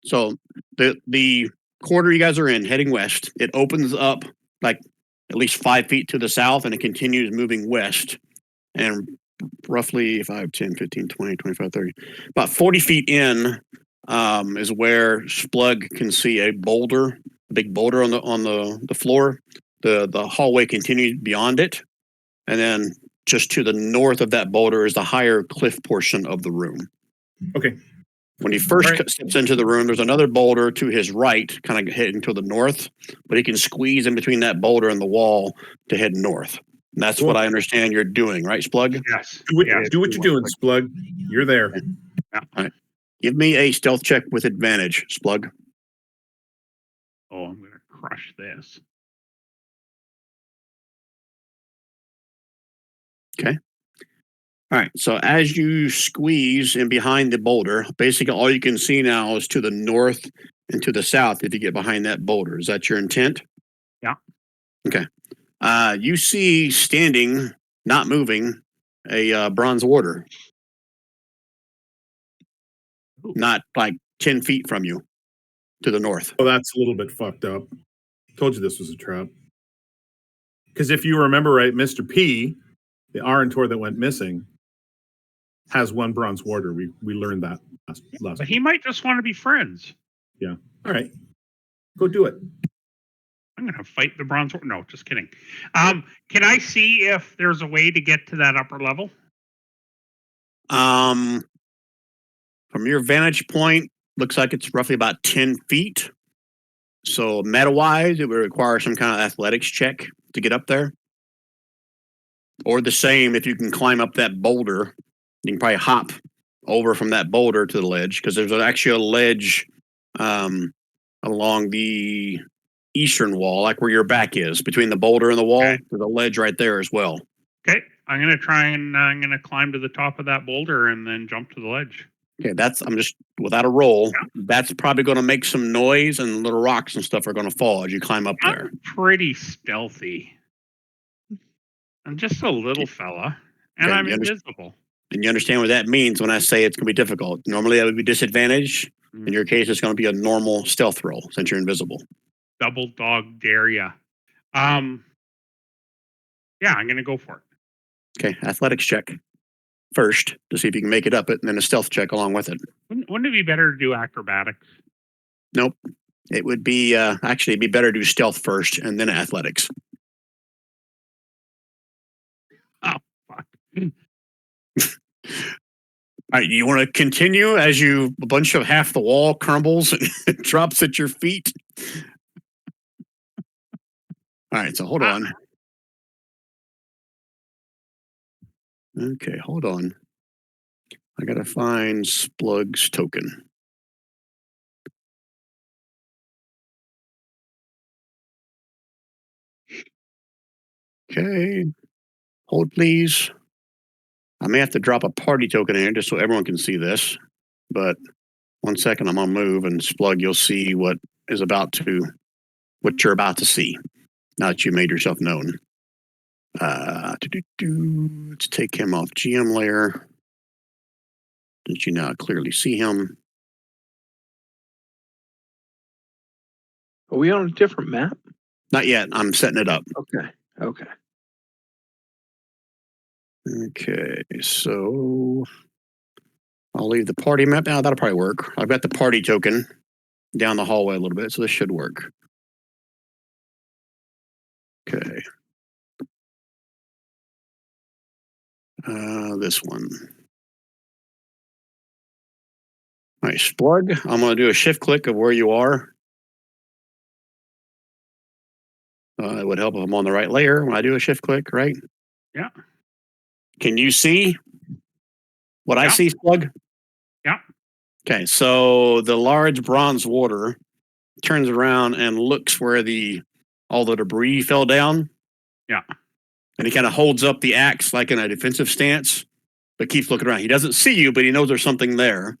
So the corridor you guys are in heading west, it opens up like at least 5 feet to the south and it continues moving west. And roughly 5, 10, 15, 20, 25, 30, about 40 feet in is where Splug can see a boulder, a big boulder on the floor. The hallway continues beyond it. And then just to the north of that boulder is the higher cliff portion of the room. Okay. When he first Right. steps into the room, there's another boulder to his right, kind of heading to the north, but he can squeeze in between that boulder and the wall to head north. And that's Cool. what I understand you're doing, right, Splug? Yes. Do what you're doing, Splug. You're there. Give me a stealth check with advantage, Splug. Oh, I'm gonna crush this. All right. So as you squeeze in behind the boulder, basically all you can see now is to the north and to the south if you get behind that boulder. Is that your intent? Yeah. Okay. You see standing, not moving, a bronze warder. Not like 10 feet from you to the north. Oh, that's a little bit fucked up. Told you this was a trap. Because if you remember right, Mr. P, the Arantor that went missing, has one bronze warder. We learned that last But he might just want to be friends. Yeah. All right. Go do it. I'm gonna fight the bronze. No, just kidding. Can I see if there's a way to get to that upper level? From your vantage point, looks like it's roughly about 10 feet. So meta-wise, it would require some kind of athletics check to get up there. Or the same, if you can climb up that boulder, you can probably hop over from that boulder to the ledge, because there's actually a ledge along the eastern wall, like where your back is, between the boulder and the wall. Okay. There's a ledge right there as well. Okay, I'm gonna try and I'm gonna climb to the top of that boulder and then jump to the ledge. Okay, I'm just without a roll. That's probably going to make some noise, and little rocks and stuff are going to fall as you climb up there. I'm pretty stealthy. I'm just a little fella, and Okay, I'm you invisible. And you understand what that means when I say it's going to be difficult. Normally, that would be disadvantage. In your case, it's going to be a normal stealth roll since you're invisible. Double dog dare ya. Yeah, I'm gonna go for it. Okay, athletics check first to see if you can make it up it, and then a stealth check along with it. Wouldn't it be better to do acrobatics? Nope. It would be actually it'd be better to do stealth first and then athletics. Oh fuck. All right, you want to continue as a bunch of half the wall crumbles and drops at your feet? All right, so hold on. Okay, hold on. I gotta find Splug's token. Okay, hold please. I may have to drop a party token in here just so everyone can see this. But 1 second, I'm on move, and Splug, you'll see what you're about to see. Now that you made yourself known. Let's take him off GM layer. Did you now clearly see him? Are we on a different map? Not yet. I'm setting it up. Okay. Okay, so I'll leave the party map now. That'll probably work. I've got the party token down the hallway a little bit, so this should work. Okay. This one. All right, Splug, I'm going to do a shift click of where you are. It would help if I'm on the right layer when I do a shift click, right? Yeah. Can you see what I see, Splug? Yeah. Okay, so the large bronze water turns around and looks where all the debris fell down. Yeah. And he kind of holds up the axe like in a defensive stance, but keeps looking around. He doesn't see you, but he knows there's something there.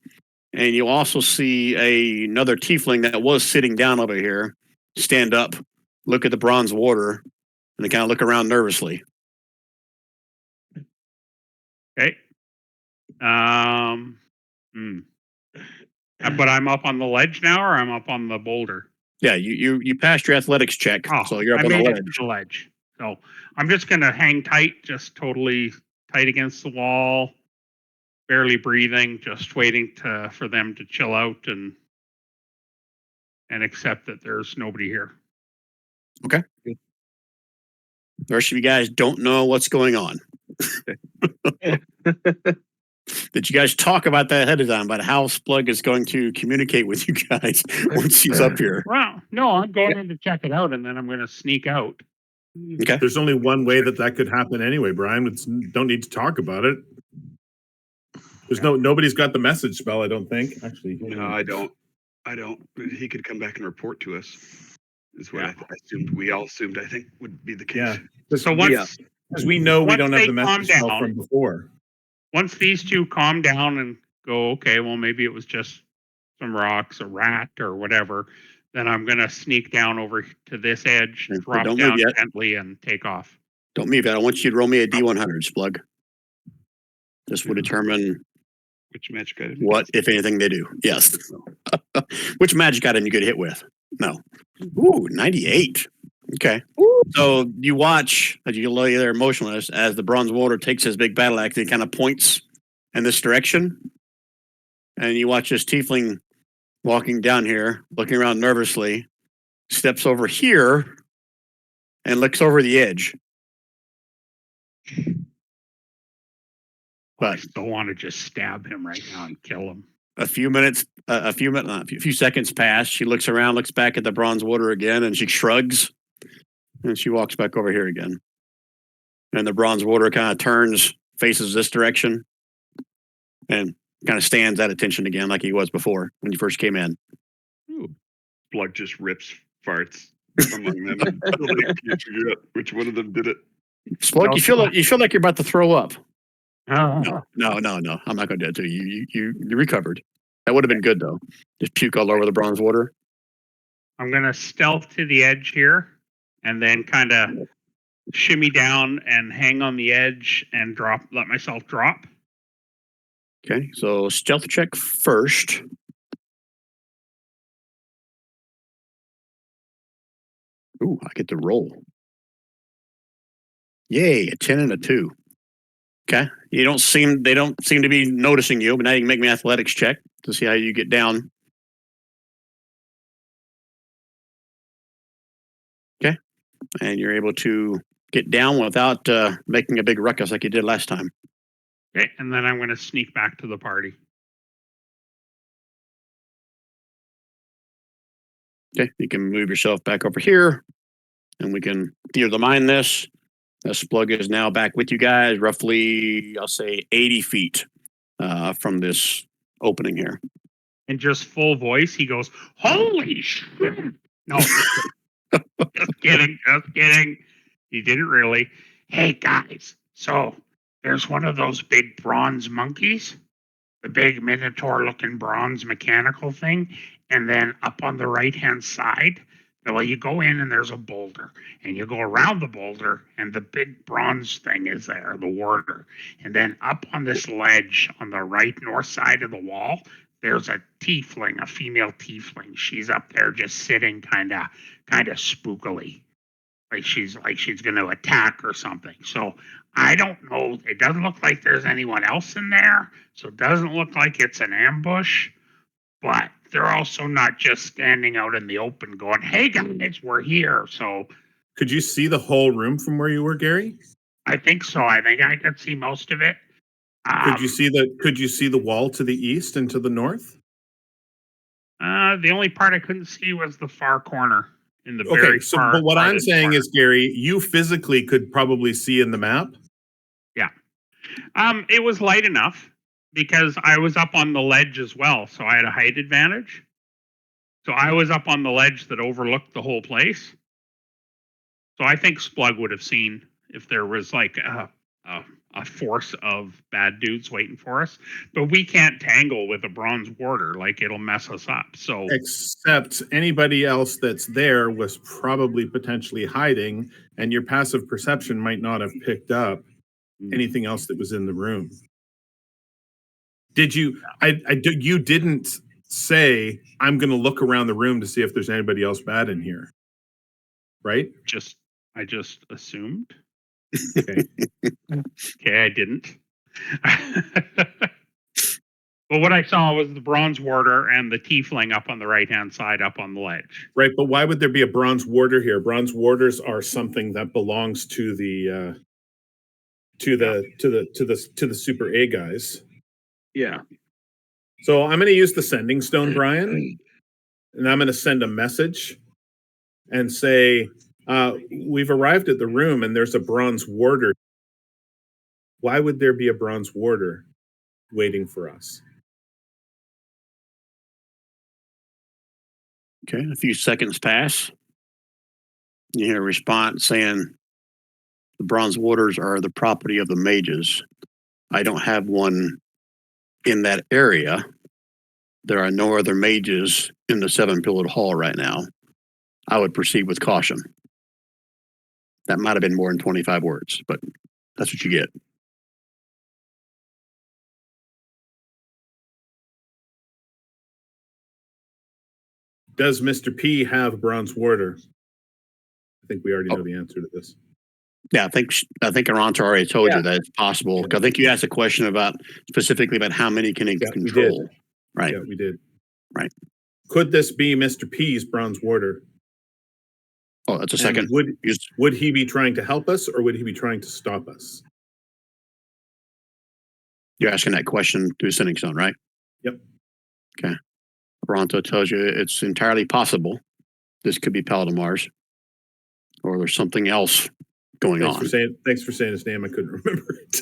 And you also see another tiefling that was sitting down over here stand up, look at the bronze water, and they kind of look around nervously. Okay. But I'm up on the ledge now, or I'm up on the boulder? Yeah, you passed your athletics check, so you're up on the made it ledge. to the ledge. So I'm just gonna hang tight, just totally tight against the wall, barely breathing, just waiting for them to chill out and accept that there's nobody here. Okay. The rest of you guys don't know what's going on. Did you guys talk about that ahead of time, about how Splug is going to communicate with you guys once he's up here? Well, no, I'm going in to check it out, and then I'm going to sneak out. Okay. There's only one way that could happen anyway, Brian. Don't need to talk about it. There's nobody's got the message spell, I don't think. Actually, No, I don't. He could come back and report to us. Is what I assumed. We all assumed. I think would be the case. Yeah. So once because we know we once don't have they the message calm spell down, from before. once these two calm down and go, okay, well, maybe it was just some rocks, a rat, or whatever, then I'm going to sneak down over to this edge, Okay, drop don't down move yet. gently, and take off. Don't move yet. I want you to roll me a D100, Splug. This will determine Which magic item? what, if anything, they do. Yes. Which magic item you get hit with? No. Ooh, 98. Okay. So you watch as you lay there motionless as the bronze warrior takes his big battle axe and kind of points in this direction. And you watch this tiefling walking down here, looking around nervously, steps over here and looks over the edge. I But still want to just stab him right now and kill him. a few seconds pass. She looks around, looks back at the bronze water again, and she shrugs. And she walks back over here again. And the bronze warder kind of turns, faces this direction, and kind of stands at attention again like he was before when you first came in. Plug just rips farts among them until they can't figure out which one of them did it. Splug, you feel like you're about to throw up. Oh. No. I'm not going to do it to you. You recovered. That would have been good though. Just puke all over the bronze water. I'm going to stealth to the edge here and then kind of shimmy down and hang on the edge and let myself drop. Okay, so stealth check first. Ooh, I get to roll. Yay, a 10 and a 2. Okay. They don't seem to be noticing you, but now you can make me an athletics check to see how you get down. Okay. And you're able to get down without making a big ruckus like you did last time. Okay, and then I'm going to sneak back to the party. Okay, you can move yourself back over here, and we can theater the mind this. Splug is now back with you guys, roughly, I'll say 80 feet from this opening here. In just full voice, he goes, "Holy shit!" No, just kidding. He didn't really. Hey guys, so there's one of those big bronze monkeys, the big minotaur-looking bronze mechanical thing, and then up on the right-hand side, well, you go in and there's a boulder, and you go around the boulder, and the big bronze thing is there, the warder. And then up on this ledge on the right north side of the wall, there's a tiefling, a female tiefling. She's up there just sitting kind of spookily, like she's going to attack or something. So I don't know. It doesn't look like there's anyone else in there, so it doesn't look like it's an ambush. But they're also not just standing out in the open going, "Hey guys, we're here." So Could you see the whole room from where you were, Gary? I think so. I think I could see most of it. Could you see the wall to the east and to the north? The only part I couldn't see was the far corner in the Okay, very so far. but what I'm farthest saying corner. is, Gary, you physically could probably see in the map. It was light enough because I was up on the ledge as well, so I had a height advantage. So I was up on the ledge that overlooked the whole place. So I think Splug would have seen if there was like a force of bad dudes waiting for us. But we can't tangle with a bronze warder, like it'll mess us up. So Except anybody else that's there was probably potentially hiding, and your passive perception might not have picked up anything else that was in the room. Did you? You didn't say, "I'm going to look around the room to see if there's anybody else bad in here," right? I just assumed. Okay. Okay, I didn't. But what I saw was the bronze warder and the tiefling up on the right-hand side, up on the ledge. Right, but why would there be a bronze warder here? Bronze warders are something that belongs to the Super A guys. Yeah. So I'm going to use the sending stone, Brian, and I'm going to send a message and say, we've arrived at the room and there's a bronze warder. Why would there be a bronze warder waiting for us? Okay, a few seconds pass. You hear a response saying, "The bronze warders are the property of the mages. I don't have one in that area. There are no other mages in the seven-pillared hall right now. I would proceed with caution." That might have been more than 25 words, but that's what you get. Does Mr. P have a bronze warder? I think we already know the answer to this. Yeah, I think Aranta already told you that it's possible. I think you asked a question about specifically about how many can it control. Right. Yeah, we did. Right. Could this be Mr. P's bronze warder? Oh, that's a And second. would he be trying to help us or would he be trying to stop us? You're asking that question to a sending stone, right? Yep. Okay. Aranta tells you it's entirely possible. This could be Paladin Mars, or there's something else going on. Thanks for saying his name. I couldn't remember it.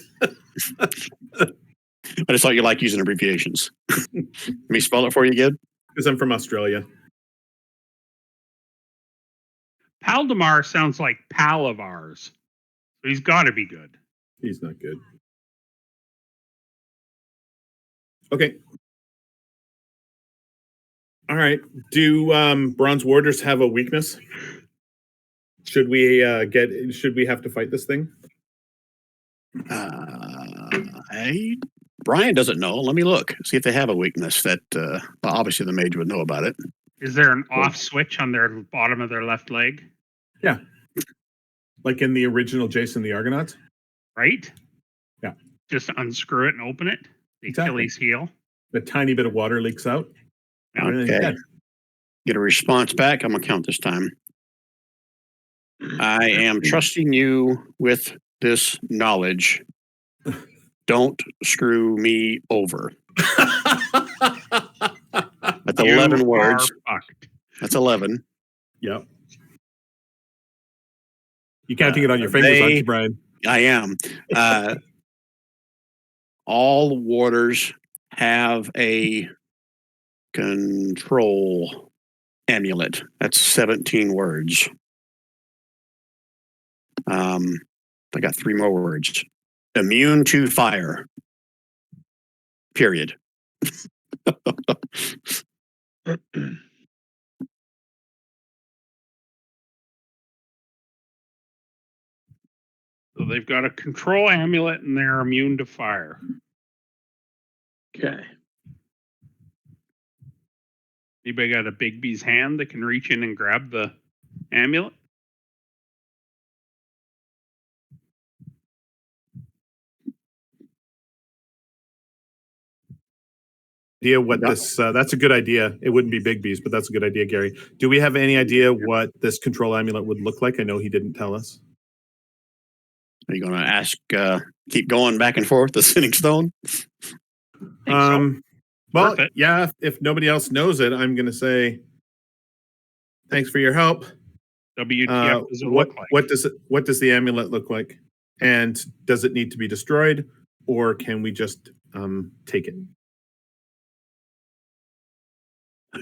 I just thought you like using abbreviations. Let me spell it for you again. Because I'm from Australia. Paldemar sounds like pal of ours. So he's got to be good. He's not good. Okay. All right. Do bronze warders have a weakness? Should we have to fight this thing? Brian doesn't know. Let me look. See if they have a weakness that obviously the mage would know about it. Is there an off switch on their bottom of their left leg? Yeah. Like in the original Jason the Argonauts? Right? Yeah. Just unscrew it and open it. The Exactly. Achilles heel. A tiny bit of water leaks out. Okay. Get a response back. I'm going to count this time. I am trusting you with this knowledge. Don't screw me over. That's 11 words. That's 11. Yep. You counting it on your fingers, aren't you, Brian? I am. All warders have a control amulet. That's 17 words. I got 3 more words. Immune to fire. Period. So they've got a control amulet and they're immune to fire. Okay. Anybody got a Bigby's hand that can reach in and grab the amulet? Idea what this that's a good idea. It wouldn't be Bigby's, but that's a good idea, Gary. Do we have any idea what this control amulet would look like? I know he didn't tell us. Are you going to ask, keep going back and forth, the Sinning Stone? So. Well, yeah, if nobody else knows it, I'm going to say, thanks for your help. WTF does it look like? What does the amulet look like? And does it need to be destroyed, or can we just take it?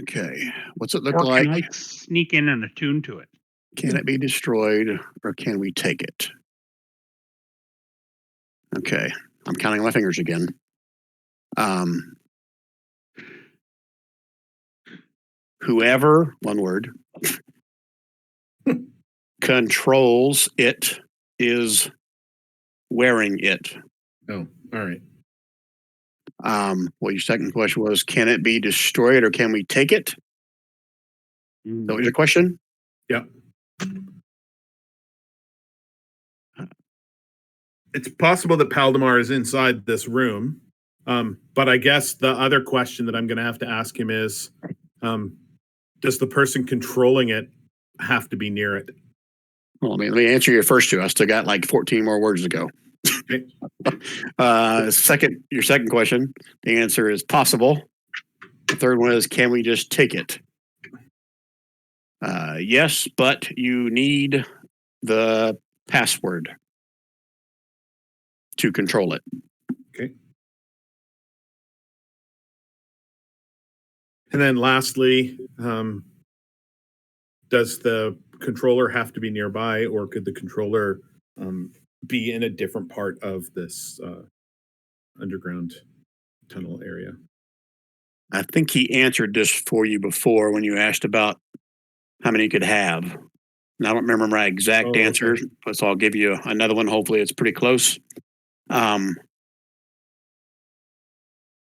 Okay. What's it look Or like? can I sneak in and attune to it? Can it be destroyed, or can we take it? Okay. I'm counting my fingers again. Whoever, one word, controls it is wearing it. Oh, all right. Well, your second question was, can it be destroyed or can we take it? That was your question? Yeah. It's possible that Paldemar is inside this room. But I guess the other question that I'm going to have to ask him is, does the person controlling it have to be near it? Well, let me answer your first two. I still got like 14 more words to go. Okay. Your second question, the answer is possible. The third one is, can we just take it? Yes, but you need the password to control it. Okay. And then lastly, does the controller have to be nearby, or could the controller be in a different part of this underground tunnel area? I think he answered this for you before when you asked about how many you could have. And I don't remember my exact answer, but so I'll give you another one. Hopefully it's pretty close.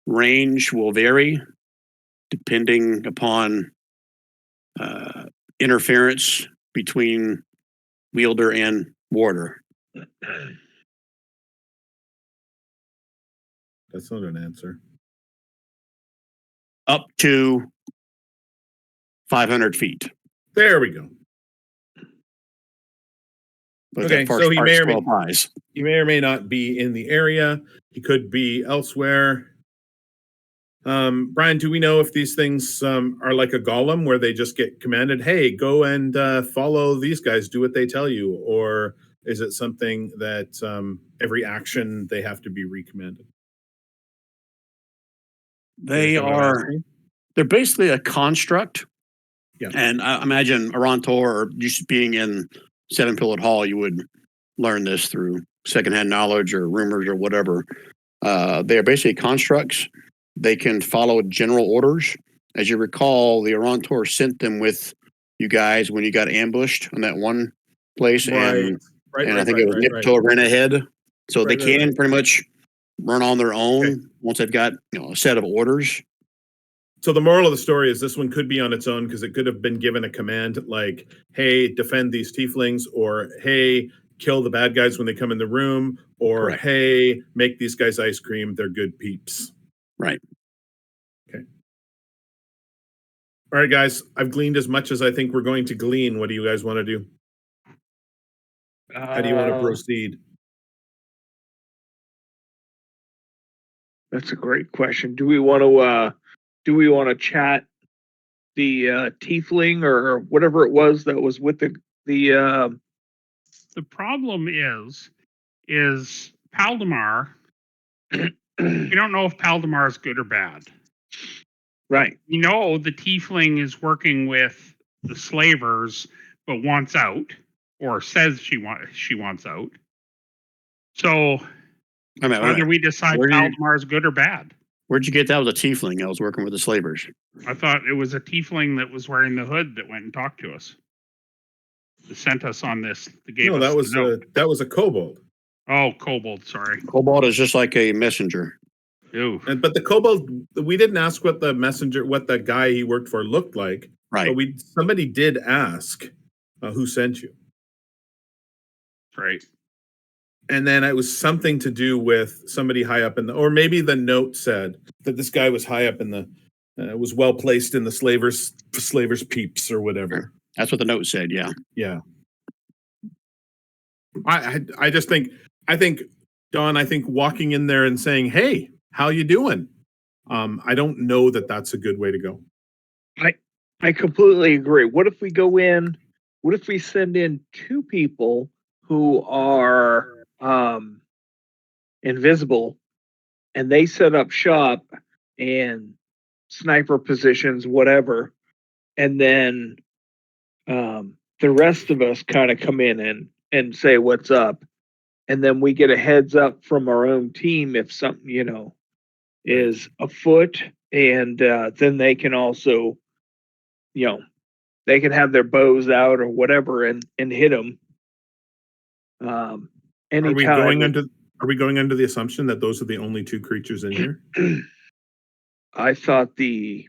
Range will vary depending upon interference between wielder and warder. That's not an answer. Up to 500 feet. There we go. But okay, that first so he part may, still applies. He may or may not be in the area. He could be elsewhere. Brian, do we know if these things are like a golem where they just get commanded, hey, go and follow these guys, do what they tell you? Or is it something that every action they have to be recommanded? They are, they're basically a construct. Yeah. And I imagine Arantor, or just being in Seven Pillared Hall, you would learn this through secondhand knowledge or rumors or whatever. They are basically constructs. They can follow general orders. As you recall, the Arantor sent them with you guys when you got ambushed on that one place, and I think it was Nipto ran ahead. So they can pretty much run on their own once they've got a set of orders. So the moral of the story is this one could be on its own because it could have been given a command like, hey, defend these tieflings, or hey, kill the bad guys when they come in the room, or Correct. hey, make these guys ice cream. They're good peeps. Right. Okay. All right, guys. I've gleaned as much as I think we're going to glean. What do you guys want to do? How do you want to proceed? That's a great question. Do we want to chat the tiefling or whatever it was that was with the The problem is Paldemar. We don't know if Paldemar is good or bad. right. You know, the tiefling is working with the slavers, but wants out, or says she wants out. So whether we decide Paldemar is good or bad. Where'd you get that with a tiefling? I was working with the slavers. I thought it was a tiefling that was wearing the hood that went and talked to us. That sent us on this. No, that was a kobold. Oh, kobold. Sorry. Kobold is just like a messenger. Ew. But the kobold, we didn't ask what the guy he worked for looked like. Right. But somebody did ask who sent you. Right. And then it was something to do with somebody high up or maybe the note said that this guy was high up in was well placed in the slavers peeps or whatever. That's what the note said. Yeah. Yeah. I just think, Don, walking in there and saying, hey, how you doing? I don't know that that's a good way to go. I completely agree. What if we go in? What if we send in two people who are invisible, and they set up shop and sniper positions, whatever, and then the rest of us kind of come in and say what's up, and then we get a heads up from our own team if something is afoot, and then they can also they can have their bows out or whatever and hit them. Are we going under the assumption that those are the only two creatures in here? I thought the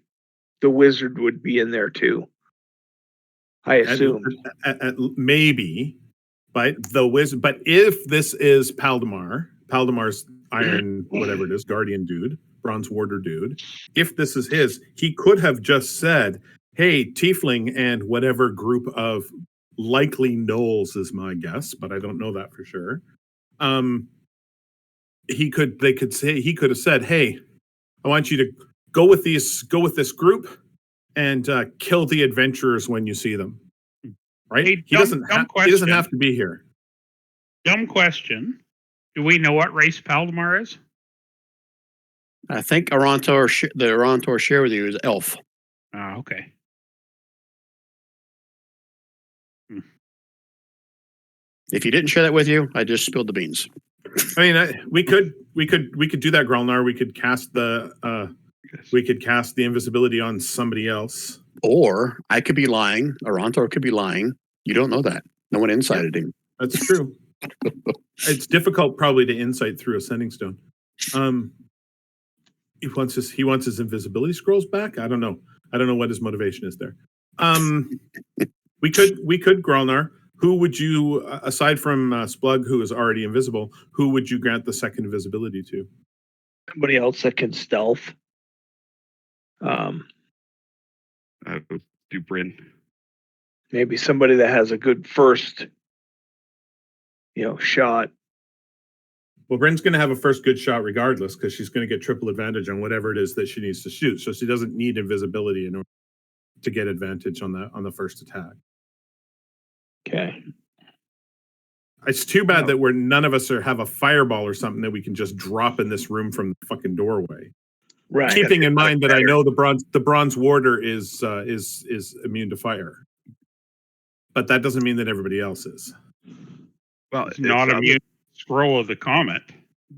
wizard would be in there too. I assumed. Maybe, but the wizard. But if this is Paldemar's iron, whatever it is, guardian dude, bronze warder dude. If this is his, he could have just said, "Hey, tiefling and whatever group of." Likely Knowles is my guess, but I don't know that for sure. He could have said, "Hey, I want you to go with this group and kill the adventurers when you see them." Right? Hey, he doesn't have to be here. Dumb question. Do we know what race Paldemar is? I think the Arantor share with you is elf. Okay. If he didn't share that with you, I just spilled the beans. I mean, we could do that, Grelnar. We could cast the invisibility on somebody else. Or I could be lying. Arantor could be lying. You don't know that. No one incited him. That's true. It's difficult probably to insight through a sending stone. He wants his invisibility scrolls back. I don't know what his motivation is there. We could Grelnar. Who would you, aside from Splug, who is already invisible, who would you grant the second invisibility to? Somebody else that can stealth. I would do Bryn. Maybe somebody that has a good first, shot. Well, Bryn's going to have a first good shot regardless because she's going to get triple advantage on whatever it is that she needs to shoot. So she doesn't need invisibility in order to get advantage on the first attack. Okay. It's too bad that none of us have a fireball or something that we can just drop in this room from the fucking doorway. Right. Keeping in mind that I know the bronze warder is immune to fire, but that doesn't mean that everybody else is. Well, It's not immune. Scroll of the comet.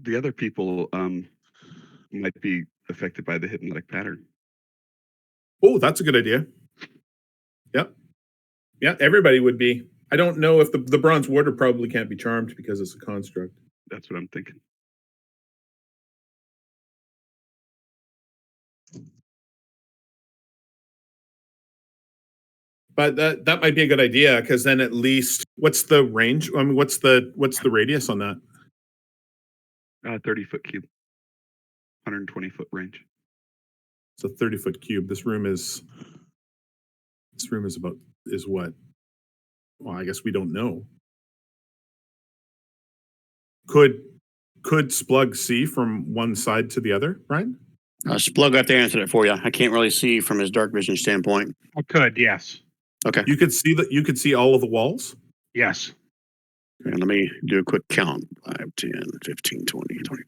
The other people might be affected by the hypnotic pattern. Oh, that's a good idea. Yep. Yeah, everybody would be. I don't know if the bronze warder probably can't be charmed because it's a construct. That's what I'm thinking. But that might be a good idea because then at least what's the range? I mean, what's the radius on that? 30-foot cube, 120-foot range. It's a 30-foot cube. This room is what? Well, I guess we don't know. Could Splug see from one side to the other, Brian? Splug got to answer it for you. I can't really see from his dark vision standpoint. I could, yes. Okay. You could see all of the walls? Yes. Okay, let me do a quick count. 5, 10, 15, 20, 25.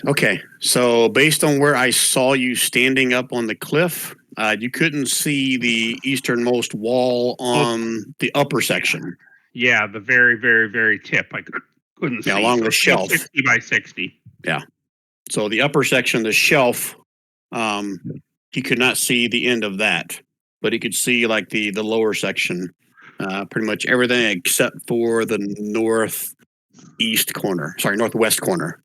Okay, so based on where I saw you standing up on the cliff, you couldn't see the easternmost wall on the upper section. Yeah, the very, very, very tip. I couldn't see. Along the it's shelf. 60 by 60. Yeah. So the upper section, the shelf, he could not see the end of that, but he could see like the lower section, pretty much everything except for the northwest corner.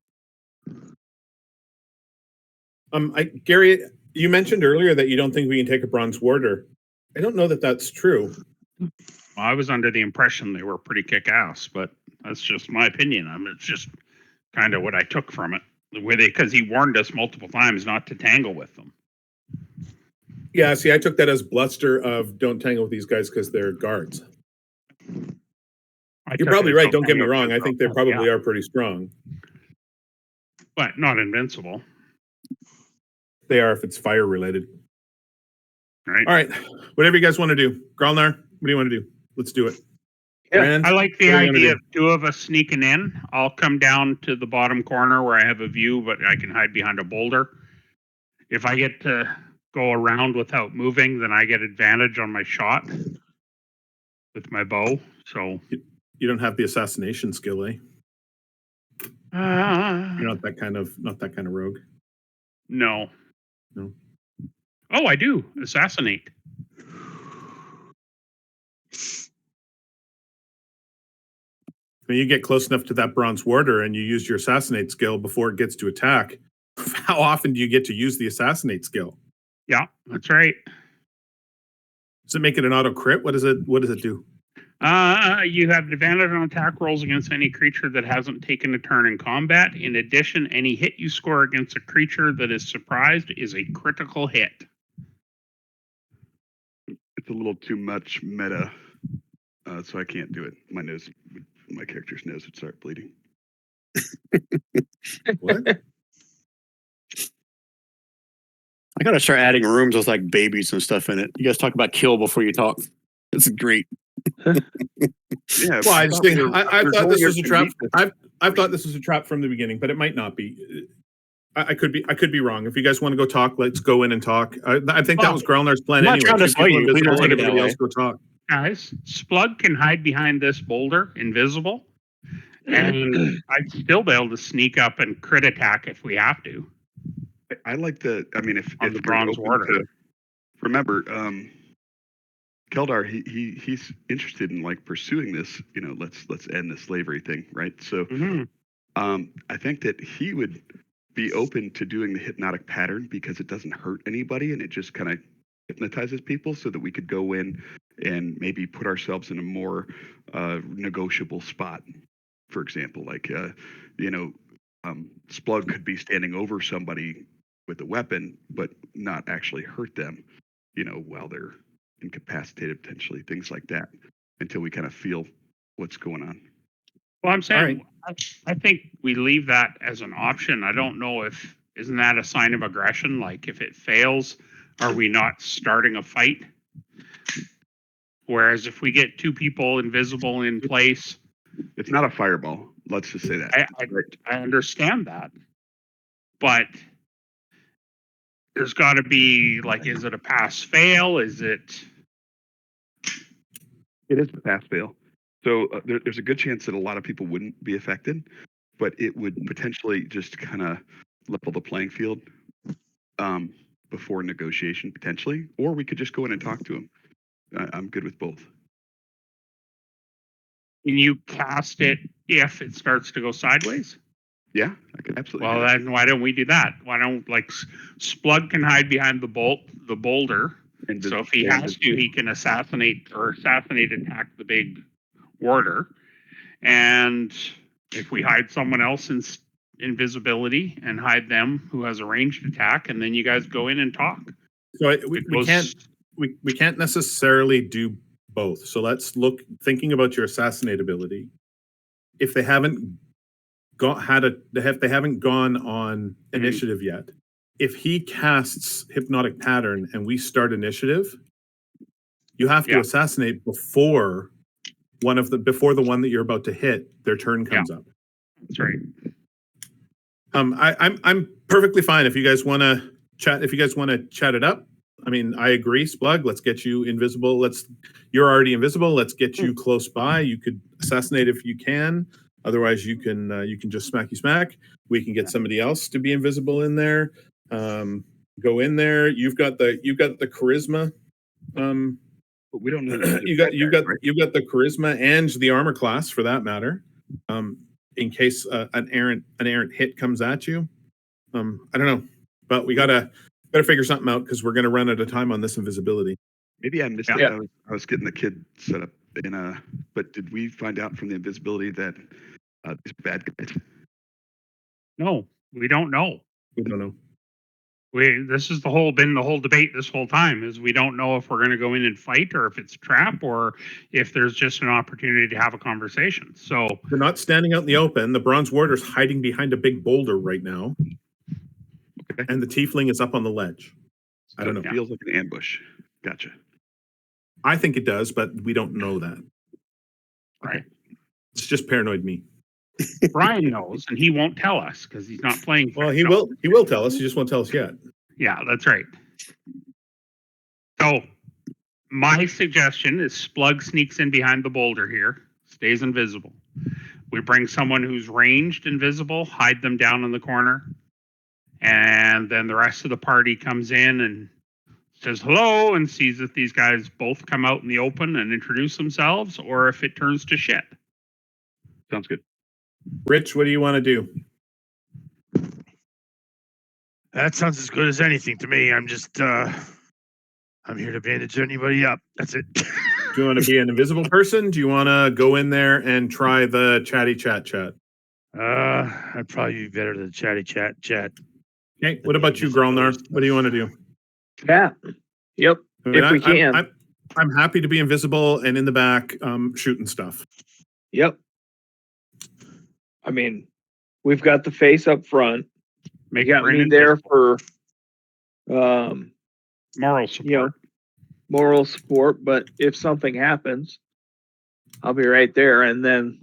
Gary, you mentioned earlier that you don't think we can take a bronze warder. I don't know that that's true. Well, I was under the impression they were pretty kick-ass, but that's just my opinion. I mean, it's just kind of what I took from it. Because he warned us multiple times not to tangle with them. Yeah, see, I took that as bluster of don't tangle with these guys because they're guards. You're probably right. Don't get me wrong. I think they probably are pretty strong. But not invincible. They are if it's fire related. Right. All right. Whatever you guys want to do. Gralnar, what do you want to do? Let's do it. Yeah, Rand, I like the what do you wanna idea do? of two of us sneaking in. I'll come down to the bottom corner where I have a view, but I can hide behind a boulder. If I get to go around without moving, then I get advantage on my shot with my bow. So You don't have the assassination skill, eh? You're not that kind of rogue. No. No. Oh, I do. Assassinate. When you get close enough to that bronze warder and you use your assassinate skill before it gets to attack, how often do you get to use the assassinate skill? Yeah, that's right. Does it make it an auto crit? What does it do? You have advantage on attack rolls against any creature that hasn't taken a turn in combat. In addition, any hit you score against a creature that is surprised is a critical hit. It's a little too much meta, so I can't do it. My character's nose would start bleeding. What? I gotta start adding rooms with like babies and stuff in it. You guys talk about kill before you talk. It's great. Yeah. Well, I just think I thought this was a trap. I I've thought this was a trap from the beginning, but it might not be. I could be wrong. If you guys want to go talk, let's go in and talk. I think that was Grelnar's plan I'm not anyway. trying to Keep sway people you. Please invisible, don't take let it that everybody way. else go talk. Guys, Splug can hide behind this boulder, invisible, and I'd still be able to sneak up and crit attack if we have to. I like the. I mean, if On if the you're bronze open warder. to- remember, Keldar, he's interested in like pursuing this. You know, let's end the slavery thing, right? So, I think that he would be open to doing the hypnotic pattern because it doesn't hurt anybody and it just kind of hypnotizes people, so that we could go in and maybe put ourselves in a more negotiable spot. For example, like Splug could be standing over somebody with a weapon, but not actually hurt them, while they're incapacitated potentially, things like that, until we kind of feel what's going on. Well, I'm saying, I think we leave that as an option. I don't know if, isn't that a sign of aggression? Like if it fails, are we not starting a fight? Whereas if we get two people invisible in place, It's not a fireball. Let's just say that. I understand that. But there's got to be, like, is it a pass fail? Is it? It is a pass fail. So there's a good chance that a lot of people wouldn't be affected, but it would potentially just kind of level the playing field before negotiation, potentially. Or we could just go in and talk to him. I'm good with both. Can you cast it if it starts to go sideways? Yeah, I could absolutely. Well, then why don't we do that? Why don't, like, Splug can hide behind the boulder. So if he has to, he can assassinate attack the big warder. And if we hide someone else in invisibility and hide them who has a ranged attack, and then you guys go in and talk. So we can't necessarily do both. So let's look, thinking about your assassinate ability. If they haven't they haven't gone on initiative yet, if he casts hypnotic pattern and we start initiative, you have to assassinate before the one that you're about to hit, their turn comes up. That's right. I'm perfectly fine if you guys want to chat. If you guys want to chat it up, I mean, I agree. Splug, let's get you invisible. You're already invisible. Let's get you close by. You could assassinate if you can. Otherwise, you can just smacky smack. We can get somebody else to be invisible in there. Go in there. You've got the charisma. But we don't know. You've got the charisma and the armor class for that matter. In case an errant hit comes at you. I don't know, but we better figure something out because we're going to run out of time on this invisibility. Maybe I missed it. I was getting the kid set up but did we find out from the invisibility that these bad guys? No, we don't know. We don't know. This is the whole debate this whole time is we don't know if we're going to go in and fight or if it's a trap or if there's just an opportunity to have a conversation. So we're not standing out in the open. The bronze warder's hiding behind a big boulder right now. Okay. And the tiefling is up on the ledge. So I don't know. It feels like an ambush. Gotcha. I think it does, but we don't know that. Right. It's just paranoid me. Brian knows, and he won't tell us because he's not playing. Well, he will. He will tell us. He just won't tell us yet. Yeah, that's right. So, my suggestion is Splug sneaks in behind the boulder here, stays invisible. We bring someone who's ranged invisible, hide them down in the corner, and then the rest of the party comes in and says hello and sees if these guys both come out in the open and introduce themselves, or if it turns to shit. Sounds good. Rich, what do you want to do? That sounds as good as anything to me. I'm just, I'm here to bandage anybody up. That's it. Do you want to be an invisible person? Do you want to go in there and try the chatty chat? I'd probably be better than chatty chat. Okay. What about you, Grolnar? What do you want to do? Chat. Yep. I mean, if we can. I'm happy to be invisible and in the back shooting stuff. Yep. I mean, we've got the face up front. Make got me there for moral support. Moral support, but if something happens, I'll be right there. And then,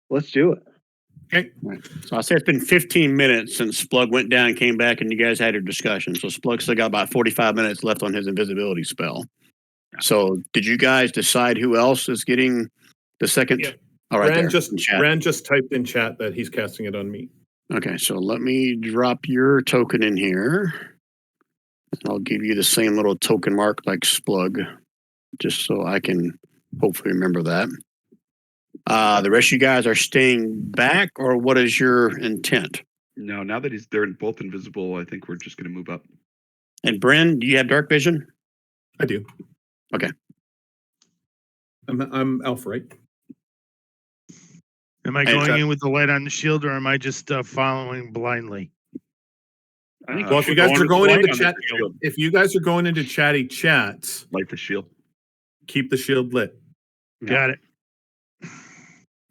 let's do it. Okay. So I say it's been 15 minutes since Splug went down and came back and you guys had your discussion. So Splug still got about 45 minutes left on his invisibility spell. So did you guys decide who else is getting the second? Yeah. All right. Ran just typed in chat that he's casting it on me. Okay. So let me drop your token in here. I'll give you the same little token mark like Splug, just so I can hopefully remember that. The rest of you guys are staying back, or what is your intent? No, now that they're both invisible, I think we're just going to move up. And Bren, do you have dark vision? I do. Okay. I'm elf, right? Am I going in with the light on the shield, or am I just following blindly? Well, if you guys are going into chat, if you guys are going into chatty chats, light the shield. Keep the shield lit. Got it.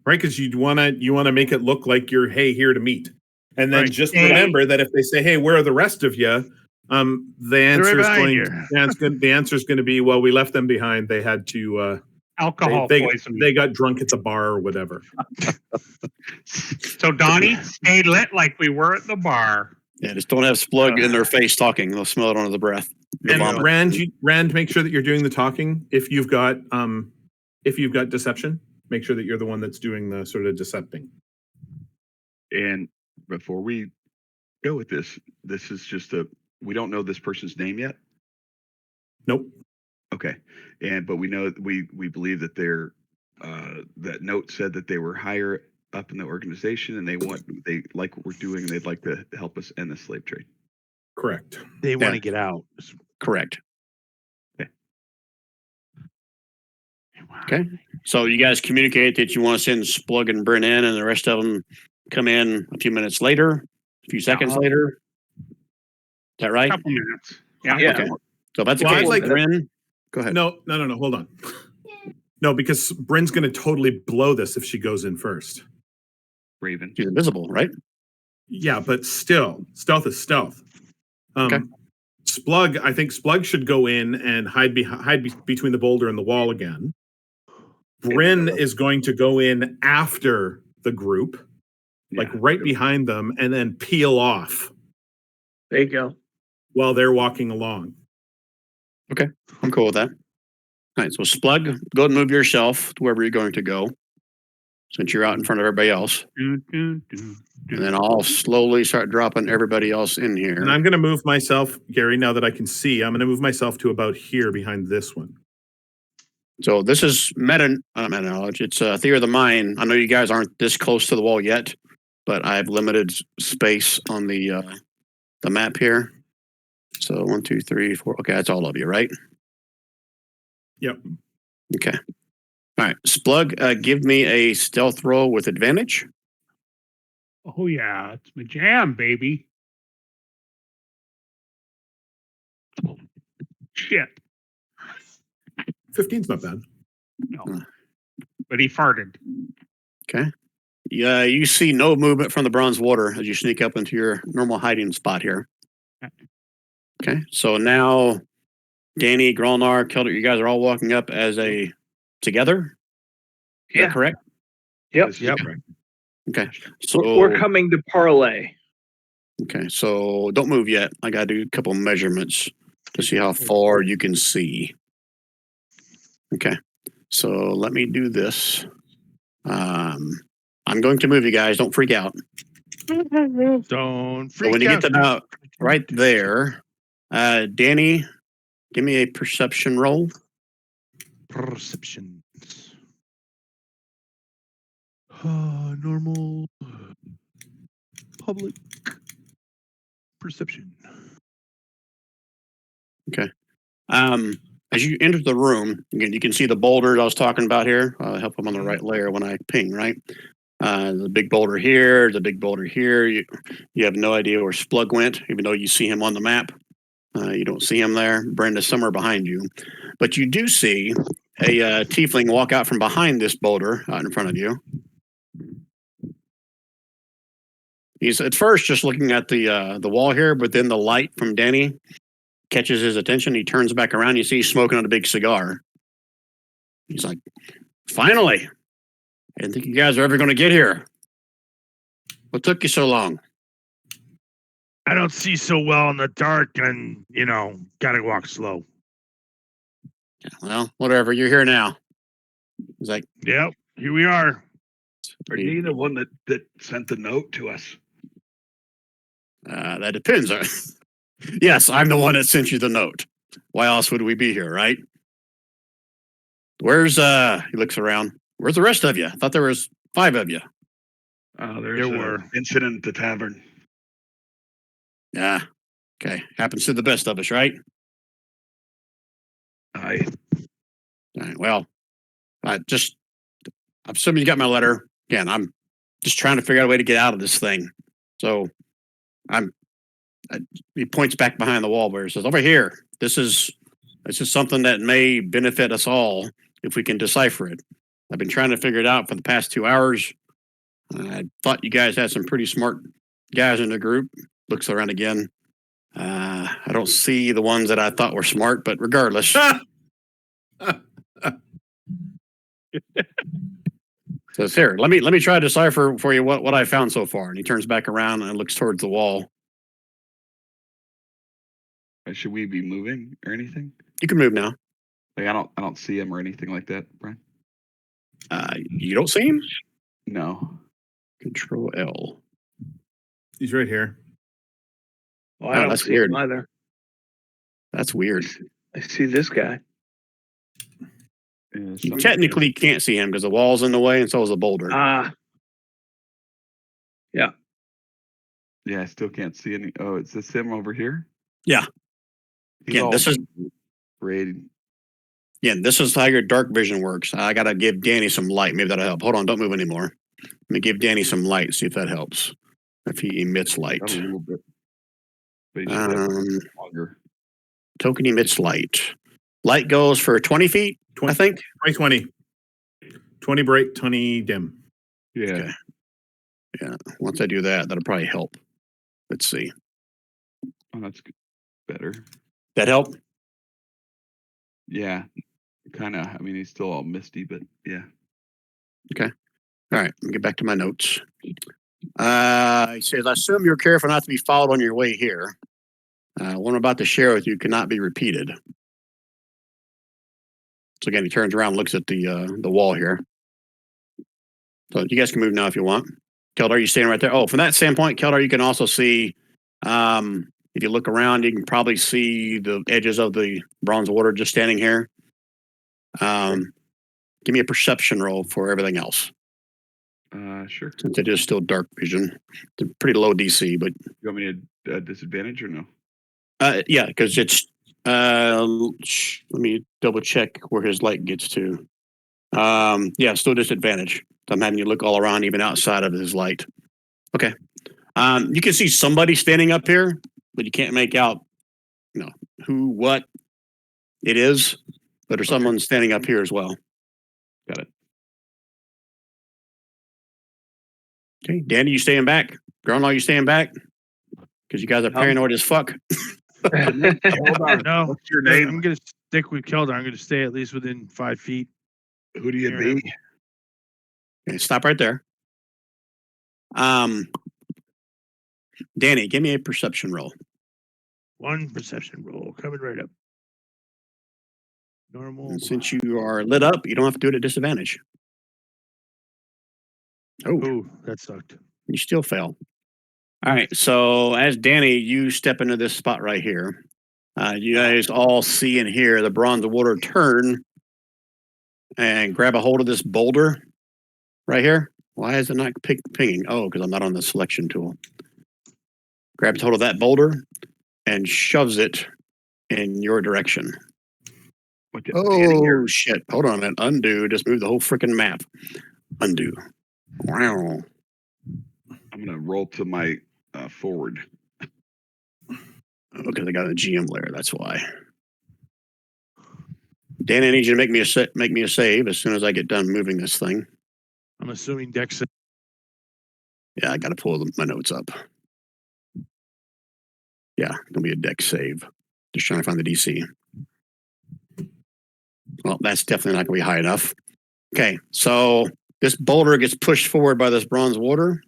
right? Because you want to make it look like you're here to meet, and then Right. just Yeah. remember that if they say, hey, where are the rest of you? The answer is behind the answer is going to be, well, we left them behind. They had to Alcohol they poisoning. got drunk at the bar or whatever. So Donnie, stay lit like we were at the bar. Yeah, just don't have Splug in their face talking. They'll smell it under the breath. The And vomit. Rand, make sure that you're doing the talking. If you've got deception, make sure that you're the one that's doing the sort of decepting. And before we go with this is just we don't know this person's name yet. Nope. Okay, but we know we believe that they're that note said that they were higher up in the organization and they like what we're doing and they'd like to help us end the slave trade. Correct. They want to get out. Correct. Okay. So you guys communicate that you want to send Splug and Bryn in, and the rest of them come in a few minutes later, a few seconds later. Is that right? Couple minutes. Yeah. Yeah. Okay. So if that's the Well, I'd case, like to- Bryn, go ahead. No. Hold on. No, because Bryn's going to totally blow this if she goes in first. Raven. She's invisible, right? Yeah, but still, stealth is stealth. Okay. Splug, I think Splug should go in and hide between the boulder and the wall again. Bryn is going to go in after the group, like right behind them, and then peel off There you go. while they're walking along. I'm cool with that. All right, so Splug, go ahead and move yourself to wherever you're going to go, since you're out in front of everybody else. And then I'll slowly start dropping everybody else in here. And I'm going to move myself, Gary, now that I can see, I'm going to move myself to about here behind this one. So this is meta knowledge. It's theory of the mind. I know you guys aren't this close to the wall yet, but I have limited space on the map here. So 1, 2, 3, 4. Okay, that's all of you, right? Yep. Okay. All right, Splug, give me a stealth roll with advantage. Oh yeah, it's my jam, baby. Shit. 15's not bad. No. But he farted. Okay. Yeah, you see no movement from the bronze water as you sneak up into your normal hiding spot here. Okay, so now Danny, Grolnar, Kelder, you guys are all walking up as a together. Is that correct? Yep. This is Yep. correct. Okay. So We're coming to parlay. Okay, so don't move yet. I gotta do a couple measurements to see how far you can see. Okay, so let me do this. I'm going to move you guys. Don't freak out. Don't So freak when you out. get to about right there, Danny, give me a perception roll. Perception. Normal. Public. Perception. As you enter the room, again, you can see the boulders I was talking about here. Help them on the right layer when I ping, right? The big boulder here, the big boulder here. You have no idea where Splug went, even though you see him on the map. You don't see him there. Brenda's somewhere behind you. But you do see a tiefling walk out from behind this boulder out in front of you. He's at first just looking at the wall here, but then the light from Danny catches his attention. He turns back around. You see he's smoking on a big cigar. He's like, finally, I didn't think you guys are ever going to get here. What took you so long? I don't see so well in the dark and, gotta walk slow. Well, whatever. You're here now. He's like, Yep, here we are. Are you the one that sent the note to us? that depends. Yes, I'm the one that sent you the note. Why else would we be here, right? Where's he looks around. Where's the rest of you? I thought there was 5 of you. There's an incident at the tavern. Yeah. Okay. Happens to the best of us, right? Aye. All right. Well, I'm assuming you got my letter. Again, I'm just trying to figure out a way to get out of this thing. So he points back behind the wall where he says, over here, this is something that may benefit us all if we can decipher it. I've been trying to figure it out for the past 2 hours. I thought you guys had some pretty smart guys in the group. Looks around again. I don't see the ones that I thought were smart, but regardless. Says here, let me try to decipher for you what I found so far. And he turns back around and looks towards the wall. Should we be moving or anything? You can move now. Like I don't see him or anything like that, Brian. You don't see him? No. Control L. He's right here. Well, I don't that's see weird. him either. That's weird. I see this guy. Yeah, You technically can't see him because the wall's in the way and so is the boulder. Yeah, I still can't see any. Oh, is this him over here? Yeah. He's Yeah, all this is afraid. Yeah, this is how your dark vision works. I gotta give Danny some light. Maybe that'll help. Hold on, don't move anymore. Let me give Danny some light, see if that helps. If he emits light. A little bit. But he should have longer. Token emits light. Light goes for 20 feet, 20, I think. 20. 20 bright, 20 dim. Yeah. Okay. Yeah, once I do that, that'll probably help. Let's see. Oh, that's good. Better. That help? Yeah. Kind of. I mean, he's still all misty, but yeah. All right, let me get back to my notes. He says, I assume you're careful not to be followed on your way here. What I'm about to share with you cannot be repeated. So again, he turns around and looks at the wall here. So you guys can move now if you want. Keldar, you standing right there. Oh, from that standpoint, Keldar, you can also see, if you look around, you can probably see the edges of the bronze water just standing here. Give me a perception roll for everything else. Sure. Since it is still dark vision. It's a pretty low DC, but You want me to disadvantage or no? yeah, because it's let me double check where his light gets to. Yeah, still disadvantage. I'm having you look all around, even outside of his light. Okay. You can see somebody standing up here, but you can't make out, who, what it is. But there's someone standing up here as well. Got it. Okay, Danny, you staying back? Grandma, you staying back? Because you guys are paranoid as fuck. Keldar, no. What's your Hey, name? I'm gonna stick with Keldar. I'm gonna stay at least within 5 feet. Who do you Near be? him. Okay, stop right there. Danny, give me a perception roll. 1 perception roll coming right up. Normal. And since you are lit up, you don't have to do it at disadvantage. Oh, Oh, that sucked. you still fail. All right, so as Danny, you step into this spot right here. You guys all see and hear the bronze water turn and grab a hold of this boulder right here. Why is it not pinging? Oh, because I'm not on the selection tool. Grabs hold of that boulder and shoves it in your direction. Oh, shit. Hold on a minute. Undo. Just move the whole freaking map. Undo. Wow. I'm gonna roll to my forward. Because I got a GM layer. That's why. Dan, I need you to make me a save as soon as I get done moving this thing. I'm assuming Dex. Yeah, I got to pull my notes up. Yeah, gonna be a deck save. Just trying to find the DC. Well, that's definitely not gonna be high enough. Okay, so this boulder gets pushed forward by this bronze water,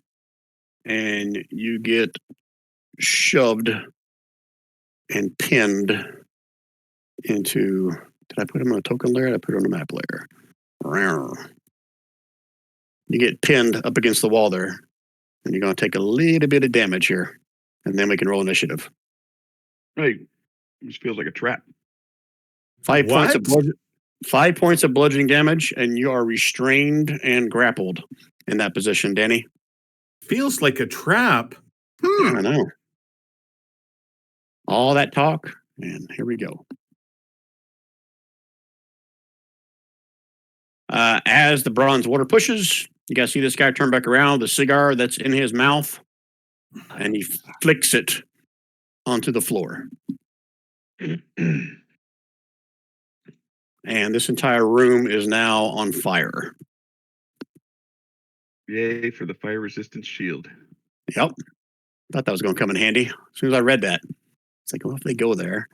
and you get shoved and pinned into. Did I put him on a token layer? Did I put it on a map layer? You get pinned up against the wall there, and you're gonna take a little bit of damage here, and then we can roll initiative. Hey, this feels like a trap. 5 points of What? 5 points of bludgeoning damage, and you are restrained and grappled in that position, Danny. Feels like a trap. I know. All that talk, and here we go. As the bronze water pushes, you guys see this guy turn back around, the cigar that's in his mouth, and he flicks it onto the floor. And this entire room is now on fire. Yay for the fire resistant shield. Yep. Thought that was going to come in handy as soon as I read that. It's like, well, if they go there,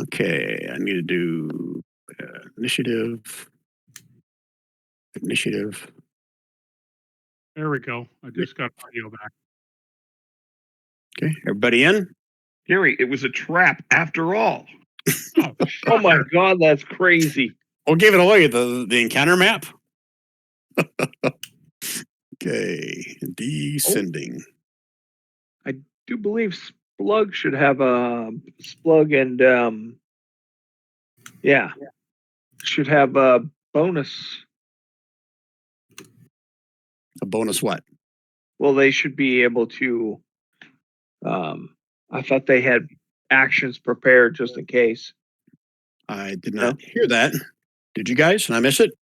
okay, I need to do initiative. Initiative. There we go. I just got audio back. Okay, everybody in? Gary, it was a trap after all. Oh, Oh my God, that's crazy. We'll give it away, the encounter map. Okay, descending. I do believe Splug should have a Splug and yeah, should have a bonus. A bonus what? Well, they should be able to. I thought they had actions prepared just in case. I did not hear that. Did you guys? Did I miss it?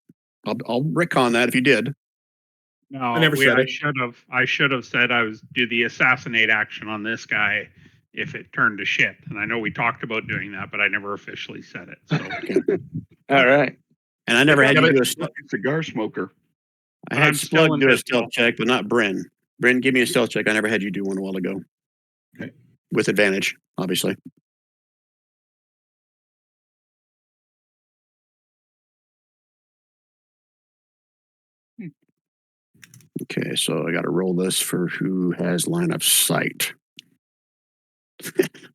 I'll recon that if you did. No, I never said I it. should have said I was do the assassinate action on this guy if it turned to shit. And I know we talked about doing that, but I never officially said it. So All right. And I never had you do a cigar smoker. I But had I'm still Splug do a invisible. stealth check, but not Bryn. Bryn, give me a stealth check. I never had you do one a while ago. Okay. With advantage, obviously. Okay, so I got to roll this for who has line of sight.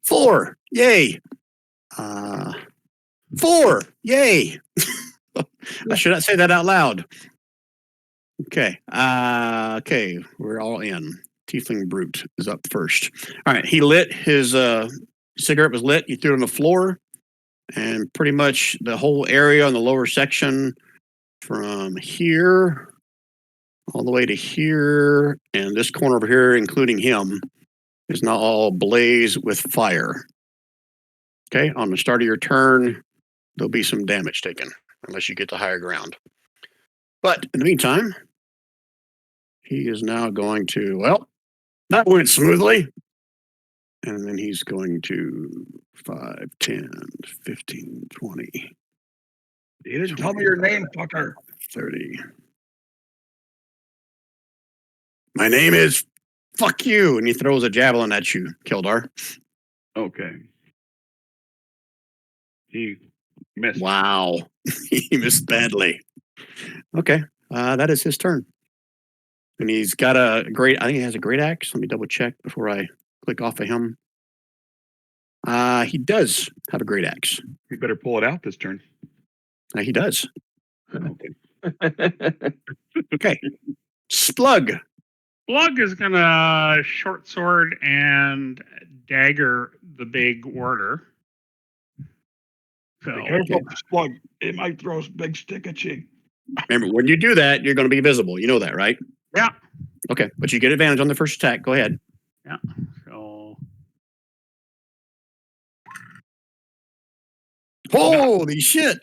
4, yay! 4, yay! I should not say that out loud. Okay, okay, we're all in. Tiefling Brute is up first. All right, he lit his cigarette was lit. He threw it on the floor, and pretty much the whole area on the lower section from here all the way to here, and this corner over here, including him, is now all ablaze with fire. Okay, on the start of your turn, there'll be some damage taken, unless you get to higher ground. But in the meantime, he is now going to, well, that went smoothly. And then he's going to 5, 10, 15, 20. You didn't tell me your name, fucker. 30. My name is fuck you. And he throws a javelin at you, Keldar. Okay. He missed. Wow. He missed badly. Okay. That is his turn. And he's got I think he has a great axe. Let me double check before I click off of him. He does have a great axe. You better pull it out this turn. He does. Okay. Okay. Splug. Plug is gonna short sword and dagger the big warder. So Be careful, Plug. It might throw a big stick at you. Remember, when you do that, you're going to be visible. You know that, right? yeah. Okay. But you get advantage on the first attack. Go ahead. Yeah. So Holy shit.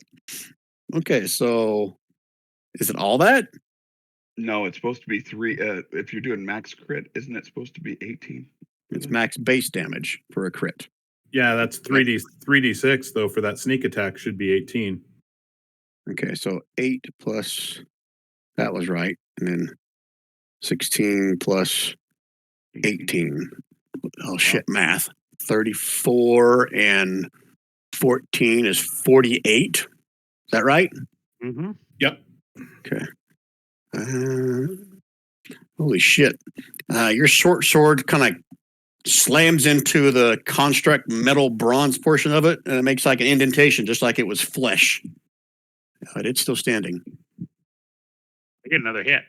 Okay. So is it all that? No, it's supposed to be 3. If you're doing max crit, isn't it supposed to be 18? It's max base damage for a crit. Yeah, that's 3d6 though. For that sneak attack, should be 18. Okay. So 8 plus, that was right. And then 16 plus 18. Oh, shit. Math. 34 and 14 is 48. Is that right? mm-hmm. Yep. Okay. Holy shit. Your short sword kind of slams into the construct metal bronze portion of it, and it makes like an indentation, just like it was flesh. But it's still standing. I get another hit.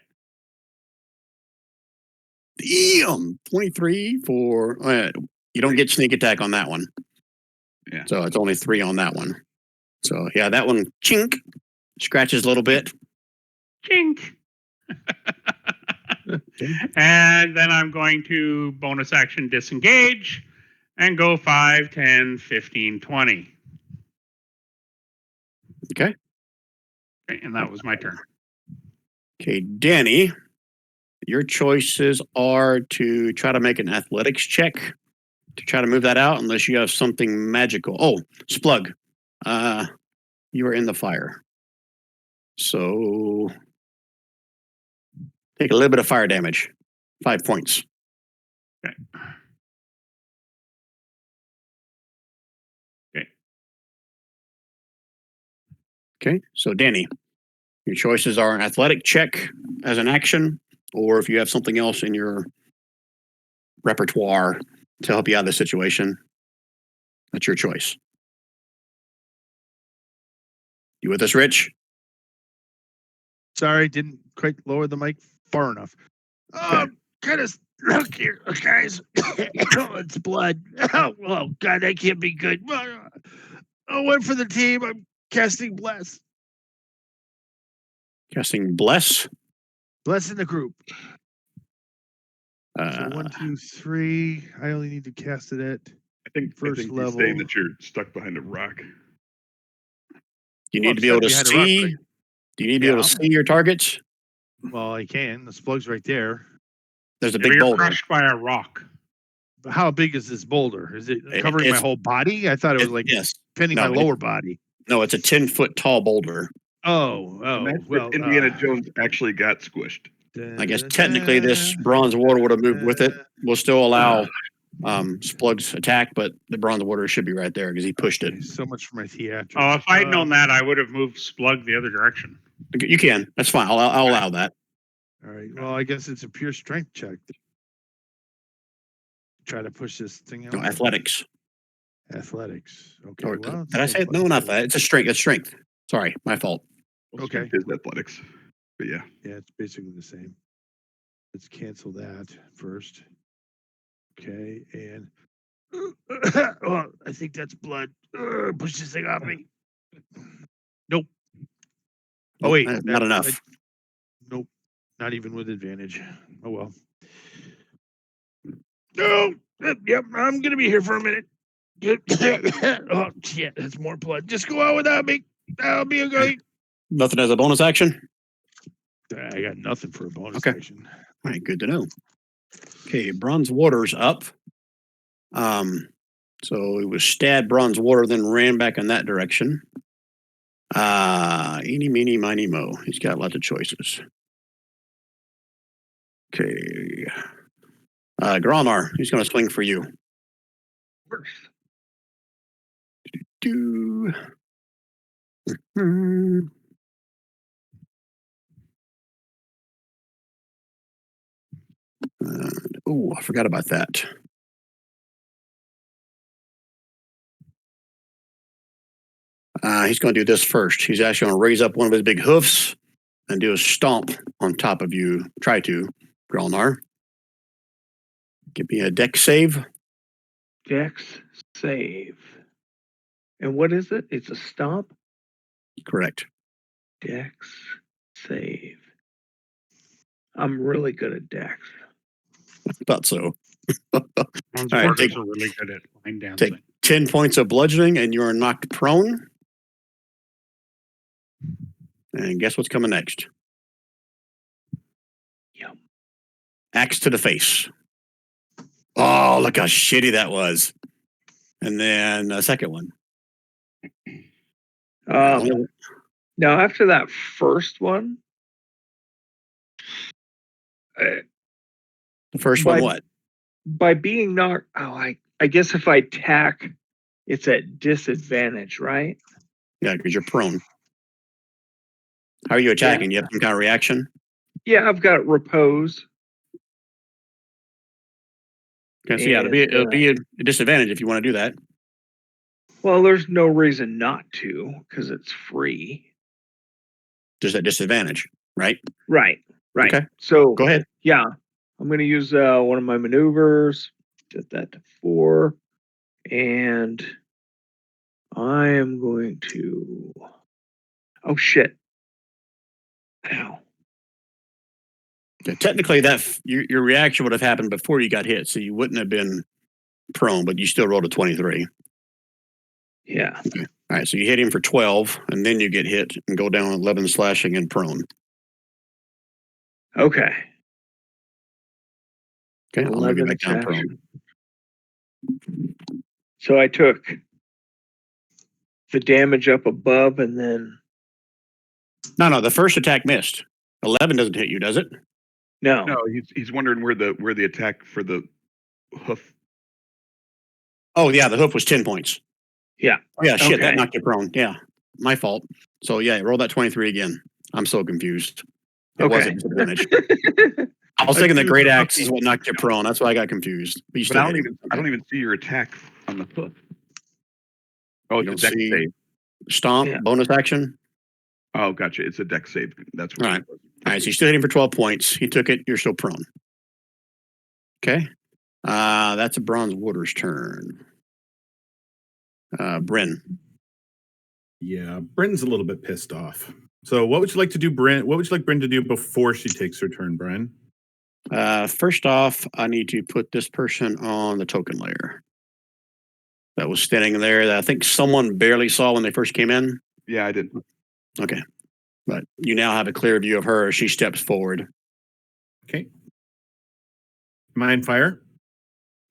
Damn! 23 for... you don't get sneak attack on that one. Yeah. So it's only 3 on that one. So yeah, that one, chink, scratches a little bit. Chink. And then I'm going to bonus action disengage and go 5, 10, 15, 20. Okay. Okay, and that was my turn. Okay, Danny, your choices are to try to make an athletics check to try to move that out, unless you have something magical. Oh, Splug, you are in the fire. So Take a little bit of fire damage. 5 points. Okay. Okay. Okay, so Danny, your choices are an athletic check as an action, or if you have something else in your repertoire to help you out of the situation, that's your choice. You with us, Rich? Sorry, didn't quite lower the mic far enough. Kind of look here, guys. It's blood. Oh, God, that can't be good. I went for the team. I'm casting Bless. Casting Bless. Bless in the group. So Uh, 1, 2, 3. I only need to cast it at first He's level. saying that you're stuck behind a rock. you Well, need to be able to stuck behind a rock, see. right? Do you need to be able to see your targets? Well, I can. The plug's right there. There's a If big you're boulder. crushed by a rock. But how big is this boulder? Is it covering my it's- whole body? I thought it was like yes. pinning No, my lower body. No, it's a 10-foot tall boulder. Imagine if Indiana Jones actually got squished. I guess technically this bronze water would have moved with it. We'll still allow Splug's attack, but the bronze water should be right there because he pushed it. So much for my theatrics. Oh, if I'd known that, I would have moved Splug the other direction. You can. That's fine. I'll allow that. All right. Well, I guess it's a pure strength check. Try to push this thing out. No, athletics. Athletics. Okay. Or, Well, did I say it? No, not that. It's a strength. It's strength. Sorry, my fault. Well, Okay. strength is athletics. But yeah. Yeah, it's basically the same. Let's cancel that first. Okay, and oh, I think that's blood. Push this thing off me. Nope. Oh wait, Not enough. Nope. Not even with advantage. Oh well. No. Yep. I'm gonna be here for a minute. Oh shit, that's more blood. Just go out without me. I'll be okay. Nothing as a bonus action. I got nothing for a bonus Okay. action. All right, good to know. Okay, bronze water's up. So it was stabbed bronze water, then ran back in that direction. Eeny, meeny, miny, mo. He's got lots of choices. Okay. Granar, he's going to swing for you. Do. Oh, I forgot about that. He's going to do this first. He's actually going to raise up one of his big hoofs and do a stomp on top of you. Try to, Gralnar. Give me a dex save. Dex save. And what is it? It's a stomp? Correct. Dex save. I'm really good at Dex. Thought so. Bronze All right, warriors are really good at line dancing. Take 10 points of bludgeoning and you're knocked prone. And guess what's coming next? Yum. Axe to the face. Oh, look how shitty that was. And then a second one. Now, after that first one, The first one, what? by being knocked, I guess if I attack, it's at disadvantage, right? Yeah, because you're prone. How are you attacking? You have some kind of reaction? Yeah, I've got repose. Okay, so yeah, it'll be a disadvantage if you want to do that. Well, there's no reason not to because it's free. Just at disadvantage, right? Right. Okay. So Go ahead. yeah, I'm going to use one of my maneuvers. Set that to 4, and I am going to. Oh shit! Ow. Okay, technically, your reaction would have happened before you got hit, so you wouldn't have been prone, but you still rolled a 23. Yeah. Okay. All right, so you hit him for 12, and then you get hit and go down 11 slashing and prone. Okay. Okay, I'll move you 11 back down slashing. prone. So I took the damage up above, and then No, the first attack missed. 11 doesn't hit you, does it? No. No, he's wondering where the attack for the hoof. Oh yeah, the hoof was 10 points. Yeah. Oh, yeah, shit, that Okay. knocked you prone. Yeah, my fault. So yeah, roll that 23 again. I'm so confused. It was a Okay. disadvantage. I was thinking the great axe is what knocked you prone. That's why I got confused. But you But still I don't hit even him. I don't even see your attack on the hoof. Oh, You it's a don't deck see save. stomp Yeah. bonus action. Oh, gotcha. It's a deck save. That's what All right. it was. All right, so you still hit him for 12 points. He took it. You're still prone. Okay. That's a Bronze Warder's turn. Bryn. Yeah, Bryn's a little bit pissed off. So what would you like to do, Bryn? What would you like Bryn to do before she takes her turn, Bryn? First off, I need to put this person on the token layer that was standing there that I think someone barely saw when they first came in. Yeah, I did. Okay. But you now have a clear view of her as she steps forward. Okay. Mind fire.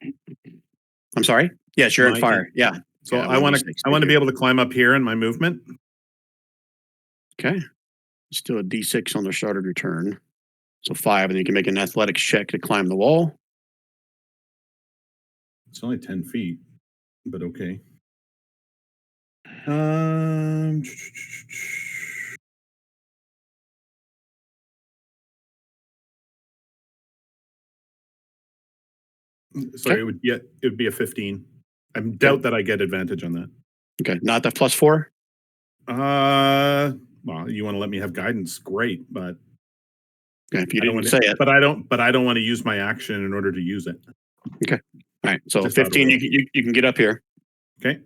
I'm sorry? Yes, you're on Mine- fire. Yeah. So Yeah, I want to be able to climb up here in my movement. Okay. Let's do a D6 on the start of your turn. So 5, and you can make an athletics check to climb the wall. It's only 10 feet, but okay. Um, sorry, Okay. it would be a 15. I doubt that I get advantage on that. Okay. Not the +4? Well, you want to let me have guidance, great, but Okay. If you I don't didn't want say to, it. but I don't want to use my action in order to use it. All right. So Just out of 15, roll. you can get up here. Okay.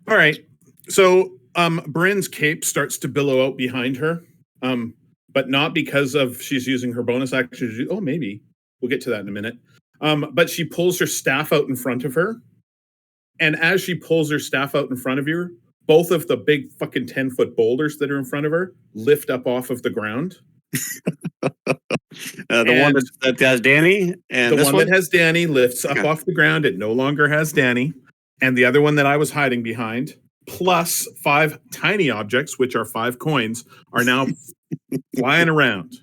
All right. So Bryn's cape starts to billow out behind her. But not because of she's using her bonus action. Oh, maybe. We'll get to that in a minute. But she pulls her staff out in front of her. And as she pulls her staff out in front of you, both of the big fucking 10-foot boulders that are in front of her lift up off of the ground. The one that has Danny and the this one that has Danny lifts up Okay. off the ground. It no longer has Danny. And the other one that I was hiding behind, plus 5 tiny objects, which are 5 coins, are now flying around.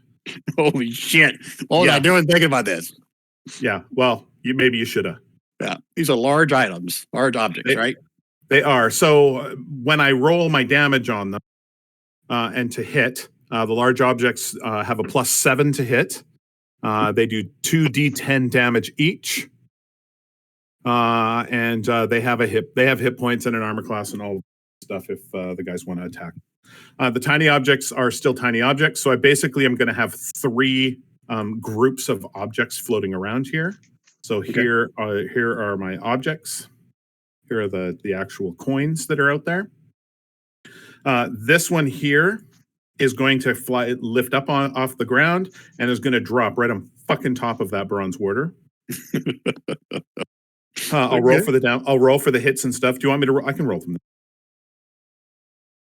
Holy shit. What was I doing thinking about this? Yeah. Well, maybe you should have. Yeah. These are large items, large objects, right? They are. So when I roll my damage on them and to hit, the large objects have a +7 to hit. They do 2d10 damage each. And they have hit points and an armor class and all stuff if the guys want to attack. The tiny objects are still tiny objects, so I basically am going to have 3 groups of objects floating around here. So here are my objects. Here are the actual coins that are out there. This one here is going to lift up off the ground and is going to drop right on fucking top of that bronze warder. I'll roll for the hits and stuff. Do you want me to? I can roll them.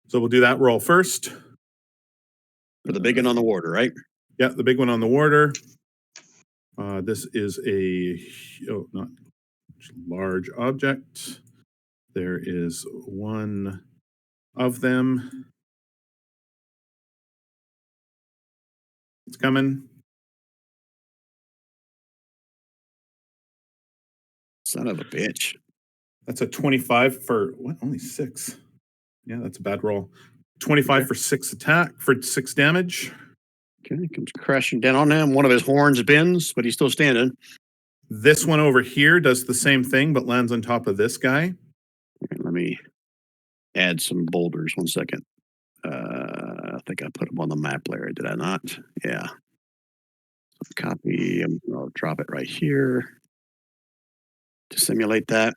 So we'll do that roll first. For the big one on the warder, right? Yeah, the big one on the warder. This is not large object. There is one of them. It's coming. Son of a bitch. That's a 25 for what? Only 6. Yeah, that's a bad roll. 25 for 6 damage. Okay, comes crashing down on him. One of his horns bends, but he's still standing. This one over here does the same thing, but lands on top of this guy. Okay, let me add some boulders. 1 second. I think I put them on the map layer. Did I not? Yeah. Copy. I'll drop it right here to simulate that.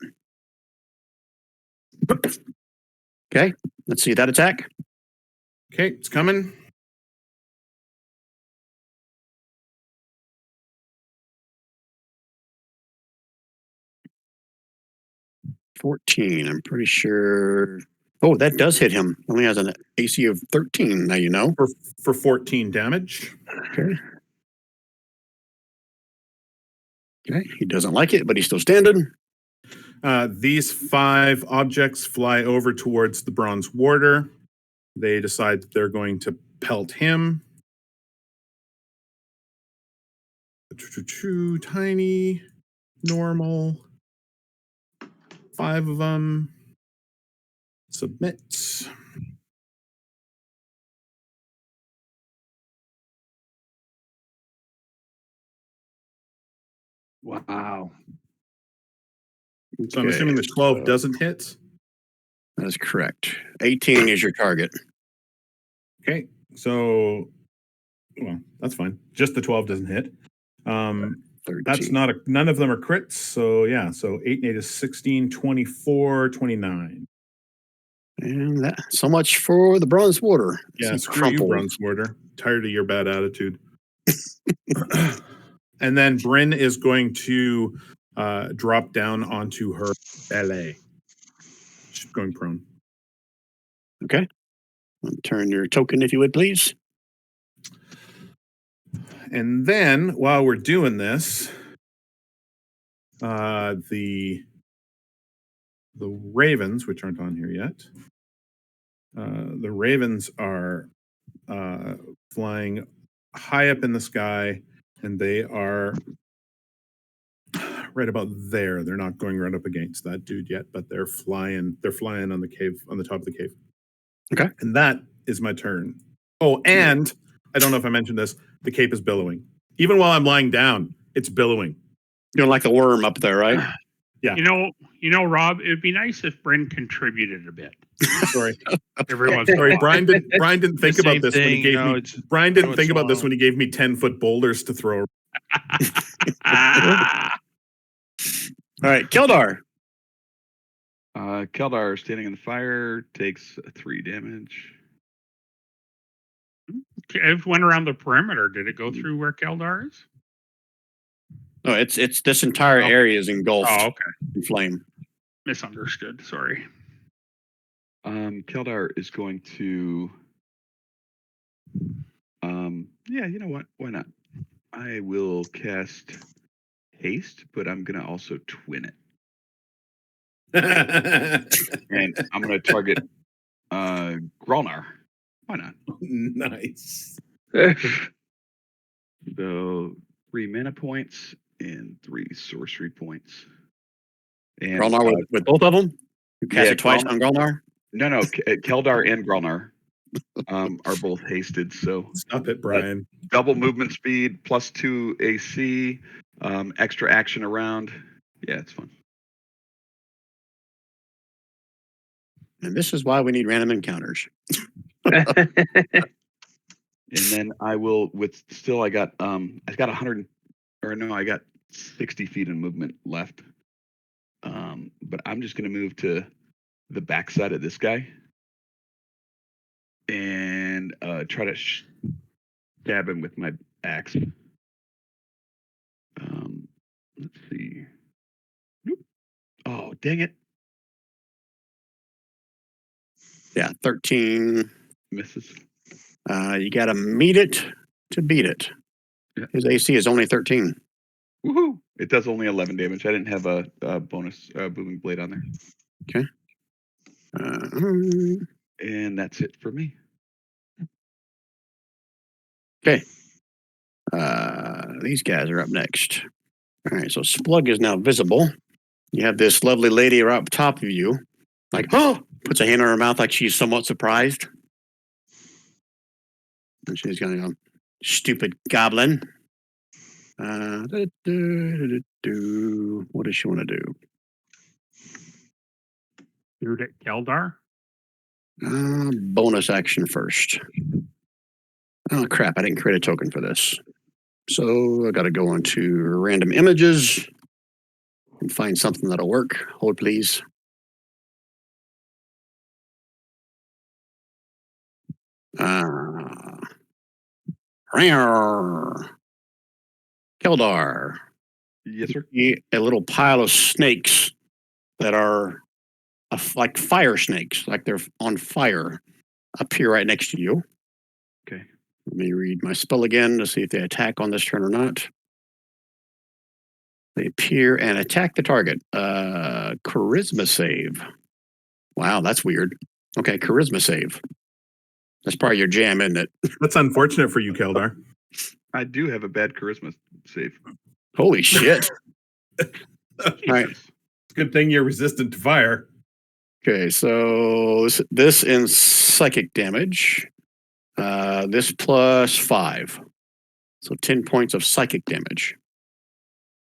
Okay, let's see that attack. Okay, it's coming. $14. I'm pretty sure. Oh, that does hit him. Only has an AC of 13. Now you know. For 14 damage. Okay. Okay. He doesn't like it, but he's still standing. These 5 objects fly over towards the bronze warder. They decide that they're going to pelt him. Tiny, normal. 5 of them. Submit. Wow. So I'm Okay, assuming the 12 doesn't hit. That is correct. 18 is your target. Okay, so well, that's fine. Just the 12 doesn't hit. 13. That's not none of them are crits. So yeah, so 8 and 8 is 16, 24, 29. And that, so much for the bronze water. Yeah, Some screw you, crumple. Bronze Mortar. Tired of your bad attitude. And then Bryn is going to drop down onto her belly. She's going prone. Okay. Turn your token if you would, please. And then while we're doing this, the ravens, which aren't on here yet, the ravens are flying high up in the sky, and they are right about there. They're not going right up against that dude yet, but they're flying. They're flying on the cave, on the top of the cave. Okay. And that is my turn. Oh, and I don't know if I mentioned this. The cape is billowing. Even while I'm lying down, it's billowing. You're like the worm up there, right? Yeah. You know, Rob, it'd be nice if Bryn contributed a bit. Sorry. Every once Sorry, in a while. Brian didn't think about Same this when he thing, gave you know, me. it's- Brian didn't think it's about this all- when he gave me 10-foot boulders to throw. All right, Keldar. Keldar standing in the fire takes 3 damage. It went around the perimeter. Did it go through where Keldar is? No, it's this entire area is engulfed Oh, okay. in flame. Misunderstood. Sorry. Keldar is going to. Yeah, you know what? Why not? I will cast haste, but I'm gonna also twin it, and I'm gonna target Grolnar. Why not? Nice. So 3 mana points and 3 sorcery points. And Grolnar with both of them? You cast yeah, it twice Grolnar- on Grolnar? no, Keldar and Grolnar are both hasted. So Stop it, Brian. double movement speed, +2 AC, extra action around. Yeah, it's fun. And this is why we need random encounters. And then I will with still I got 100 or no, I got 60 feet in movement left. But I'm just gonna move to the backside of this guy and try to stab him with my axe. Let's see. Nope. Oh, dang it. Yeah, 13. Misses. You got to meet it to beat it. Yeah. His AC is only 13. Woohoo! It does only 11 damage. I didn't have a bonus booming blade on there. And that's it for me. Okay. These guys are up next. All right, so Splug is now visible. You have this lovely lady right up top of you. Like, oh, puts a hand on her mouth like she's somewhat surprised. And she's going to go, stupid goblin. What does she want to do? Shoot at Keldar? Bonus action first. Oh, crap. I didn't create a token for this. So I got to go into random images and find something that'll work. Hold, please. Keldar. Yes, sir. A little pile of snakes that are like fire snakes, like they're on fire, appear right next to you. Okay. Let me read my spell again to see if they attack on this turn or not. They appear and attack the target. Charisma save. Wow, that's weird. Okay, charisma save. That's probably your jam, isn't it? That's unfortunate for you, Keldar. I do have a bad charisma save. Holy shit. right. Jesus. Good thing you're resistant to fire. Okay, so this in psychic damage. This plus 5. So 10 points of psychic damage.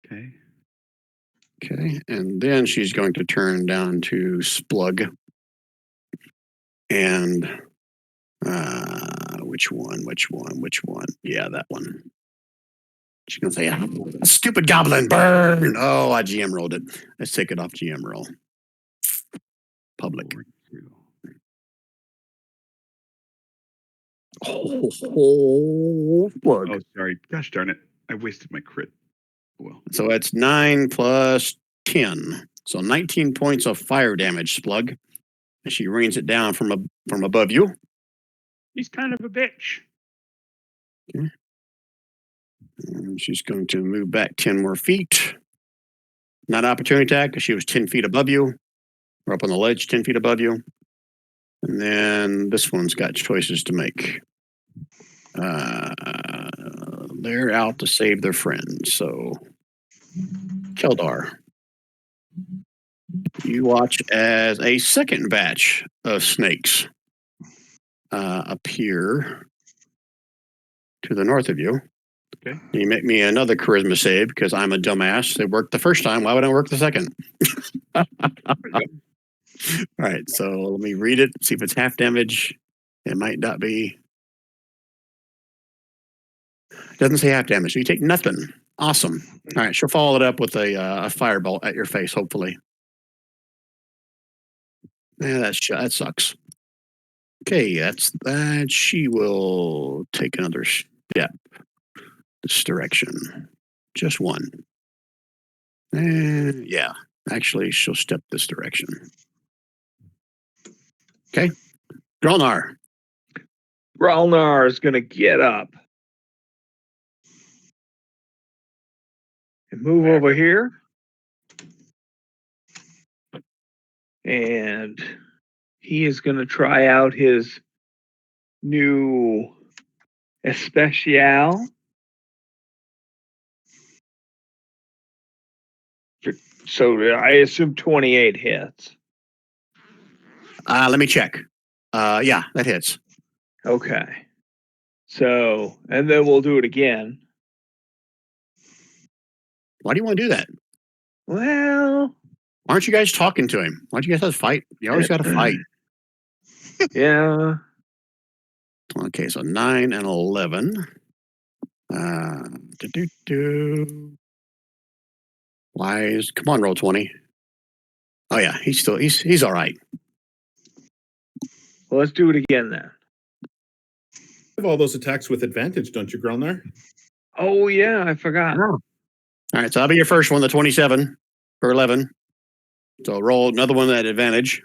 Okay. Okay, and then she's going to turn down to Splug. And which one? Yeah, that one. She's going to say, stupid goblin, burn! Oh, I GM rolled it. Let's take it off GM roll. Public. Oh, Splug. Oh, sorry. Gosh darn it. I wasted my crit. Well, So that's 9 plus 10. So 19 points of fire damage, Splug. And she rains it down from above you. He's kind of a bitch. And she's going to move back 10 more feet. Not opportunity attack because she was 10 feet above you. Or up on the ledge 10 feet above you. And then this one's got choices to make. They're out to save their friends. So, Keldar, you watch as a second batch of snakes appear to the north of you. Okay. You make me another charisma save because I'm a dumbass. It worked the first time. Why would it work the second? All right, so let me read it, see if it's half damage. It might not be. It doesn't say half damage, so you take nothing. Awesome. All right, she'll follow it up with a firebolt at your face, hopefully. Yeah, that sucks. Okay, that's that. She will take another step this direction. Just one. And yeah, actually, she'll step this direction. Okay. Grolnar. Grolnar is going to get up and move over here. And he is going to try out his new Especial. So I assume 28 hits. Let me check. Yeah, that hits. Okay. So, and then we'll do it again. Why do you want to do that? Well, Why aren't you guys talking to him? Why don't you guys have to fight? You always got to fight. yeah. Okay, so 9 and 11. Wise. Come on, roll 20. Oh yeah, he's all right. Well, let's do it again then. Have all those attacks with advantage, don't you, Grelnar? Oh yeah, I forgot. All right, so that'll be your first one, the 27 for 11. So roll another one at advantage.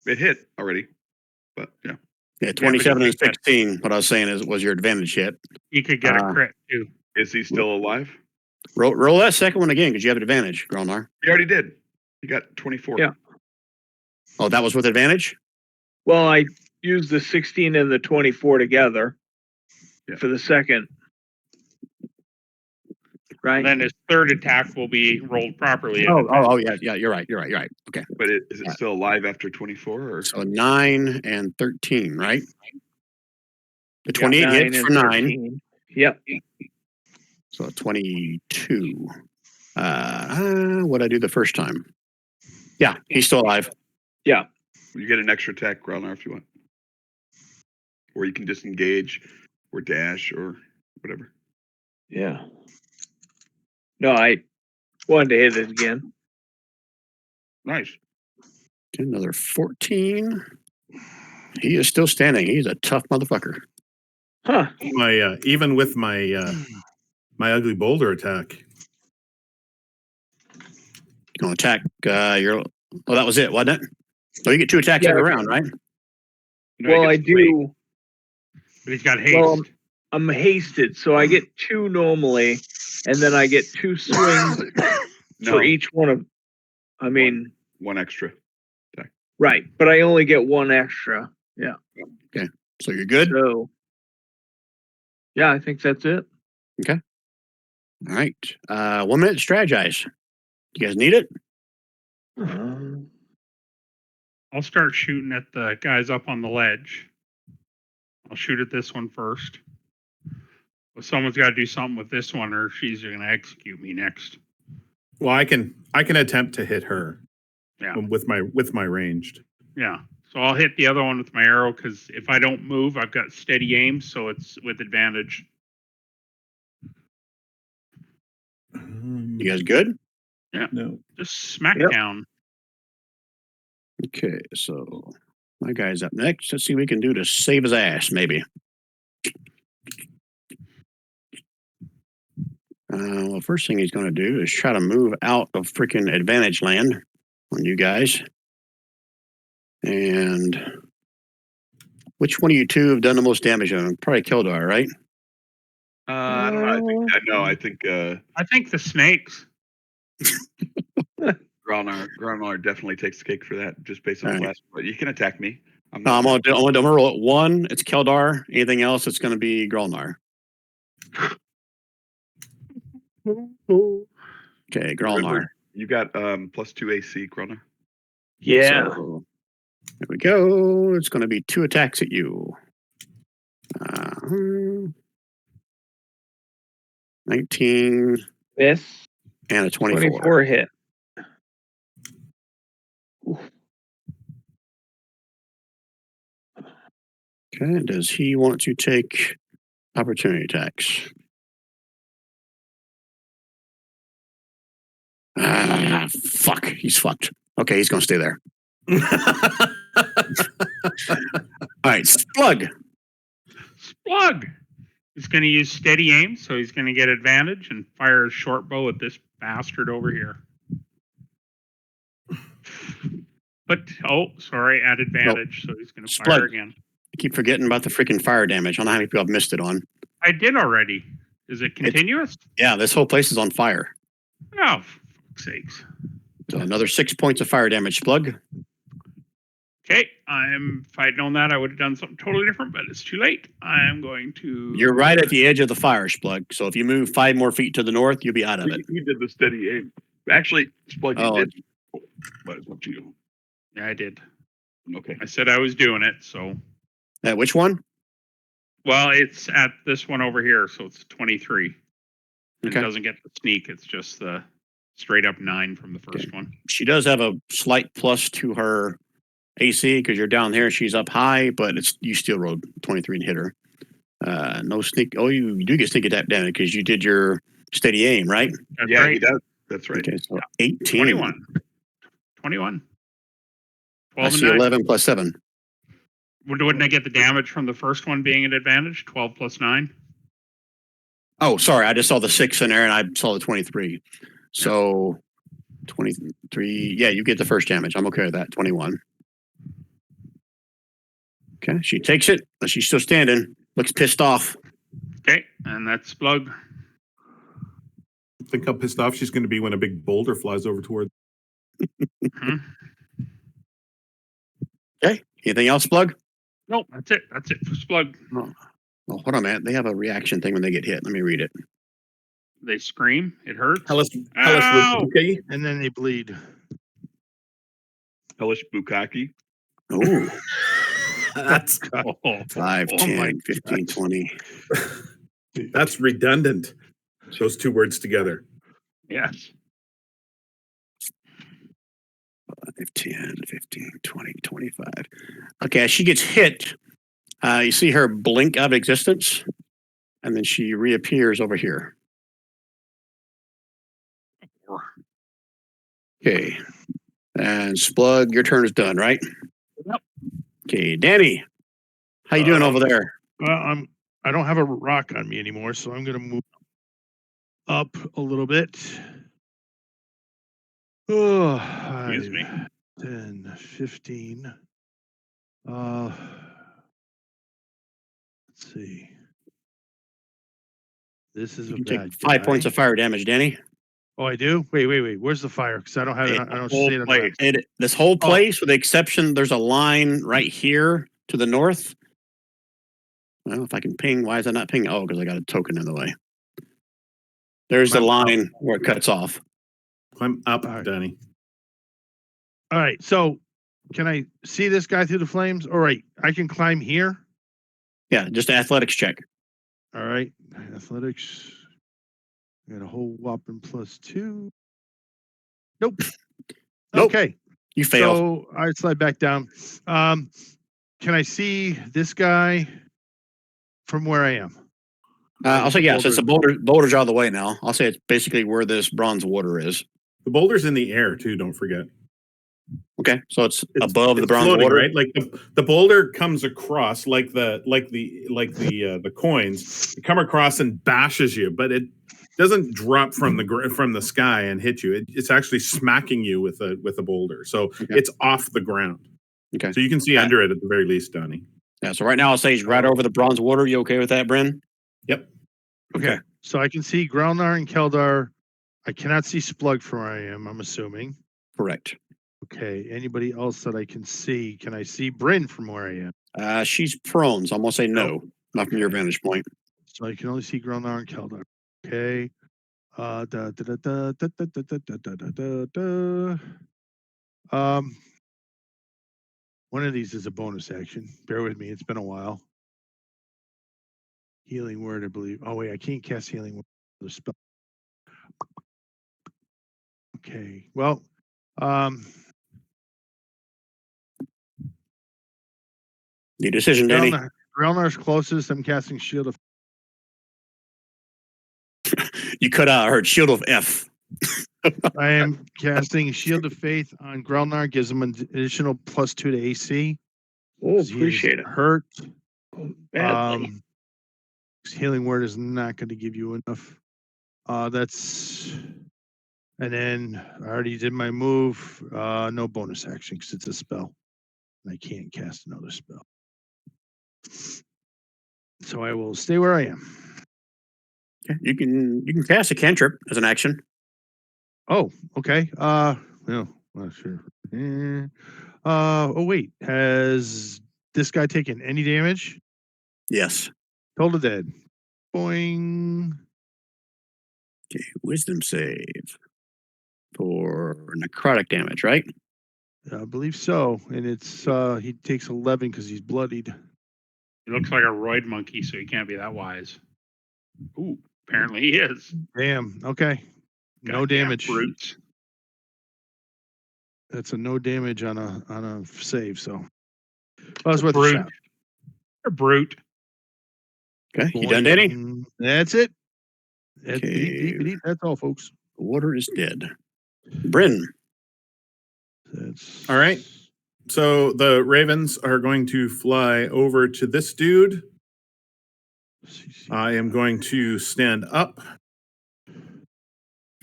it hit already. But yeah. Yeah, 27 you and 16. What I was saying was your advantage hit. You could get a crit too. Is he still alive? Roll that second one again because you have an advantage, Grolnar. He already did. He got 24. Yeah. Oh, that was with advantage? Well, I used the 16 and the 24 together for the second. Right. And then his third attack will be rolled properly. Oh, yeah, you're right. Okay. But is it still alive after 24? Or So 9 and 13, right? The 28 hits for 9. 13. Yep. So 22. What'd I do the first time? Yeah, he's still alive. Yeah. You get an extra attack, Growlnar, if you want. Or you can disengage or dash or whatever. Yeah. No, I wanted to hit it again. Nice. Another 14. He is still standing. He's a tough motherfucker. Huh. My even with my my ugly boulder attack. You can attack that was it, wasn't it? Oh, you get 2 attacks every round, right? No, Well, he I gets 3. do. But he's got haste. Well, I'm hasted, so I get 2 normally, and then I get 2 swings for each one of. I mean, one extra. right, but I only get 1 extra. Yeah. So you're good? So, Yeah, I think that's it. All right. 1 minute to strategize. You guys need it? I'll start shooting at the guys up on the ledge. I'll shoot at this one first. Well, someone's got to do something with this one, or she's going to execute me next. Well, I can attempt to hit her. Yeah. With my ranged. Yeah. So I'll hit the other one with my arrow because if I don't move, I've got steady aim, so it's with advantage. You guys good? Yeah. No. Just smackdown. Okay, so my guy's up next. Let's see what we can do to save his ass, maybe. Well, first thing he's going to do is try to move out of freaking advantage land on you guys. And which one of you two have done the most damage on him? Probably Kildar, right? I don't know. I think I think the snakes. Gromnar definitely takes the cake for that, just based on the Right. last. But you can attack me. I'm gonna roll it 1. It's Kildar. Anything else, it's going to be Grolnar. Okay, Grolnar. You got +2 AC, Gromnar. Yeah. So, there we go. It's going to be 2 attacks at you. 19 Miss. and a 24. 24 hit. Okay, does he want to take opportunity attacks? Fuck. He's fucked. Okay, he's going to stay there. All right, Splug. Splug! He's going to use steady aim, so he's going to get advantage and fire a short bow at this bastard over here. But, sorry, at advantage, so he's going to fire Splug. again. I keep forgetting about the freaking fire damage. I don't know how many people I've missed it on. I did already. Is it continuous? Yeah, this whole place is on fire. Oh, for fuck's sakes. So another 6 points of fire damage, Splug. Okay, if I'd known that, I would have done something totally different, but it's too late. I'm going to... You're right at the edge of the fire, Splug. So if you move 5 more feet to the north, you'll be out of it. You did the steady aim. Actually, Splug, you did. But it's up to you. Yeah, I did. Okay. I said I was doing it, so... Which one? Well, it's at this one over here, so it's 23. Okay. It doesn't get the sneak, it's just the straight up 9 from the first one. She does have a slight plus to her AC because you're down there. She's up high, but you still rolled 23 and hit her. No sneak. Oh, you do get sneak attack damage because you did your steady aim, right? That's Yeah, right. he does. That's right. Okay, so 18. 21. 21. 12 I and see 9. 11 plus 7. Wouldn't I get the damage from the first one being an advantage? 12 plus 9? Oh, sorry. I just saw the 6 in there and I saw the 23. So 23. Yeah, you get the first damage. I'm okay with that. 21. Okay, she takes it, but she's still standing. Looks pissed off. Okay, and that's Splug. Think how pissed off she's going to be when a big boulder flies over toward. Okay, anything else, Splug? Nope, that's it. That's it for Splug. Oh, hold on, man. They have a reaction thing when they get hit. Let me read it. They scream. It hurts. Hellish okay. And then they bleed. Hellish Bukaki. Oh, That's 5, 10, 15, 20. that's redundant. Those 2 words together. Yes. 5, 10, 15, 20, 25. Okay, as she gets hit, you see her blink out of existence, and then she reappears over here. Okay. And Splug, your turn is done, right? Yep. Okay, Danny, how you doing over there? Well, I don't have a rock on me anymore, so I'm going to move up a little bit. Oh, Excuse me. 10, 15. Let's see. This is You a can bad take 5 guy. points of fire damage, Danny. Oh, I do? Wait. Where's the fire? Because I don't have it. I don't see it on the map. This whole place, with the exception, there's a line right here to the north. Well, if I can ping, why is that not ping? Oh, because I got a token in the way. There's the I'm up. line where it cuts off. Climb up, All right. Danny. All right. So can I see this guy through the flames? All right. I can climb here. Yeah, just an athletics check. All right. Athletics. Got a whole whopping +2. Nope. Nope. Okay. You fail. So I slide back down. Can I see this guy from where I am? I'll say yes. It's a boulder's out of the way now. I'll say it's basically where this bronze water is. The boulder's in the air too. Don't forget. Okay, so it's above the bronze floating, water, right? Like the boulder comes across, like the coins they come across and bashes you, but it doesn't drop from the sky and hit you. It's actually smacking you with a boulder, so it's off the ground. Okay, so you can see under it at the very least, Donnie. Yeah. So right now I'll say he's right over the bronze water. You okay with that, Bryn? Yep. Okay. So I can see Grelnar and Keldar. I cannot see Splug from where I am, I'm assuming. Correct. Okay. Anybody else that I can see? Can I see Bryn from where I am? She's prone, so I'm gonna say no, not from your vantage point. So I can only see Grelnar and Keldar. Okay. One of these is a bonus action. Bear with me. It's been a while. Healing word, I believe. Oh wait, I can't cast healing word. The spell. Okay. Well, Your decision, Danny. Grelnar's closest. I'm casting Shield of. You cut out. I heard Shield of F. I am casting Shield of Faith on Grelnar. Gives him an additional +2 to AC. Oh, appreciate it. Hurt. Badly. Healing word is not going to give you enough. That's. And then I already did my move. No bonus action because it's a spell. And I can't cast another spell. So I will stay where I am. Okay. You can cast a cantrip as an action. Oh, okay. No, not sure. Oh wait, has this guy taken any damage? Yes. Total dead. Boing. Okay. Wisdom save for necrotic damage, right? I believe so. And it's he takes 11 because he's bloodied. He looks like a roid monkey, so he can't be that wise. Ooh, apparently he is. Damn. Okay. No Goddamn damage. brutes. That's a no damage on a save. So well, that's worth a shot. A brute. Okay. You done, Danny? That's it. Okay. That's all, folks. The water is dead. Bryn. That's All right. So the ravens are going to fly over to this dude. I am going to stand up.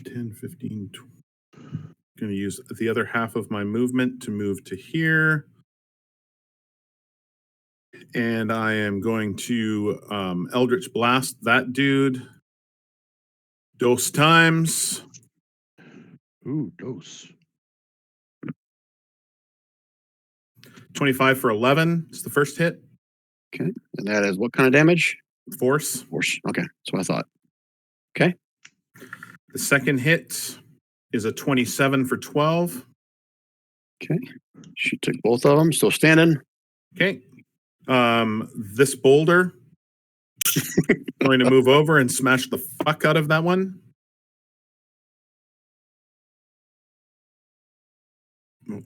10, 15, 20. I'm going to use the other half of my movement to move to here. And I am going to Eldritch Blast that dude. Dose times. Ooh, dose. 25 for 11. It's the first hit. Okay. And that is what kind of damage? Force. Force. Okay. That's what I thought. Okay. The second hit is a 27 for 12. Okay. She took both of them. Still standing. Okay. This boulder going to move over and smash the fuck out of that one.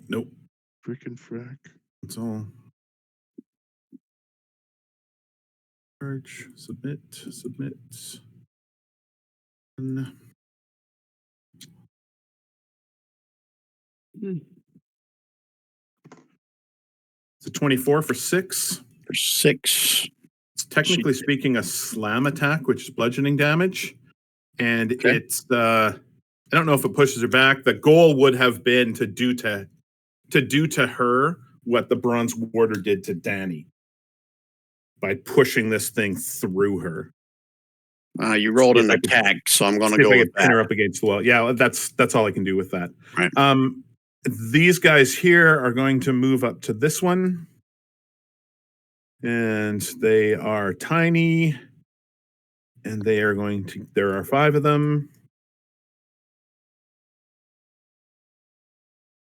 Nope. Freaking frack. That's all. Charge. Submit. It's a 24 for 6. For 6. It's technically speaking a slam attack, which is bludgeoning damage. And it's I don't know if it pushes her back. The goal would have been to do to her what the bronze warder did to Danny by pushing this thing through her. You rolled an attack, so I'm going to go with that. Pin her up against the wall. Yeah, that's all I can do with that. Right. These guys here are going to move up to this one. And they are tiny. And they are going to, there are 5 of them.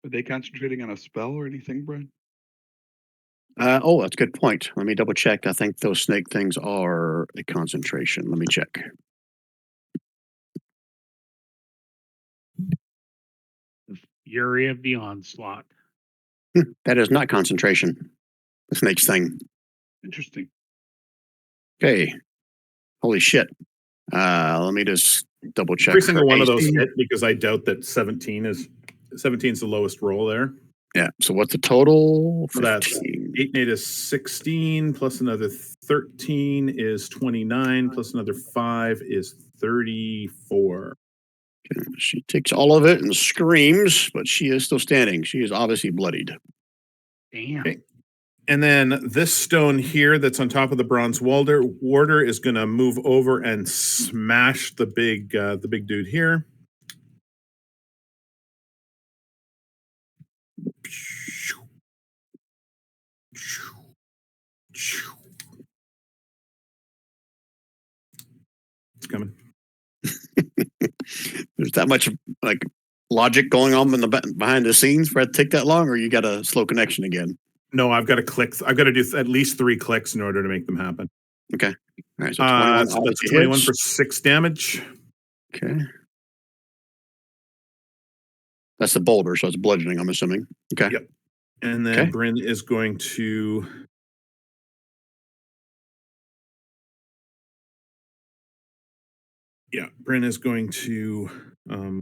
Are they concentrating on a spell or anything, Brian? Oh, that's a good point. Let me double check. I think those snake things are a concentration. Let me check. The fury of the onslaught. That is not concentration. The snake's thing. Interesting. Okay. Holy shit. Let me just double check. Every single one of those AC. hit because I doubt that 17 is the lowest roll there. Yeah. So what's the total? So that's 15. 8 and 8 is 16 plus another 13 is 29 plus another 5 is 34. She takes all of it and screams, but she is still standing. She is obviously bloodied. Damn. Okay. And then this stone here that's on top of the bronze warder is going to move over and smash the big dude here. It's coming. There's that much like logic going on in the behind the scenes for it to take that long, or you got a slow connection again? No, I've got to click. I've got to do at least 3 clicks in order to make them happen. Okay. All right. So 21, so that's 21 for 6 damage. Okay. That's the boulder, so it's bludgeoning, I'm assuming. Okay. Yep. And then Bryn is going to Bryn is going to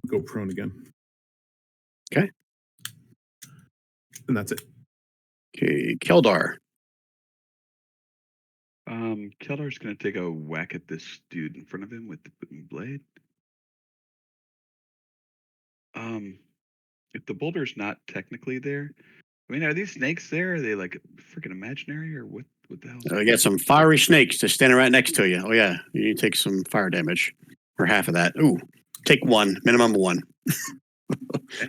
go prone again. Okay. And that's it. Okay, Keldar. Keldar's gonna take a whack at this dude in front of him with the blade. If the boulder's not technically there, I mean, are these snakes there? Are they like freaking imaginary or what? What the hell? You got some fiery snakes just standing right next to you. Oh yeah, you need to take some fire damage, or half of that. Ooh, take 1, minimum 1.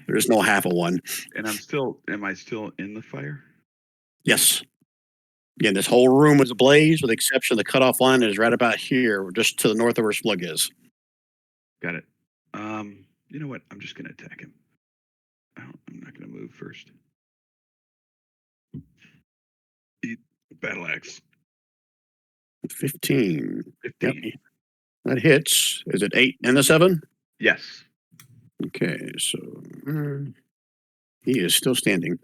There's no half of 1. And am I still in the fire? Yes. Again, this whole room is ablaze, with the exception of the cutoff line that is right about here, just to the north of where Slug is. Got it. You know what? I'm just gonna attack him. I'm not gonna move first. Eat battle axe. 15. 15. Yep. That hits. Is it 8 and a 7? Yes. Okay, so he is still standing.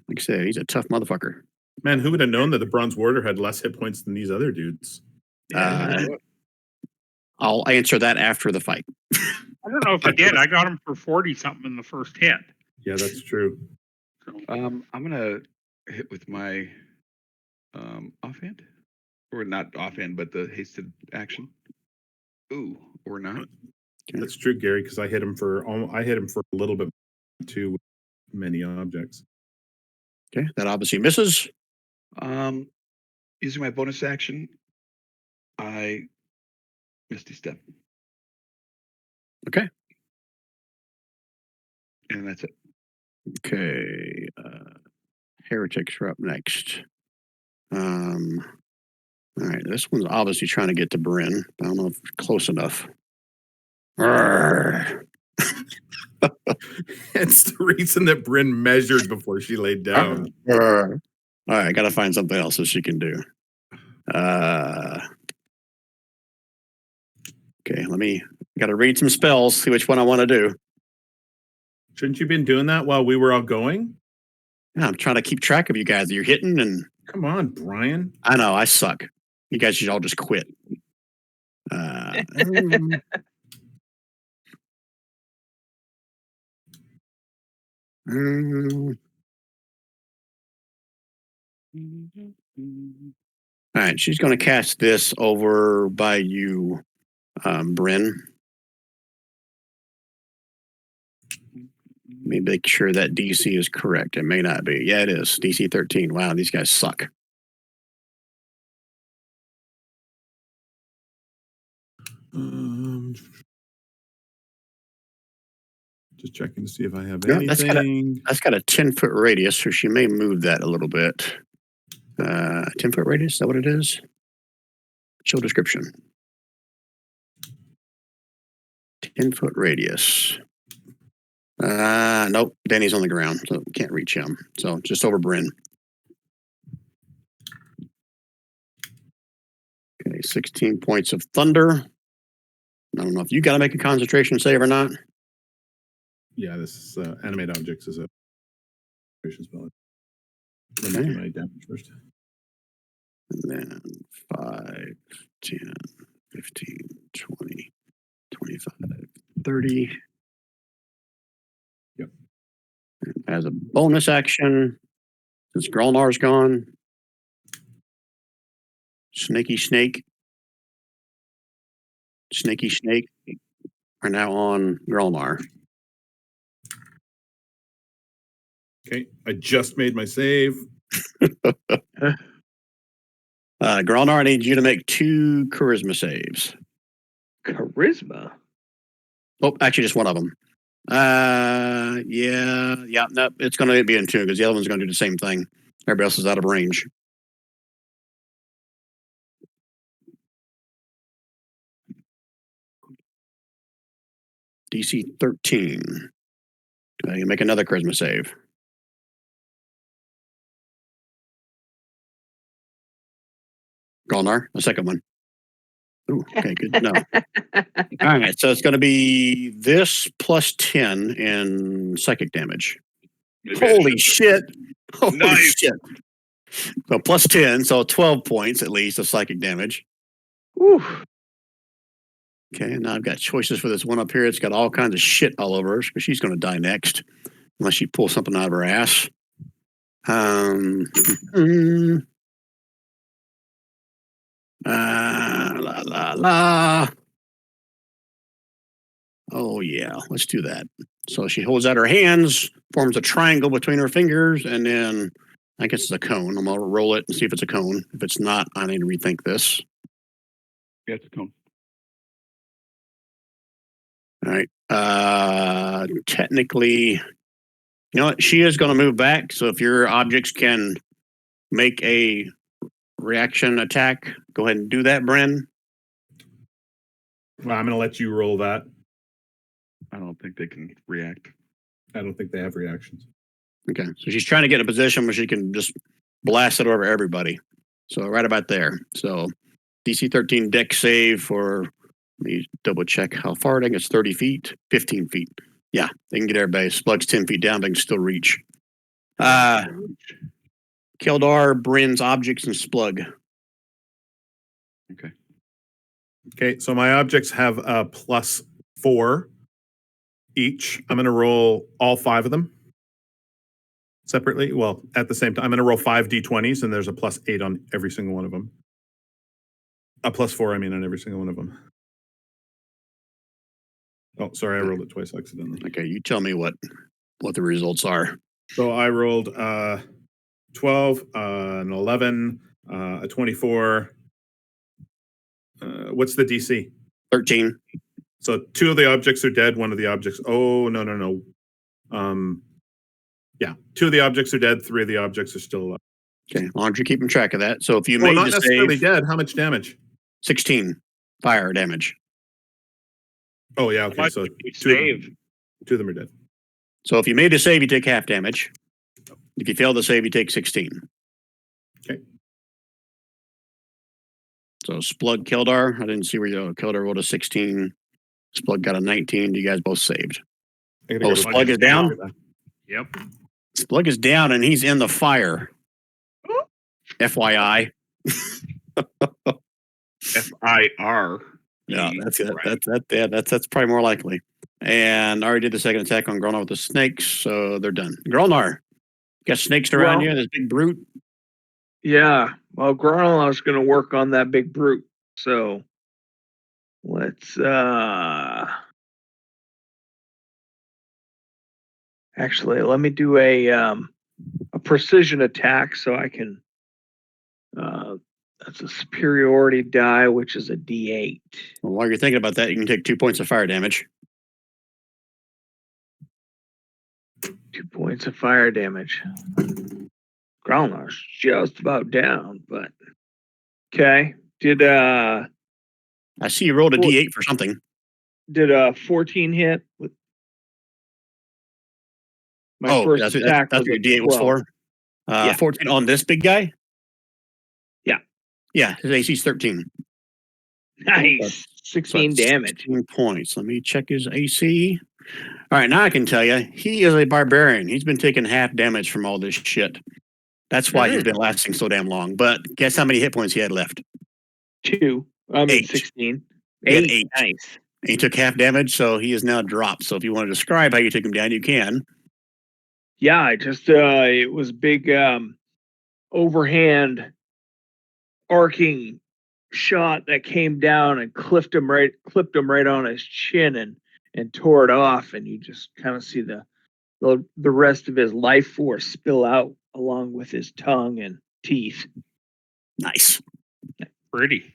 Like I said, he's a tough motherfucker. Man, who would have known that the bronze warder had less hit points than these other dudes? I'll answer that after the fight. I don't know if I did. I got him for 40 something in the first hit. Yeah, that's true. I'm gonna hit with my offhand, or not offhand, but the hasted action. Ooh, or not. Okay. That's true, Gary, because I hit him for a little bit too with many objects. Okay, that obviously misses. Using my bonus action, I misty step. Okay. And that's it. Okay. Heretics are up next. All right, this one's obviously trying to get to Bryn. I don't know if it's close enough. It's the reason that Bryn measured before she laid down. All right, I gotta find something else that she can do. Okay, gotta read some spells, see which one I want to do. Shouldn't you been doing that while we were all going? Yeah, I'm trying to keep track of you guys. You're hitting, and Come on, Brian. I know I suck. You guys should all just quit. All right, she's going to cast this over by you, Bryn. Let me make sure that DC is correct. It may not be. Yeah, it is. DC 13. Wow, these guys suck. Just checking to see if I have Yeah, anything. that's got a 10-foot radius, so she may move that a little bit. 10-foot radius, is that what it is? Show description. 10-foot radius. Nope, Danny's on the ground, so can't reach him. So just over Bryn. Okay, 16 points of thunder. I don't know if you got to make a concentration save or not. Yeah, this is animate objects is a concentration spell. Let me do my damage first. And then 5, 10, 15, 20, 25, 30. Yep. As a bonus action, since Grolnar's gone, Snaky Snake are now on Grolnar. Okay, I just made my save. Grolnar, I need you to make 2 charisma saves. Charisma. Oh, actually, just one of them. Nope. It's going to be in 2 because the other one's going to do the same thing. Everybody else is out of range. DC 13. You make another charisma save. Golnar, the second one. Ooh, okay, good. No. All right, so it's going to be this plus 10 in psychic damage. Holy shit. Holy Nice. shit. So plus 10, so 12 points at least of psychic damage. Whew. Okay, and now I've got choices for this one up here. It's got all kinds of shit all over her, because she's going to die next, unless she pulls something out of her ass. La la la. Oh yeah, let's do that. So she holds out her hands, forms a triangle between her fingers, and then I guess it's a cone. I'm gonna roll it and see if it's a cone. If it's not, I need to rethink this. Yeah, it's a cone. All right. Technically, you know what? She is going to move back. So if your objects can make a reaction attack, go ahead and do that, Bryn. Well, I'm going to let you roll that. I don't think they can react. I don't think they have reactions. Okay. So she's trying to get in a position where she can just blast it over everybody. So right about there. So DC 13 deck save for, let me double check how far. I think it's 30 feet, 15 feet. Yeah, they can get everybody. Splug's 10 feet down, they can still reach. Keldar, Bryn's objects, and Splug. Okay. Okay, so my objects have a +4 each. I'm going to roll all 5 of them separately. Well, at the same time, I'm going to roll 5 d20s, and there's a +8 on every single one of them. A +4, I mean, on every single one of them. Oh, sorry, I rolled it twice accidentally. Okay, you tell me what the results are. So I rolled 12, an 11, a 24. What's the DC? 13. So 2 of the objects are dead. 1 of the objects. Oh, no. Yeah, 2 of the objects are dead. 3 of the objects are still alive. Okay, as long as you're keeping track of that. So if you Well, made not the necessarily save, dead. How much damage? 16 fire damage. Oh, yeah. Okay, so You 2 of save. them, 2 of them are dead. So if you made a save, you take half damage. If you fail the save, you take 16. Okay. So Splug, Keldar, I didn't see where you Keldar rolled a 16. Splug got a 19. You guys both saved. I gotta Oh, go to- Splug is down? Yep. Splug is down and he's in the fire. FYI. FIR. Yeah, that's it. That's probably more likely. And I already did the second attack on Grolnar with the snakes, so they're done. Grolnar, got snakes around you, this big brute. Yeah. Well, Grolnar's going to work on that big brute. So let's actually let me do a precision attack so I can that's a superiority die, which is a D8. Well, while you're thinking about that, you can take 2 points of fire damage. 2 points of fire damage. Growlnar's just about down, but okay. Did I see you rolled a Four- D8 for something. 14 hit with my Oh, first that's attack? what Was your a D8 was 12. for. Yeah. 14 on this big guy. Yeah. Yeah, his AC's 13. Nice. 16 that's damage. 16 points. Let me check his AC. All right, now I can tell you, he is a barbarian. He's been taking half damage from all this shit. That's why he's been lasting so damn long. But guess how many hit points he had left? 2. I mean, 8. 16. He had 8. 8. Nice. He took half damage, so he is now dropped. So if you want to describe how you took him down, you can. Yeah, I just it was big overhand arcing shot that came down and clipped him right on his chin and tore it off, and you just kind of see the rest of his life force spill out along with his tongue and teeth. Nice. Pretty.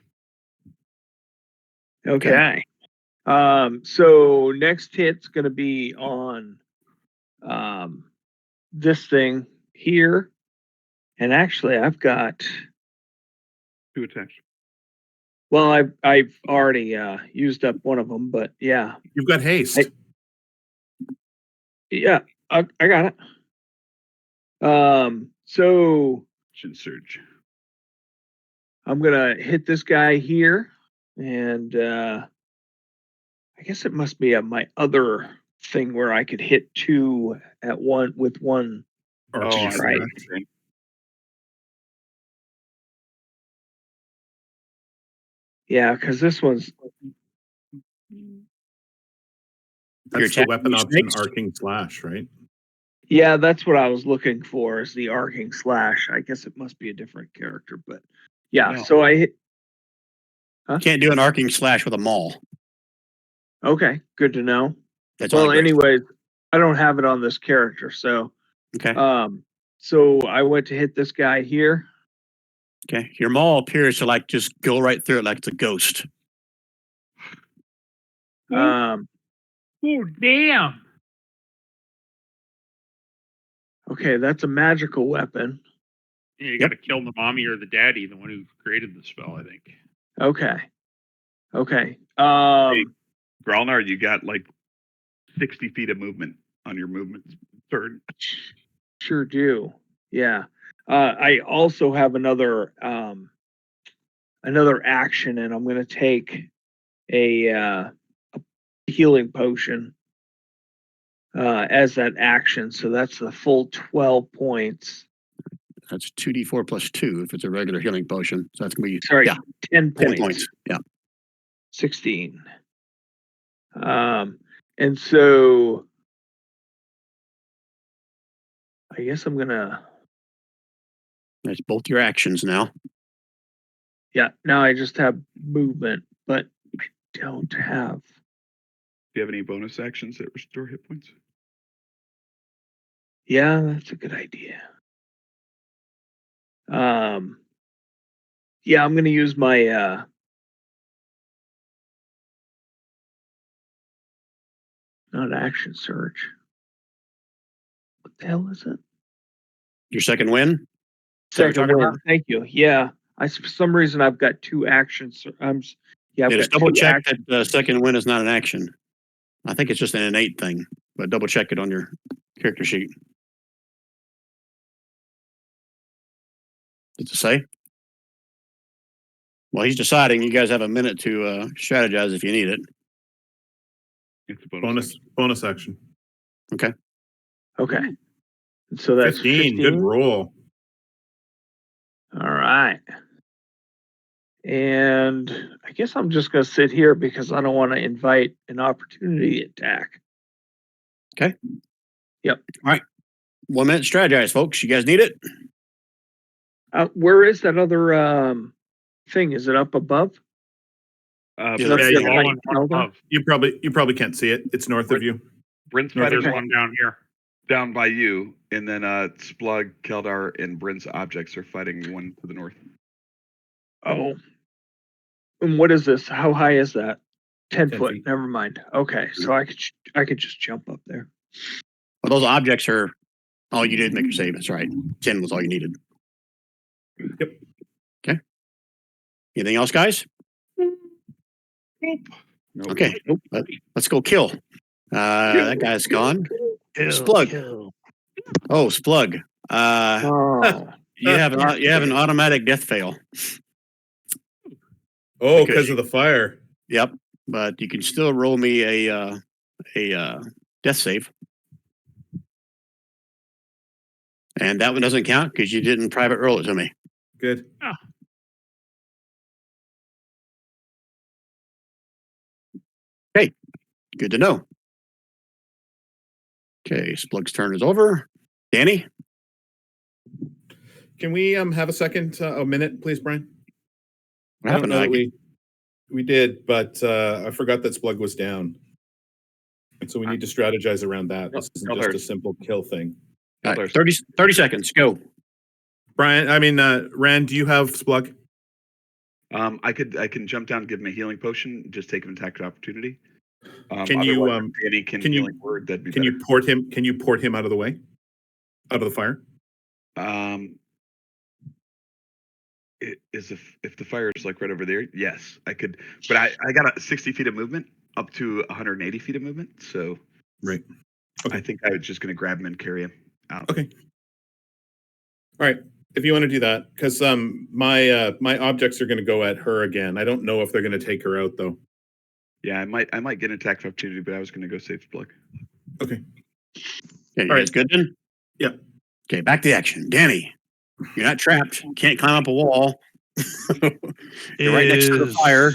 Okay. So next hit's gonna be on this thing here. And actually I've got 2 attacks. well, I've already used up one of them, but yeah. You've got haste. Yeah, I got it. So Should surge. I'm gonna hit this guy here, and I guess it must be my other thing where I could hit 2 at one with one. Arching I right. see. Yeah, because this one's Your That's the attack weapon use option, next? arcing slash, right? yeah, that's what I was looking for is the arcing slash. I guess it must be a different character, but yeah. No. So I hit. Can't do an arcing slash with a maul. Okay, good to know. That's Well, only great. anyways, I don't have it on this character, so Okay. so I went to hit this guy here. Okay. Your maul appears to like just go right through it like it's a ghost. Um, Oh, damn. okay, that's a magical weapon. Yeah, you got to kill the mommy or the daddy, the one who created the spell, I think. Okay. Growlnar, you got like 60 feet of movement on your movement turn. Sure do. Yeah. I also have another action, and I'm going to take a healing potion as that action. So that's the full 12 points. That's 2d4 plus 2 if it's a regular healing potion. So that's going to be Sorry, yeah, 10 10 points. points. Yeah. 16. And so I guess I'm gonna. That's both your actions now. Yeah, now I just have movement, but I don't have. Do you have any bonus actions that restore hit points? Yeah, that's a good idea. Yeah, I'm gonna use my not action surge. What the hell is it? Your second win? Is that what you're Second talking win. about? Thank you. Yeah, for some reason I've got 2 actions. I've Yeah, got just double 2 check actions. that the second win is not an action. I think it's just an innate thing, but double check it on your character sheet. Does it say? Well, he's deciding. You guys have a minute to strategize if you need it. It's a Bonus action. Okay. So that's 15. Good roll. All right. And I guess I'm just going to sit here because I don't want to invite an opportunity attack. Okay. Yep. All right. 1 minute strategize, folks. You guys need it? Where is that other thing? Is it up above? Yeah, That's There's just yeah, like one Zelda? above. You probably can't see it. It's north of you. Brent's No, there's fighters one down here. down by you, and then Splug, Keldar, and Brent's objects are fighting one to the north. Oh. And what is this? How high is that? 10 10 foot. feet. Never mind. Okay, so I could just jump up there. Well, those objects are Oh, you did make your save. That's right. 10 was all you needed. Yep. Okay. Anything else, guys? Nope. Okay. Let's go kill. That guy's gone. Splug. Oh, Splug. Oh. You have an automatic death fail. Oh, because of the fire. Yep. But you can still roll me a death save. And that one doesn't count because you didn't private roll it to me. Good. Oh. Okay. Good to know. Okay, Splug's turn is over. Danny? Can we have a minute, please, Brian? What I don't happened? know that we did, but I forgot that Splug was down. And so we need to strategize around that. This isn't just a simple kill thing. All right, 30 seconds. Go. Brian, Rand, do you have Splug? I can jump down and give him a healing potion, just take an attack of opportunity. Can you Danny can healing word, that'd be can better. you port him out of the way? Out of the fire? It is if the fire is like right over there, yes, I could, but I got 60 feet of movement up to 180 feet of movement, so right. Okay. I think I was just going to grab him and carry him out. Okay. All right. If you want to do that, because my objects are going to go at her again. I don't know if they're going to take her out though. Yeah, I might get an attack of opportunity, but I was going to go save Splug. Okay. Okay, all right, good then? Yep. Okay, back to action. Danny, you're not trapped. You can't climb up a wall. You're right next to the fire.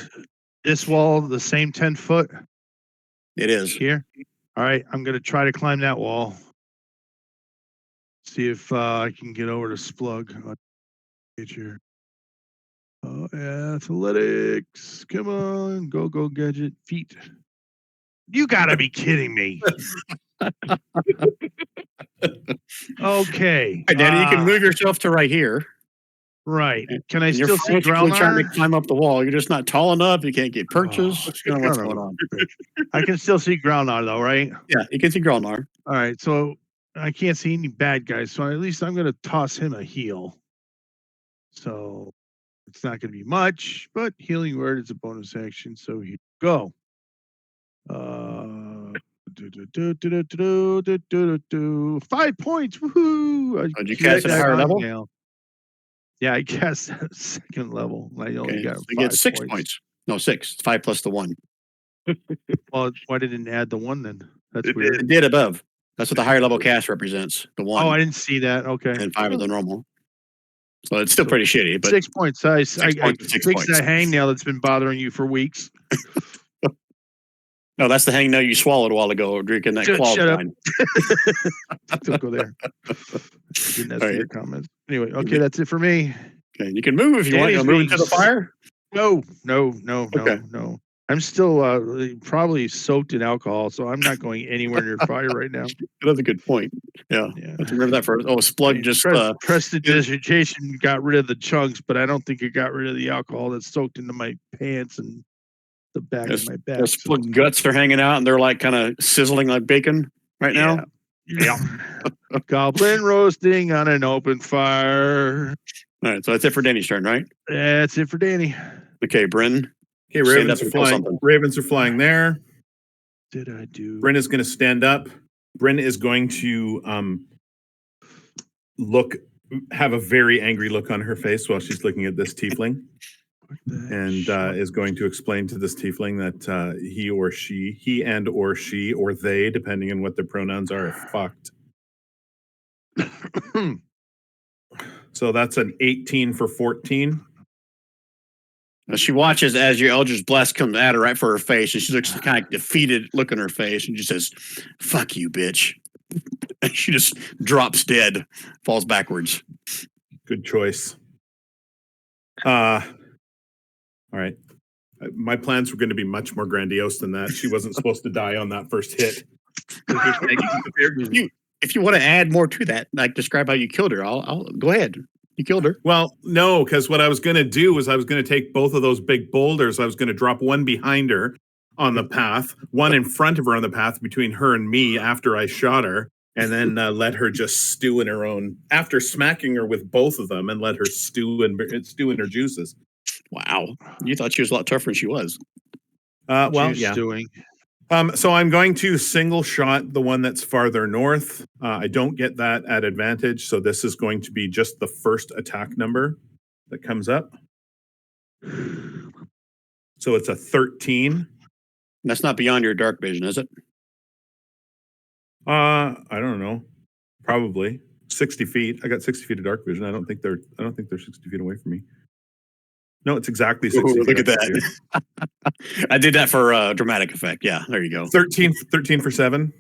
This wall the same 10 foot It is. here? All right, I'm going to try to climb that wall. See if I can get over to Splug. Get your athletics. Come on, go gadget feet. You gotta be kidding me. Okay. All right, Danny, you can move yourself to right here. Right. Can I And you're still see frantically trying to Growlnar? climb up the wall. You're just not tall enough. You can't get perches. What's going on? I can still see Growlnar though, right? Yeah, you can see Growlnar. All right, so I can't see any bad guys, so at least I'm gonna toss him a heal. So it's not gonna be much, but healing word is a bonus action, so here we go. 5 points. Woohoo! Did you cast at a higher level? Now. Yeah, I cast at second level. I only got so you get 6 points. No, 6. 5 plus the 1. Well, why didn't it add the 1 then? That's It weird. It did above. That's what the higher level cast represents. The 1. Oh, I didn't see that. Okay. And 5 of the normal. So it's still pretty shitty. But 6 points. I points, 6 fixed points. that hangnail that's been bothering you for weeks. No, that's the hangnail you swallowed a while ago drinking that claw Shut up. wine. Don't go there. Didn't ask All right. your comments. Anyway, okay, that's it for me. Okay, you can move if you Danny's want. You move being into the fire. No. Okay. I'm still probably soaked in alcohol, so I'm not going anywhere near fire right now. That's a good point. Yeah. Let's remember that first. Oh, Splug just Prestidigitation got rid of the chunks, but I don't think it got rid of the alcohol that's soaked into my pants and the back of my back. the Splug guts are hanging out and they're like kind of sizzling like bacon right now. Yeah. Goblin roasting on an open fire. All right, so that's it for Danny's turn, right? That's it for Danny. Okay, Bryn. Okay, Stand ravens up are and kill flying. something. Ravens are flying there. Did I do? Bryn is going to stand up. Bryn is going to have a very angry look on her face while she's looking at this tiefling, and is going to explain to this tiefling that he and or she, or they, depending on what their pronouns are fucked. So that's an 18 for 14. Now she watches as your Eldritch Blast comes at her right for her face, and she looks kind of defeated look on her face, and she says, "Fuck you, bitch." And she just drops dead, falls backwards. Good choice. All right. My plans were going to be much more grandiose than that. She wasn't supposed to die on that first hit. If you want to add more to that, like describe how you killed her, I'll go ahead. You killed her. Well, no, because what I was going to do was I was going to take both of those big boulders. I was going to drop one behind her on the path, one in front of her on the path between her and me after I shot her, and then let her just stew in her own. After smacking her with both of them, and let her stew in her juices. Wow. You thought she was a lot tougher than she was. Well, Juice yeah. stewing. So I'm going to single shot the one that's farther north. I don't get that at advantage, so this is going to be just the first attack number that comes up. So it's a 13. That's not beyond your dark vision, is it? I don't know. Probably 60 feet. I got 60 feet of dark vision. I don't think they're 60 feet away from me. No, it's exactly 60 Ooh, feet. look at that. I did that for dramatic effect. Yeah, there you go. 13 for 7.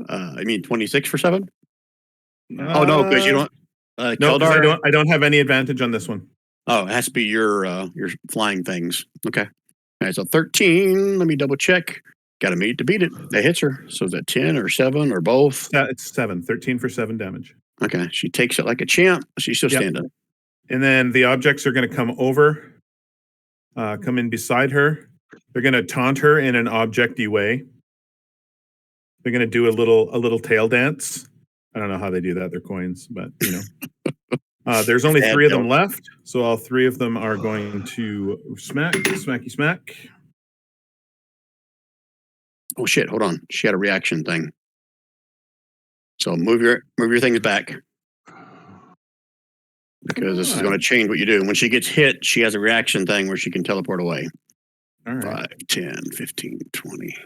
I mean 26 for 7? Oh no, because you don't No, because Keldar. I don't have any advantage on this one. Oh, it has to be your flying things. Okay. All right, so 13. Let me double check. Got to meet to beat it. That hits her. So is that 10 or 7 or both? It's 7. 13 for 7 damage. Okay. She takes it like a champ. She's still Yep. standing. And then the objects are going to come over, come in beside her. They're going to taunt her in an objecty way. They're going to do a little tail dance. I don't know how they do that. They're coins, but you know. There's only 3 of them left, so all 3 of them are going to smacky smack. Oh shit! Hold on. She had a reaction thing. So move your things back because this is going to change what you do. When she gets hit, she has a reaction thing where she can teleport away. All right. 5, 10, 15, 20,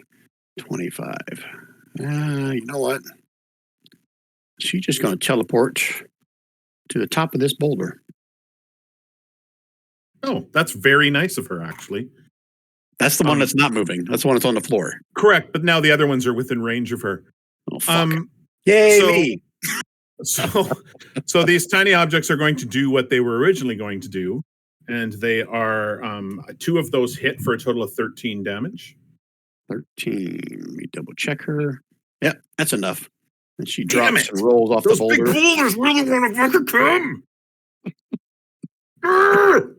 25. You know what? She's just going to teleport to the top of this boulder. Oh, that's very nice of her, actually. That's the one that's not moving. That's the one that's on the floor. Correct, but now the other ones are within range of her. Oh, fuck. Yay, me. So these tiny objects are going to do what they were originally going to do, and they are 2 of those hit for a total of 13 damage. 13. Let me double check her. Yep, that's enough. And she Damn drops it. and rolls off Those the boulder. big boulders really want to fucking come.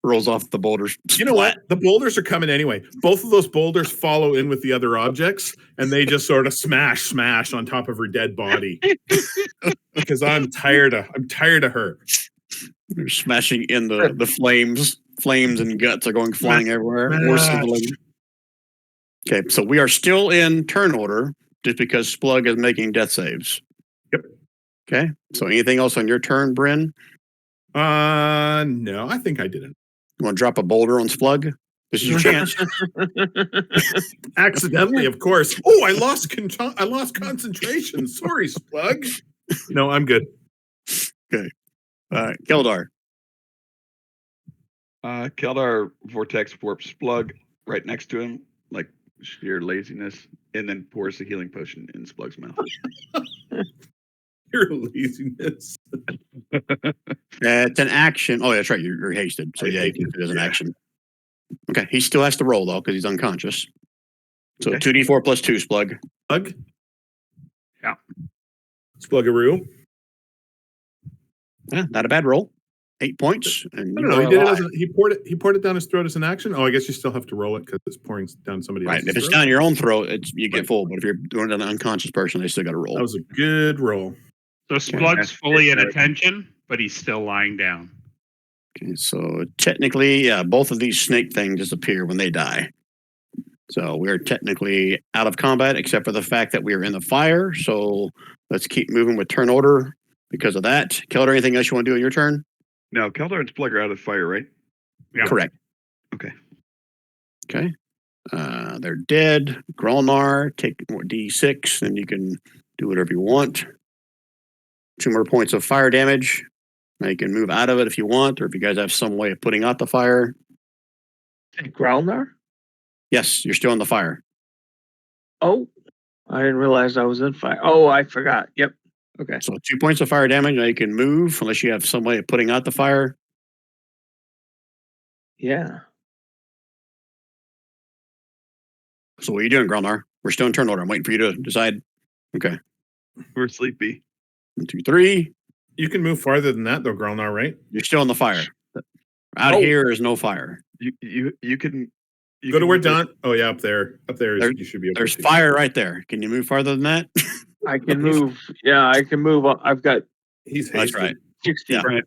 Rolls off the boulder. You know what? The boulders are coming anyway. Both of those boulders follow in with the other objects, and they just sort of smash on top of her dead body. Because I'm tired of her. They're smashing in the flames. Flames and guts are going flying everywhere. More sizzling. Okay, so we are still in turn order just because Splug is making death saves. Yep. Okay. So anything else on your turn, Bryn? No, I think I didn't. You want to drop a boulder on Splug? This is your chance. Accidentally, of course. Oh, I lost concentration. Sorry, Splug. No, I'm good. Okay. All right, Keldar. Keldar vortex warps Splug right next to him, like sheer laziness, and then pours the healing potion in Splug's mouth. Your laziness. It's an action. Oh, that's right. You're hasted. So yeah, it is an action. Okay. He still has to roll though because he's unconscious. So Okay. 2d4 plus 2, Splug. Splug? Yeah. Spluggaroo. Yeah, not a bad roll. 8 points. And I don't know. He did it he poured it down his throat as an action. Oh, I guess you still have to roll it because it's pouring down somebody else's right. If it's throat. down your own throat, you get full. But if you're doing it on an unconscious person, they still got to roll. That was a good roll. So Splug's fully at attention, but he's still lying down. Okay, so technically, yeah, both of these snake things disappear when they die. So we're technically out of combat, except for the fact that we are in the fire. So let's keep moving with turn order because of that. Keldar, anything else you want to do in your turn? No, Keldar and Splug are out of the fire, right? Yeah. Correct. Okay. Okay. They're dead. Grolnar, take more D6, and you can do whatever you want. 2 more points of fire damage. Now you can move out of it if you want, or if you guys have some way of putting out the fire. Growlnar? Yes, you're still in the fire. Oh, I didn't realize I was in fire. Oh, I forgot. Yep. Okay. So 2 points of fire damage. Now you can move unless you have some way of putting out the fire. Yeah. So what are you doing, Grolnar? We're still in turn order. I'm waiting for you to decide. Okay. We're sleepy. 1, 2, 3. You can move farther than that, though, Grelnar, right? You're still in the fire. Out here is no fire. You can Go to where Don. Oh yeah, up there. You should be able There's to. fire right there. Can you move farther than that? I can move. Yeah, I can move. I've got He's That's hasted. right. 60. Yeah. Right.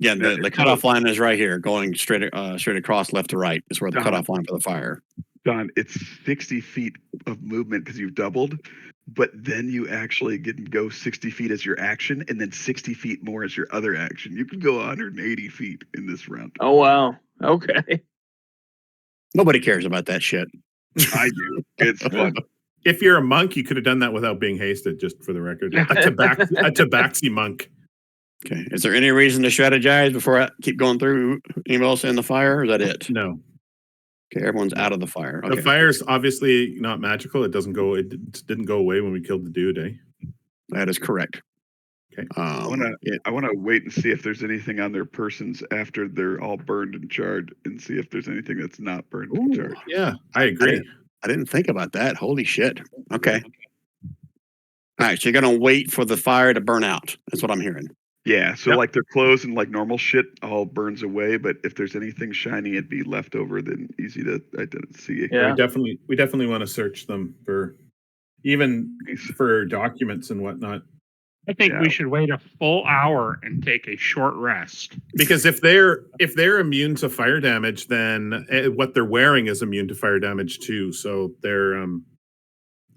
Yeah, the cutoff line is right here, going straight across left to right is where the cutoff line for the fire. Don, it's 60 feet of movement because you've doubled, but then you actually get to go 60 feet as your action, and then 60 feet more as your other action. You can go 180 feet in this round. Oh wow. Okay. Nobody cares about that shit. I do. It's fun. If you're a monk, you could have done that without being hasted, just for the record. A tabaxi monk. Okay. Is there any reason to strategize before I keep going through emails in the fire? Or is that it? No. Okay, everyone's out of the fire. Okay. The fire's obviously not magical. It doesn't go. It didn't go away when we killed the dude, eh? That is correct. Okay. I want to wait and see if there's anything on their persons after they're all burned and charred, and see if there's anything that's not burned and charred. Yeah, I agree. I didn't think about that. Holy shit. Okay. All right, so you're gonna wait for the fire to burn out. That's what I'm hearing. Yeah, so Yep. like their clothes and like normal shit all burns away, but if there's anything shiny, it'd be left over, then easy to see. Yeah. We definitely want to search them for even for documents and whatnot. I think Yeah. we should wait a full hour and take a short rest. Because if they're immune to fire damage, then what they're wearing is immune to fire damage too. So they're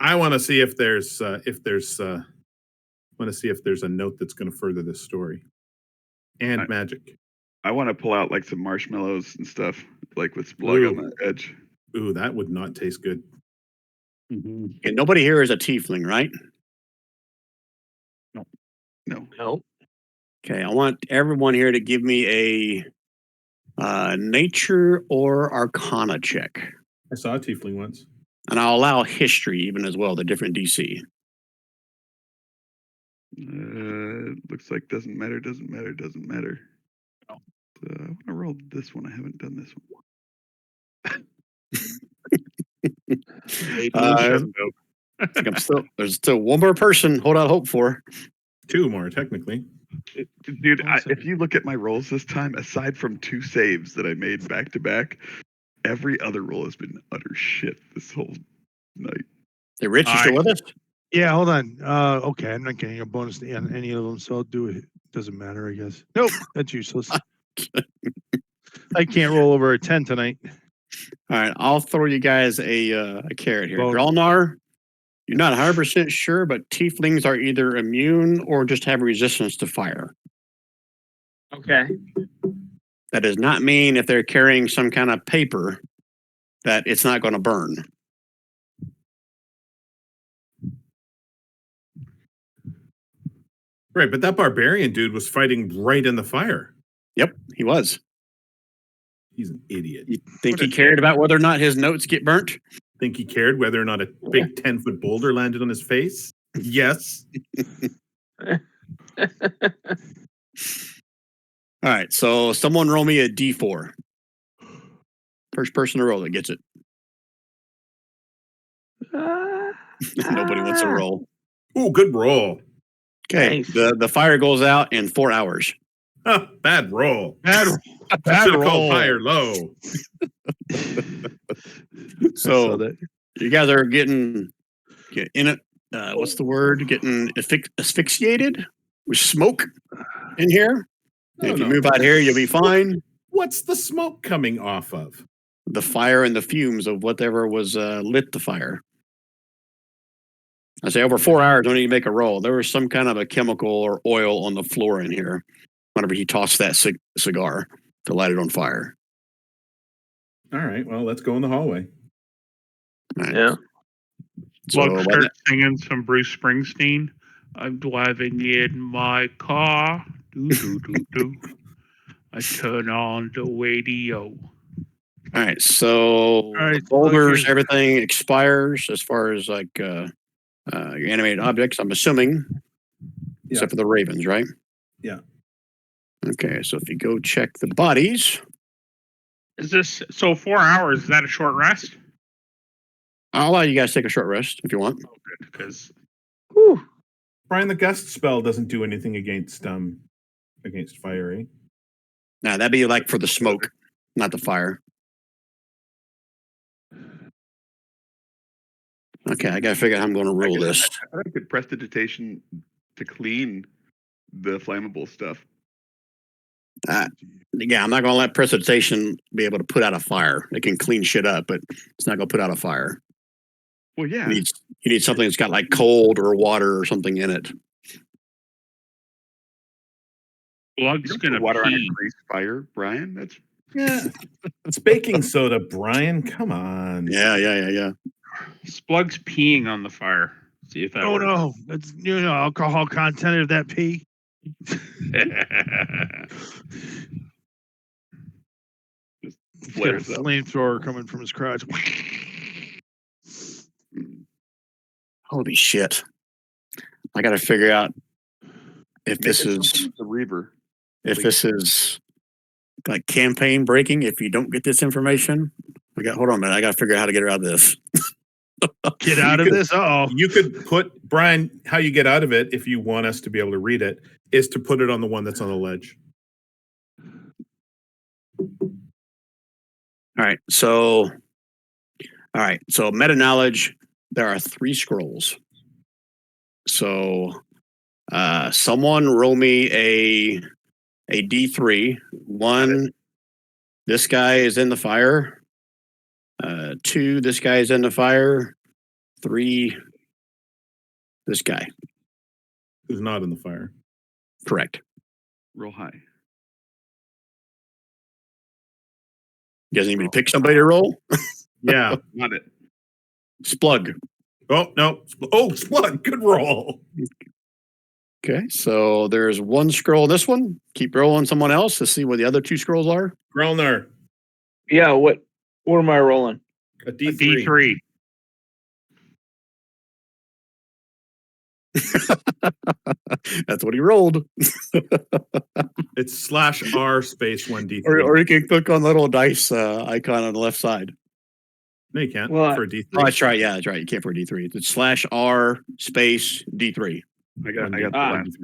I want to see if there's a note that's going to further this story. And magic. I want to pull out like some marshmallows and stuff, like with blood on the edge. Ooh, that would not taste good. And nobody here is a tiefling, right? No. No. Okay, I want everyone here to give me a nature or arcana check. I saw a tiefling once. And I'll allow history even as well, the different DC. Looks like doesn't matter. So I want to roll this one. I haven't done this one. There's still one more person. Hold out hope for. Two more, technically. Dude, if you look at my rolls this time, aside from 2 saves that I made back to back, every other roll has been utter shit this whole night. Hey, Rich, you still with us? Yeah, hold on. Okay, I'm not getting a bonus on any of them, so I'll do it. Doesn't matter, I guess. Nope, that's useless. I can't roll over a 10 tonight. All right, I'll throw you guys a carrot here. Well- Dralnar, you're not 100% sure, but tieflings are either immune or just have resistance to fire. Okay. That does not mean if they're carrying some kind of paper that it's not going to burn. Right, but that barbarian dude was fighting right in the fire. Yep, he was. He's an idiot. You think he cared about whether or not his notes get burnt? Think he cared whether or not a big 10-foot boulder landed on his face? Yes. All right, so someone roll me a D4. First person to roll it gets it. Nobody wants to roll. Ooh, good roll. Okay, Nice. the fire goes out in 4 hours. Huh, bad roll. Bad Should have called roll. high or low. So you guys are getting in it. What's the word? Getting asphyxiated with smoke in here. If you move out here, you'll be fine. What's the smoke coming off of? The fire and the fumes of whatever was lit the fire. I say over 4 hours when you make a roll, there was some kind of a chemical or oil on the floor in here whenever he tossed that cigar to light it on fire. All right, well, let's go in the hallway. Right. Yeah. So Slug starts singing some Bruce Springsteen. I'm driving in my car. Do, do, do, do. I turn on the radio. all right, so right, boulders, okay. everything expires as far as like your animated objects, I'm assuming, except for the ravens, right? Yeah. Okay, so if you go check the bodies, Is this so 4 hours? Is that a short rest? I'll allow you guys to take a short rest if you want. Oh, good, because Brian, the gust spell doesn't do anything against fire, eh? Now that'd be like for the smoke, not the fire. Okay, I gotta figure out how I'm gonna rule this. I could prestidigitation to clean the flammable stuff. Yeah, I'm not gonna let precipitation be able to put out a fire. It can clean shit up, but it's not gonna put out a fire. Well, yeah. You need something that's got like cold or water or something in it. Slug's gonna water on a pee. grease fire, Brian. That's Yeah. It's baking soda, Brian. Come on. Yeah. Slug's peeing on the fire. See if that Oh works. no, that's alcohol content of that pee. He's got a flares up. flamethrower coming from his crotch. Holy shit! I gotta figure out if this is the Reaver. if this is like campaign breaking. If you don't get this information, hold on a minute. I gotta figure out how to get her out of this. Get out of this. Uh-oh. You could put, Brian, how you get out of it, if you want us to be able to read it, is to put it on the one that's on the ledge. All right. So meta knowledge. There are 3 scrolls. So, someone roll me a D3. 1, this guy is in the fire. 2, this guy is in the fire. 3, this guy. Who's not in the fire. Correct. Real high. You guys need me to pick somebody to roll? Yeah. Not it. Splug. Oh, no. Oh, Splug. Good roll. Okay, so there's 1 scroll. This one. Keep rolling someone else to see what the other 2 scrolls are. Grelner. Yeah, what am I rolling? A A D3. D3. That's what he rolled. It's /R space 1D3. Or you can click on the little dice icon on the left side. No, you can't. Well, for a D3. Oh, that's right. Yeah, that's right. You can't for a D3. It's /R space D3. I got the Ah. last.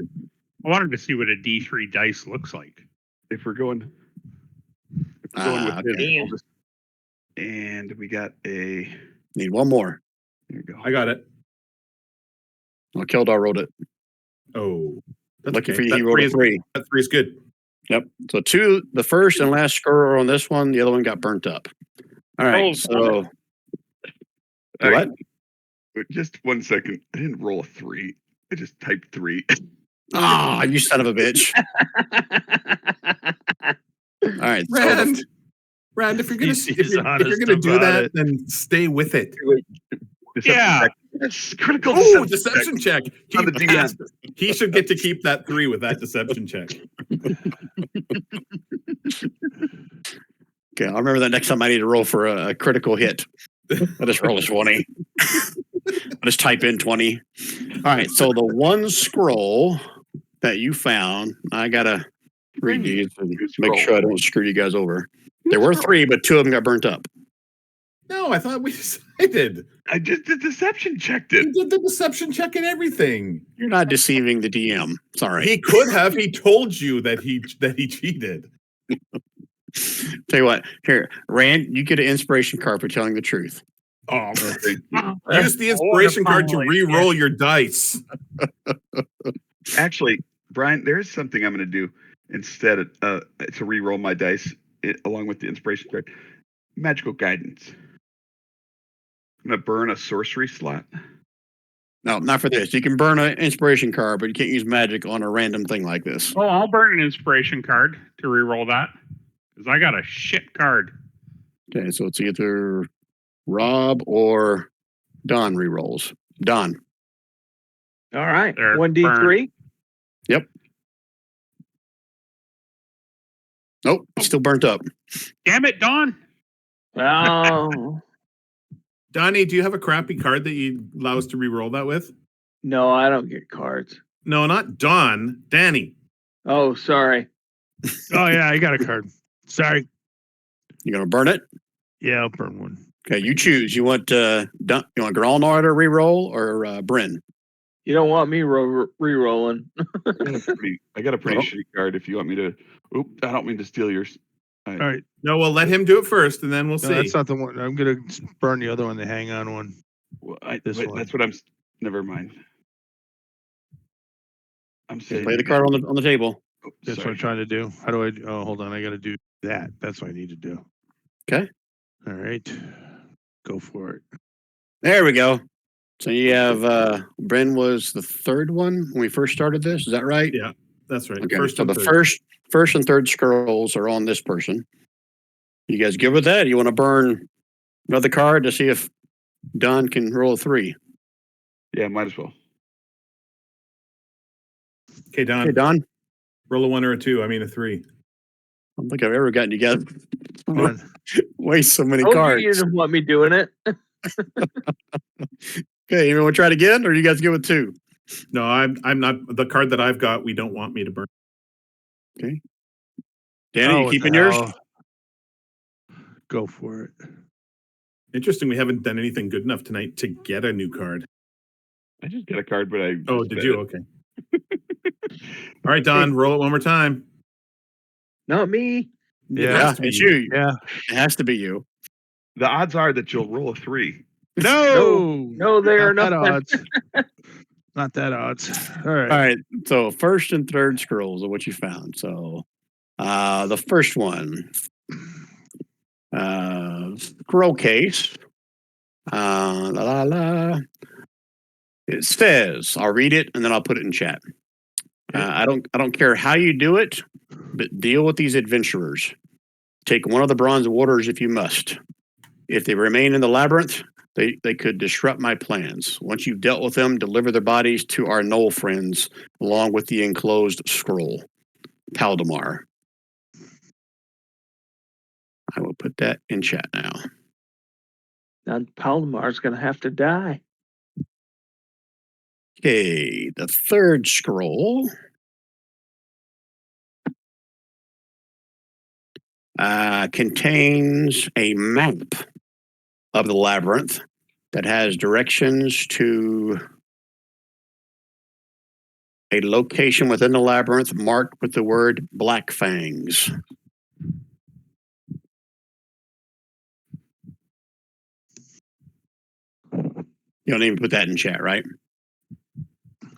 I wanted to see what a D3 dice looks like. If we're going with Okay. this, I'll just- and we got a. Need 1 more. There you go. I got it. Well, Keldar rolled it. Oh. That's Lucky okay. for you, That he rolled a 3. That 3 is good. Yep. So 2, the first and last scroll on this one, the other one got burnt up. All right. Oh, So All right, what? just 1 second. I didn't roll a 3. I just typed 3. Ah, you son of a bitch. All right. So Rand, if you're gonna He's if you're honest gonna do about that, it. then stay with it. Deception Yeah. check. That's critical. Oh, deception check. On the He DM. passed. He should get to keep that 3 with that deception check. Okay, I'll remember that next time I need to roll for a critical hit. I just roll a 20. I just type in 20. All right, so the 1 scroll that you found, I gotta read these and make sure I don't screw you guys over. There were 3, but 2 of them got burnt up. No, I thought we decided. I just did deception checked He it. did the deception check and everything. You're not deceiving the DM. Sorry. He could have. He told you that he cheated. Tell you what, here, Rand, you get an inspiration card for telling the truth. Oh, Oh, use the inspiration card to re-roll your dice. Actually, Brian, there's something I'm going to do instead to re-roll my dice along with the inspiration card. Magical guidance. I'm going to burn a sorcery slot. No, not for this. You can burn an inspiration card, but you can't use magic on a random thing like this. Oh, I'll burn an inspiration card to reroll that. Because I got a shit card. Okay, so it's either Rob or Don rerolls. Don. All right. There, 1D3. Nope, it's still burnt up. Damn it, Don. Oh, Donnie, do you have a crappy card that you allow us to re-roll that with? no, I don't get cards. No, not Don. Danny. Oh, sorry. Oh yeah, I got a card. Sorry. You gonna burn it? Yeah, I'll burn one. Okay, you choose. You want you want Gralnar to reroll or Bryn? You don't want me re-rolling. I got a pretty Oh. shitty card if you want me to. Oop, I don't mean to steal yours. All right. No, we'll let him do it first, and then we'll No, see. that's not the one. I'm gonna burn the other one, the hang on one. Well, This one. that's what I'm. Never mind. I'm saying. Play the card on the table. Oh, That's what sorry. I'm trying to do. How do I? Oh, hold on. I got to do that. That's what I need to do. Okay. All right. Go for it. There we go. So you have Bren was the third one when we first started this. Is that right? Yeah, that's right. Okay. First So and the third. first and third scrolls are on this person. You guys good with that? You want to burn another card to see if Don can roll a 3? Yeah, might as well. Okay, Don. Okay, Don. Roll a 1 or a 2. I mean a 3. I don't think I've ever gotten you guys One. waste so many Oh, cards. you didn't want me doing it. Okay, you want to try it again, or you guys good with 2? No, I'm not. The card that I've got, we don't want me to burn. Danny, Oh, you what keeping the yours? hell? Go for it. Interesting. We haven't done anything good enough tonight to get a new card. I just got a card, but I. Oh, did you? Okay. All right, Don. Roll it one more time. Not me. It Yeah. has to be It's you. you. Yeah. It has to be you. The odds are that you'll roll a 3. No. No, they are Not that not. odds. Not that odds. All right. All right. So first and third scrolls are what you found. So the first one, scroll case. La la la. It says, I'll read it and then I'll put it in chat. I don't care how you do it, but deal with these adventurers. Take one of the bronze waters if you must. If they remain in the labyrinth, they could disrupt my plans. Once you've dealt with them, deliver their bodies to our Knoll friends, along with the enclosed scroll. Paldemar. I will put that in chat now. Now Palomar's going to have to die. Okay, the third scroll contains a map of the labyrinth that has directions to a location within the labyrinth marked with the word Black Fangs. You don't even put that in chat, right?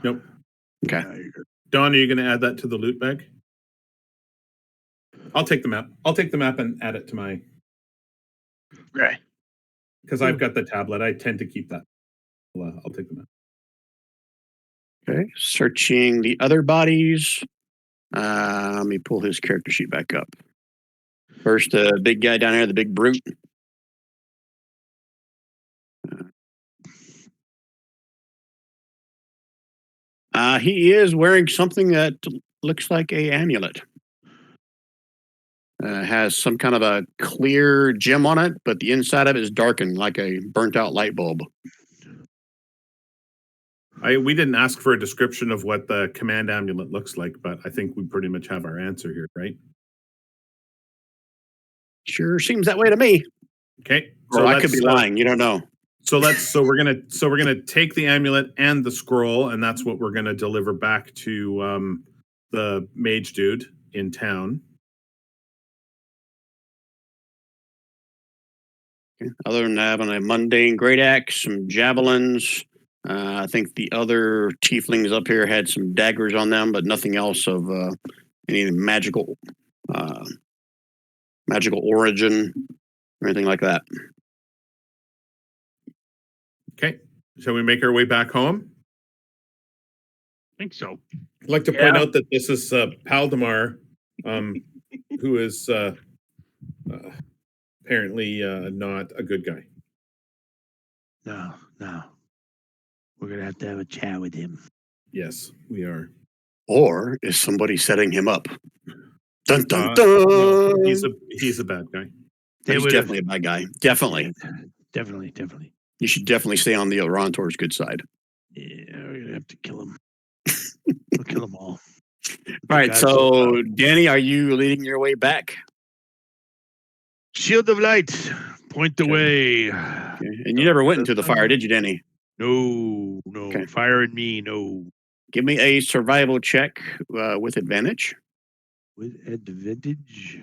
Nope. Okay. Don, are you going to add that to the loot bag? I'll take the map. I'll take the map and add it to my. Right. Because I've got the tablet. I tend to keep that. I'll take the map. Okay. Searching the other bodies. Let me pull his character sheet back up. First, the big guy down here, the big brute. He is wearing something that looks like a amulet. Has some kind of a clear gem on it, but the inside of it is darkened like a burnt out light bulb. We didn't ask for a description of what the command amulet looks like, but I think we pretty much have our answer here, right? Sure seems that way to me. Okay. So I could be lying. You don't know. So we're gonna take the amulet and the scroll, and that's what we're gonna deliver back to the mage dude in town. Okay. Other than having a mundane great axe, some javelins. I think the other tieflings up here had some daggers on them, but nothing else of any magical origin or anything like that. Okay. Shall we make our way back home? I think so. I'd like to point out that this is Paldemar, who is apparently not a good guy. No. We're going to have a chat with him. Yes, we are. Or is somebody setting him up? Dun dun dun. No, he's a bad guy. He's definitely a bad guy. Definitely. Definitely. You should definitely stay on the Orantor's good side. Yeah, we're going to have to kill him. We'll kill them all. All right, so Danny, are you leading your way back? Shield of light, point the way. Okay. And you never went into the fire, did you, Danny? No. Okay. Fire and me, no. Give me a survival check with advantage. With advantage.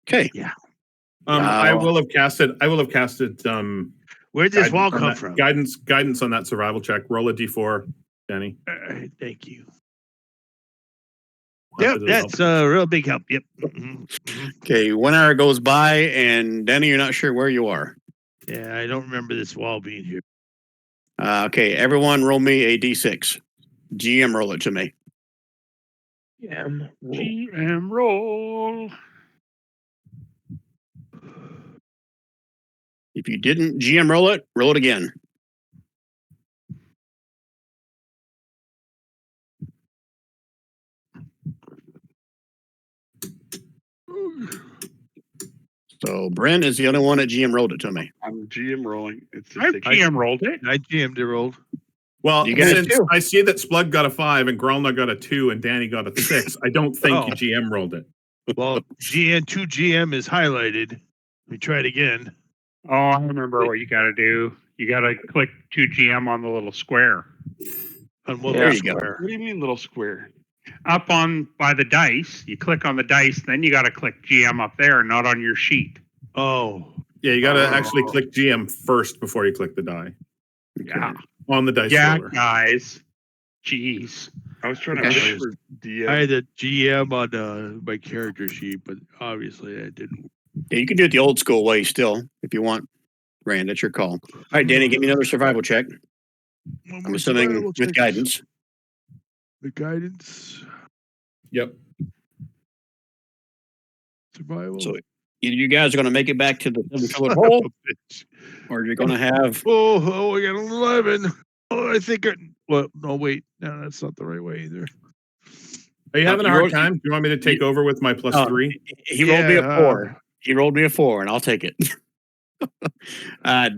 Okay. Yeah. I will have casted. Where'd this guidance wall on come that- from? Guidance on that survival check. Roll a d4, Danny. All right, thank you. Not Yep, that it'll that's help. a real big help. Yep. Mhm. Okay, 1 hour goes by, and Denny, you're not sure where you are. Yeah, I don't remember this wall being here. Okay, everyone roll me a d6. GM roll it to me. GM roll. If you didn't GM roll it again. So Brent is the only one that GM rolled it to me. I'm GM rolling. It's I GM rolled it. I GM'd it rolled. Well, You guys since too. I see that Splug got a 5 and Gralna got a 2 and Danny got a 6, I don't think Oh. you GM rolled it. Well, GN2 GM is highlighted. We try it again. Oh, I remember what you got to do. You got to click 2GM on the little square On what There little you go. square? What do you mean, little square? up on by the dice. You click on the dice, then you got to click GM up there, not on your sheet. Oh, Yeah, you got to Oh. actually click GM first before you click the die Yeah, on the dice yeah, roller. guys. Jeez. I was trying to Okay. push for DM. I had a GM on my character sheet, but obviously I didn't. Yeah, you can do it the old school way still if you want. Rand, it's your call. All right, Danny, give me another survival check. One I'm more assuming survival with check. guidance. The guidance. Yep. Survival. So either you guys are going to make it back to the 7-pillared hole, or you're going to have. Oh, I got an 11. Oh, I think well, no, wait. No, that's not the right way either. Are you having a you hard rolled- time? Do you want me to take over with my plus Oh, 3? He rolled me a Yeah, 4. He rolled me a 4, and I'll take it.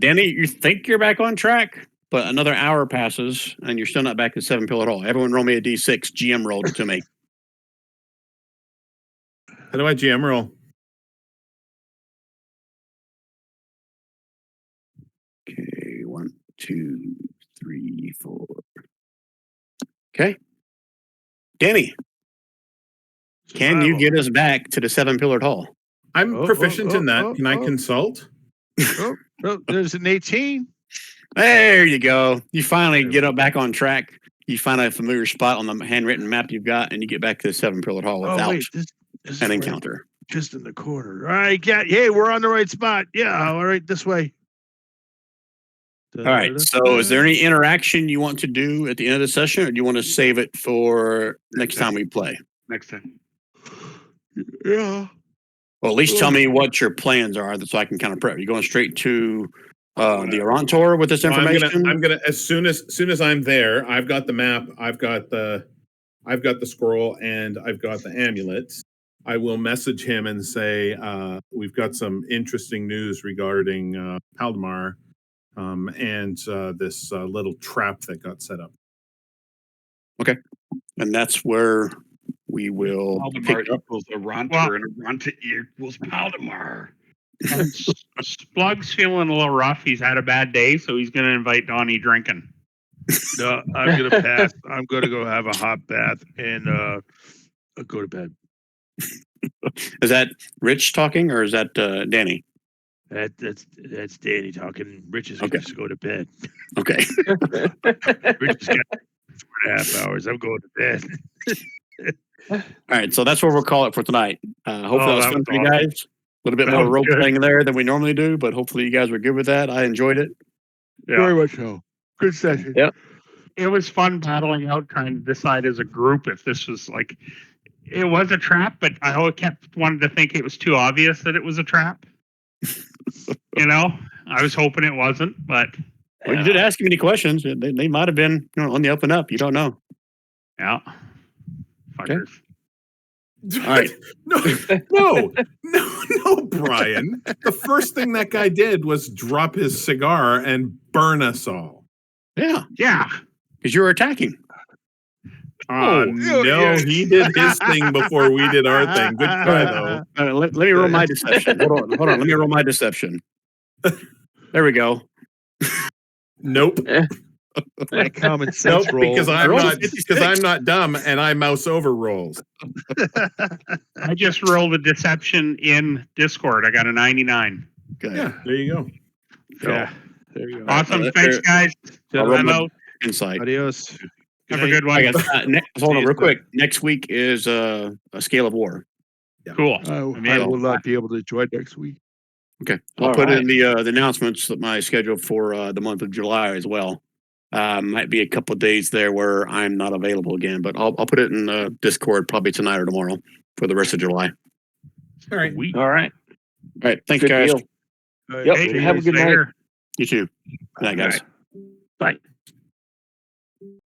Danny, you think you're back on track, but another hour passes, and you're still not back to 7-pillared hole. Everyone roll me a d6. GM rolled it to me. How do I GM roll? Okay, 1, 2, 3, 4. Okay. Danny, can you survival. get us back to the 7-pillared hall? I'm Oh, proficient oh, in that. oh, Can I oh. consult? Oh, there's an 18. There you go. You finally There get we up back on track. You find a familiar spot on the handwritten map you've got, and you get back to the 7-pillared hall Oh, without wait. This is an right encounter. just in the corner. All right, hey, we're on the right spot. Yeah, all right, this way. All right. So, is there any interaction you want to do at the end of the session, or do you want to save it for next time we play? Next time. Yeah. Well, at least tell me what your plans are, so I can kind of prep. You going straight to the Iran tour with this Well, information? I'm gonna as soon as I'm there, I've got the map, I've got the scroll, and I've got the amulets. I will message him and say we've got some interesting news regarding Paldemar and this little trap that got set up. And that's where we will Paldemar pick up. equals Arantor, Well- and Aranta equals Paldemar. Splug's feeling a little rough. He's had a bad day, so he's going to invite Donnie drinking. No, I'm gonna pass. I'm gonna go have a hot bath and go to bed. Is that Rich talking, or is that Danny? That's Danny talking. Rich is Okay. just go to bed. Okay. Rich has got 4.5 hours. I'm going to bed. All right. So that's where we'll call it for tonight. Hopefully Oh, that was that fun was for you awesome. guys. A little bit That more was role good. playing there than we normally do, but hopefully you guys were good with that. I enjoyed it. Yeah. Very much so. Good session. Yep. It was fun battling out, trying to decide as a group if this was like, it was a trap, but I always kept wanting to think it was too obvious that it was a trap. I was hoping it wasn't, but Well, you did ask many questions. They might have been on the up and up. You don't know. yeah. Fuckers. All right. No, Brian. The first thing that guy did was drop his cigar and burn us all. Yeah. Yeah. Because you were attacking. No, he did his thing before we did our thing. Good try, though. Let me roll my deception. Hold on. Let me roll my deception. There we go. Nope. My common Nope, sense roll. because I'm rolled a not 56. dumb and I mouse over rolls. I just rolled a deception in Discord. I got a 99. Okay. Yeah, there you go. So, Yeah. There you go. Awesome. well, Thanks, guys. I'll roll I'm my out. insight. Adios. Have a good one. I guess, hold on See you real quick. soon. Next week is a scale of war. Cool. I in. will not be able to join next week. Okay. I'll All put right. in the announcements that my schedule for the month of July as well. Might be a couple of days there where I'm not available again, but I'll put it in Discord probably tonight or tomorrow for the rest of July. All right. All right. All right. Thanks, Good guys. deal. All right, Yep. Hey, Have a good night. later. You too. Good night, guys. Bye.